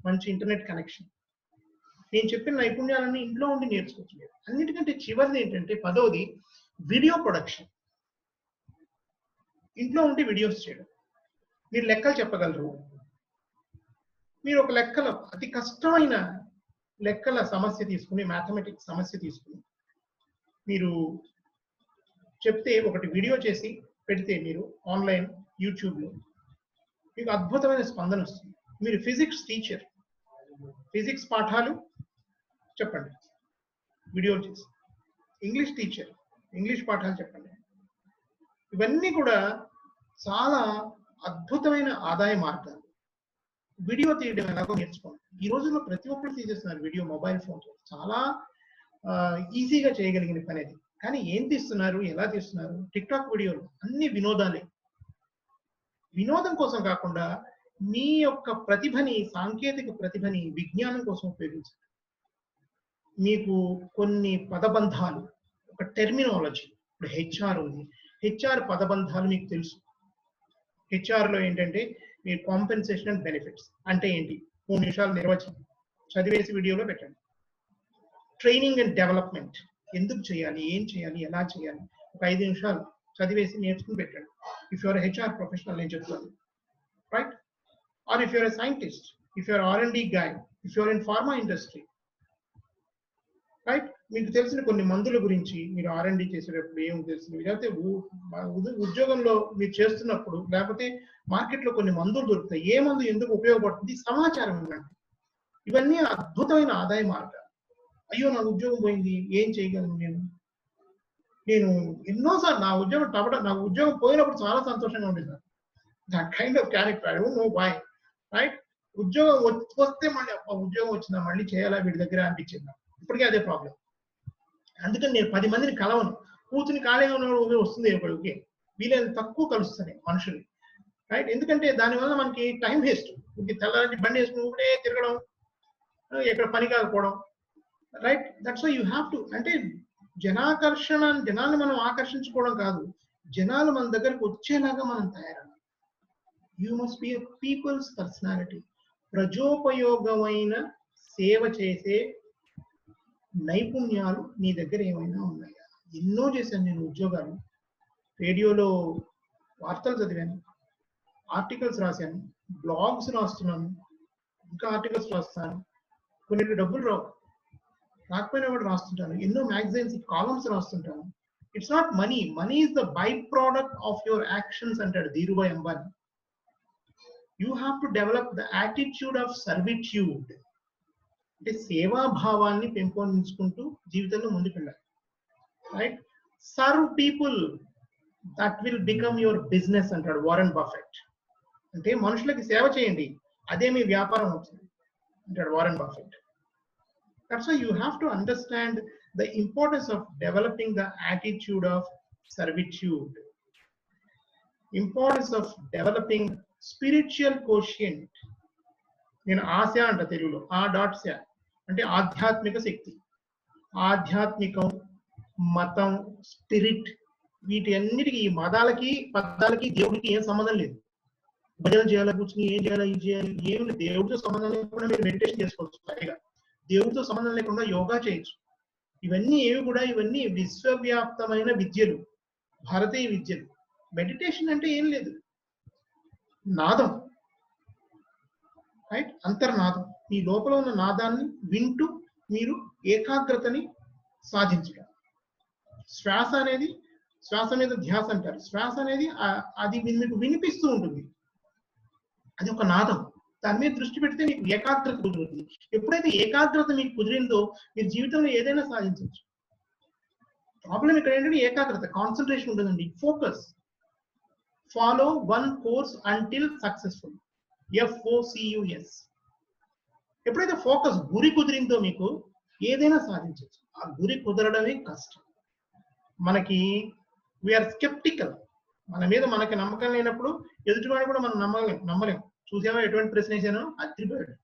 మంచి ఇంటర్నెట్ కనెక్షన్. నేను చెప్పిన నైపుణ్యాలన్నీ ఇంట్లో ఉండి నేర్చుకోవచ్చు మీరు. అన్నిటికంటే చివరిది ఏంటంటే 10వది వీడియో ప్రొడక్షన్. ఇంట్లో ఉండి వీడియోస్ చేయడం. మీరు లెక్కలు చెప్పగలరు. మీరు ఒక లెక్కల అతి కష్టమైన లెక్కల సమస్య తీసుకుని, మ్యాథమెటిక్స్ సమస్య తీసుకుని మీరు చెప్తే, ఒకటి వీడియో చేసి పెడితే మీరు ఆన్లైన్ యూట్యూబ్లో, మీకు అద్భుతమైన స్పందన వస్తుంది. మీరు ఫిజిక్స్ టీచర్, ఫిజిక్స్ పాఠాలు చెప్పండి, వీడియోలు చేసి, ఇంగ్లీష్ టీచర్, ఇంగ్లీష్ పాఠాలు చెప్పండి. ఇవన్నీ కూడా చాలా అద్భుతమైన ఆదాయ మార్గాలు. వీడియో తీయడం ఎలాగో నేర్చుకోండి. ఈ రోజుల్లో ప్రతి ఒక్కరు తీసేస్తున్నారు వీడియో, మొబైల్ ఫోన్. చాలా ఈజీగా చేయగలిగిన పని అది. కానీ ఏం తీస్తున్నారు, ఎలా తీస్తున్నారు? టిక్ టాక్ వీడియోలు అన్ని వినోదాలే. వినోదం కోసం కాకుండా మీ యొక్క ప్రతిభని, సాంకేతిక ప్రతిభని విజ్ఞానం కోసం ఉపయోగించండి. మీకు కొన్ని పదబంధాలు, ఒక టెర్మినాలజీ, ఇప్పుడు హెచ్ఆర్ ఉంది, హెచ్ఆర్ పదబంధాలు మీకు తెలుసు. హెచ్ఆర్ లో ఏంటంటే మీరు కాంపెన్సేషన్ అండ్ బెనిఫిట్స్ అంటే ఏంటి, 3 నిమిషాలు నిర్వచనం చదివేసి వీడియోలో పెట్టండి. ట్రైనింగ్ అండ్ డెవలప్మెంట్ ఎందుకు చేయాలి, ఏం చేయాలి, ఎలా చేయాలి, ఒక 5 నిమిషాలు చదివేసి నేర్చుకుని పెట్టండి. ఇఫ్ యూఆర్ హెచ్ఆర్ ప్రొఫెషనల్ నేను చెప్తాను, right? Or if you're a scientist, if you're R&D guy, if you're in pharma industry, right? మీకు తెలిసిన కొన్ని మందుల గురించి మీరు R&D చేసేటప్పుడు ఏం తెలుస్తుంది, లేకపోతే ఉద్యోగంలో మీరు చేస్తున్నప్పుడు, లేకపోతే మార్కెట్లో కొన్ని మందులు దొరుకుతాయి, ఏ మందు ఎందుకు ఉపయోగపడుతుంది, సమాచారం ఇవ్వండి. ఇవన్నీ అద్భుతమైన ఆదాయ మార్గాలు. అయ్యో నా ఉద్యోగం పోయింది, ఏం చేయగలను నేను ఎన్నోసార్లు నా ఉద్యోగం పోయినప్పుడు చాలా సంతోషంగా ఉండేది. That kind of character, I don't know why, right? ఉద్యోగం వస్తే మళ్ళీ ఉద్యోగం వచ్చిందా మళ్ళీ చేయాలా వీడి దగ్గర అనిపించింది. ఇప్పటికే అదే ప్రాబ్లం. అందుకని నేను 10 మందిని కలవను. కూతుని ఖాళీగా ఉన్నప్పుడు వస్తుంది ఓకే, వీలైనంత తక్కువ కలుస్తాను మనుషులు, రైట్? ఎందుకంటే దానివల్ల మనకి టైం వేస్ట్. తెల్లారి బండి వేసుకుని ఊరే తిరగడం, ఎక్కడ పని కాకపోవడం, right? That's why you have to, అంటే జనాకర్షణ, జనాన్ని మనం ఆకర్షించుకోవడం కాదు, జనాలు మన దగ్గరకు వచ్చేలాగా మనం తయారవ్వాలి. You must be a people's personality. ప్రజోపయోగమైన సేవ చేసే నైపుణ్యాలు నీ దగ్గర ఏమైనా ఉన్నాయా? ఎన్నో చేశాను నేను ఉద్యోగాలు. రేడియోలో వార్తలు చదివాను, ఆర్టికల్స్ రాశాను, బ్లాగ్స్ రాస్తున్నాను, ఇంకా ఆర్టికల్స్ రాస్తాను. కొన్ని డబ్బులు రాకపోయినా కూడా రాస్తుంటాను. ఎన్నో మ్యాగజైన్స్ కాలమ్స్ రాస్తుంటాను. It's not money, money is the by product of your actions అంటాడు Dhirubhai Ambani. You have to develop the attitude of servitude, అంటే సేవాభావాన్ని పెంపొందించుకుంటూ జీవితంలో ముందుకు వెళ్ళాలి, right? Serve people, that will become your business అంటాడు వారెన్ బఫెట్. అంటే మనుషులకి సేవ చేయండి, అదే మీ వ్యాపారం అవుతుంది అంటాడు Warren Buffett. That's why you have to understand the importance of developing the attitude of servitude, importance of developing spiritual quotient. నేను ఆశ అంట తెలుగులో, ఆ.శ అంటే ఆధ్యాత్మిక శక్తి. ఆధ్యాత్మికం, మతం, స్పిరిట్, వీటి అన్నిటికీ, ఈ మతాలకి పదాలకి దేవుడికి ఏం సంబంధం లేదు. భజన చేయాలి, కూర్చుని ఏం చేయాలి, ఇది చేయాలి, ఏం లేదు. దేవుడితో సంబంధం లేకుండా మీరు మెడిటేషన్ చేసుకోవచ్చు, సరిగా దేవుడితో సంబంధం లేకుండా యోగా చేయొచ్చు. ఇవన్నీ విశ్వవ్యాప్తమైన విద్యలు, భారతీయ విద్యలు. మెడిటేషన్ అంటే ఏం లేదు, నాదం, రైట్? అంతర్నాదం. మీ లోపల ఉన్న నాదాన్ని వింటూ మీరు ఏకాగ్రతని సాధించడం. శ్వాస మీద ధ్యాస అంటారు. శ్వాస అనేది అది మీకు వినిపిస్తూ ఉంటుంది, అది ఒక నాదం. దాని మీద దృష్టి పెడితే మీకు ఏకాగ్రత కుదురుతుంది. ఎప్పుడైతే ఏకాగ్రత మీకు కుదిరిందో మీరు జీవితంలో ఏదైనా సాధించవచ్చు. ప్రాబ్లం ఇక్కడ ఏంటంటే ఏకాగ్రత, కాన్సన్ట్రేషన్ ఉండదండి. Focus. Follow one course until successful, FOCUS. ఎప్పుడైతే ఫోకస్, గురి కుదిరిందో మీకు ఏదైనా సాధించవచ్చు. ఆ గురి కుదరడమే కష్టం. మనకి వీఆర్ స్కెప్టికల్, మన మీద మనకి నమ్మకం లేనప్పుడు ఎదుటివాడు కూడా మనం నమ్మలేం. చూసావా ఎటువంటి ప్రశ్న వేసాను, అదిరిపోయాడు.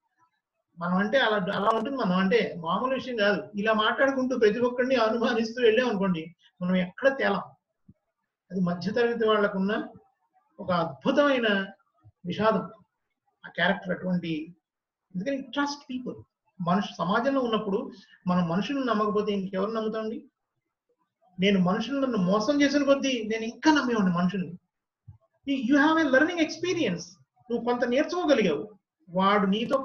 మనం అంటే అలా ఉంటుంది. మనం అంటే మామూలు విషయం కాదు. ఇలా మాట్లాడుకుంటూ ప్రతి ఒక్కరిని అనుమానిస్తూ వెళ్ళాం అనుకోండి, మనం ఎక్కడ తేలాం. అది మధ్యతరగతి వాళ్ళకున్న ఒక అద్భుతమైన విషాదం, ఆ క్యారెక్టర్ అటువంటి. ఎందుకని ట్రస్ట్ పీపుల్. సమాజంలో ఉన్నప్పుడు మనం మనుషులను నమ్మకపోతే ఇంకెవరు నమ్ముతాండి? నేను మనుషులను మోసం చేసిన కొద్దీ నేను ఇంకా నమ్మేవాడిని మనుషుల్ని. You have a learning experience. నువ్వు కొంత నేర్చుకోగలిగావు. వాడు నీతో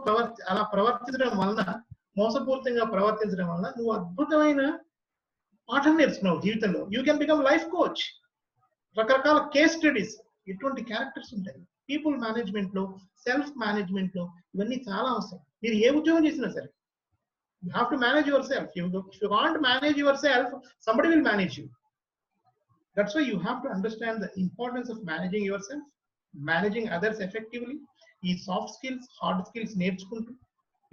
అలా ప్రవర్తించడం వలన, మోసపూరితంగా ప్రవర్తించడం వలన నువ్వు అద్భుతమైన పాఠం నేర్చుకున్నావు జీవితంలో. You can become life coach. రకరకాల కేస్ స్టడీస్, ఎటువంటి క్యారెక్టర్స్ ఉంటాయి. పీపుల్ మేనేజ్మెంట్ లో, సెల్ఫ్ మేనేజ్మెంట్ లో ఇవన్నీ చాలా అవసరం. మీరు ఏ ఉద్యోగం చేసినా సరే, You have to manage yourself. If you can't manage yourself, somebody will manage you. That's why you have to understand the importance of managing yourself, managing others effectively. ఈ సాఫ్ట్ స్కిల్స్, హార్డ్ స్కిల్స్ నేర్చుకుంటూ,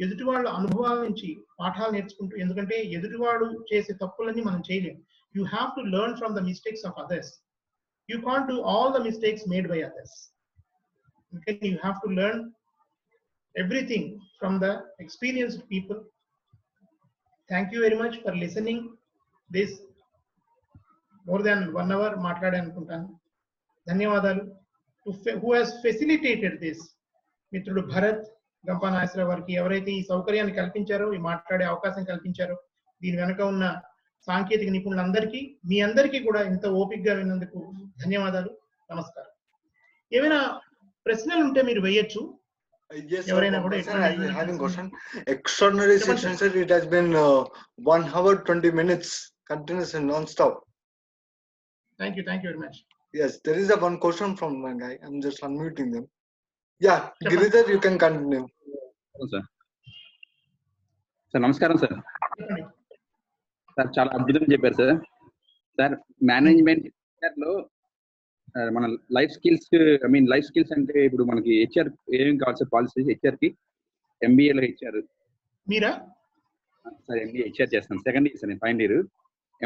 ఎదుటి వాళ్ళ అనుభవాల నుంచి పాఠాలు నేర్చుకుంటూ, ఎందుకంటే ఎదుటివాడు చేసే తప్పులన్నీ మనం చేయలేం. You have to learn from the mistakes of others. You can't do all the mistakes made by others. Okay? You have to learn everything from the experienced people. Thank you very much for listening this more than 1 hour మాట్లాడాలనుకుంటాను. ధన్యవాదాలు. Who has facilitated this, మిత్రుడు భరత్ గంపా నాగేశ్వరరావు వారికి, ఎవరైతే ఈ సౌకర్యాన్ని కల్పించారో, ఈ మాట్లాడే అవకాశం కల్పించారో, దీని వెనుక ఉన్న సాంకేతిక నిపుణులందరికీ, మీ అందరికీ కూడా ఇంత ఓపికగా విన్నందుకు ధన్యవాదాలు. నమస్కారం. ఏమైనా ప్రశ్నలు ఉంటే మీరు వేయొచ్చు. Yes, sir. Sir, I have a question. Extraordinary session, sir. It has been 1 hour 20 minutes continuous and non-stop. Thank you very much. Yes, there is a one question from one guy. I'm just unmuting them. Yeah, Giridhar, you can continue. Sir. Sir, namaskaram, sir. Sir, చాలా అద్భుతంగా చెప్పారు sir. Sir, management లో మన life skills, life skills అంటే ఇప్పుడు మనకి HR ఏమేమి కావాలి సార్? పాలసీ హెచ్ఆర్ కి ఎంబీఏలో హెచ్ఆర్. మీరా? సార్ ఎంబీఏ హెచ్ఆర్ చేస్తాను, సెకండ్ ఇయర్ సార్, నేను ఫైనల్ ఇయర్.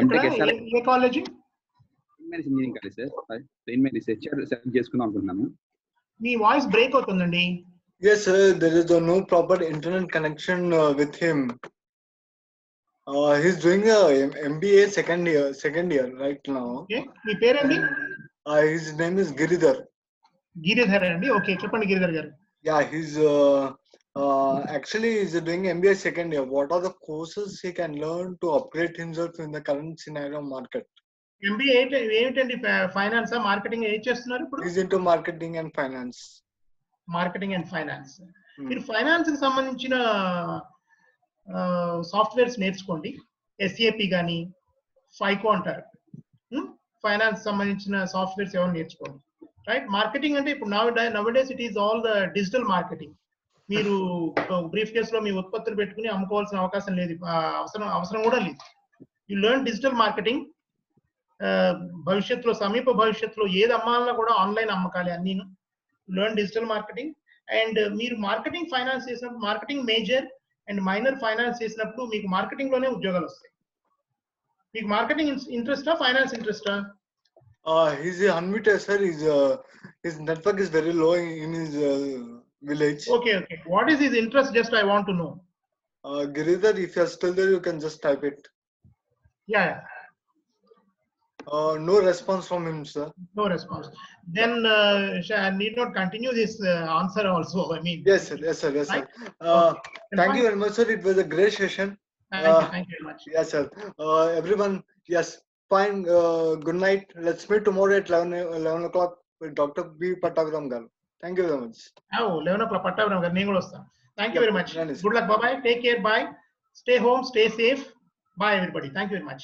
ఎంటెక్ ఎస్ఆర్ ఏ college? Engineering college sir. HR select చేసుకుందాం అనుకుంటున్నాను. మీ వాయిస్ బ్రేక్ అవుతుందండి. Yes, sir. There is no proper internet connection with him. He's doing a MBA second year right now. Okay. మీ పేరేంటి? His name is Giridhar. Giridhar అండి. Okay, చెప్పండి గిరిధర్ గారు. Yeah, he's actually he's doing MBA second year. What are the courses he can learn to upgrade himself in the current scenario market? MBA ఏంటండి? Finance, marketing ఏం చేస్తున్నారు ఇప్పుడు? He's into marketing and finance. Marketing and finance. మీరు finance కి సంబంధించిన softwares నేర్చుకోండి. SAP కానీ, ఫైకో అంటారు. ఫైనాన్స్ సంబంధించిన సాఫ్ట్వేర్స్ ఏమైనా నేర్చుకోండి. రైట్. మార్కెటింగ్ అంటే ఇప్పుడు నౌడేస్ it is all the digital marketing. మీరు బ్రీఫ్ కేస్ లో మీ ఉత్పత్తులు పెట్టుకుని అమ్ముకోవాల్సిన అవకాశం లేదు, అవసరం కూడా లేదు. You learn digital marketing. భవిష్యత్తులో, సమీప భవిష్యత్తులో ఏది అమ్మాలన్నా కూడా ఆన్లైన్ అమ్మకాలి అన్ని. Learn digital marketing. అండ్ మీరు మార్కెటింగ్ ఫైనాన్స్ చేసినప్పుడు, marketing major and minor finance చేసినప్పుడు మీకు మార్కెటింగ్ లోనే ఉద్యోగాలు వస్తాయి. మీకు మార్కెటింగ్ ఇంట్రెస్టా, ఫైనాన్స్ ఇంట్రెస్టా? He's unmuted, sir. His network is very low in his village. Okay. What is his interest? Just I want to know. Giridhar, if you're still there, you can just type it. Yeah. No response from him, sir. No response. Then I need not continue this answer also. Yes, sir. Right? Thank you very much, sir. It was a great session. Thank you very much. Yes, sir. Everyone, yes, fine. Good night. Let's meet tomorrow at 11 o'clock with Dr. B. Pattaviram garu. Thank you very much. 11 o'clock Pattaviram garu, నేను కూడా వస్తాను. Thank you very much. Good luck. Bye. Take care. Bye. Stay home. Stay safe. Bye, everybody. Thank you very much.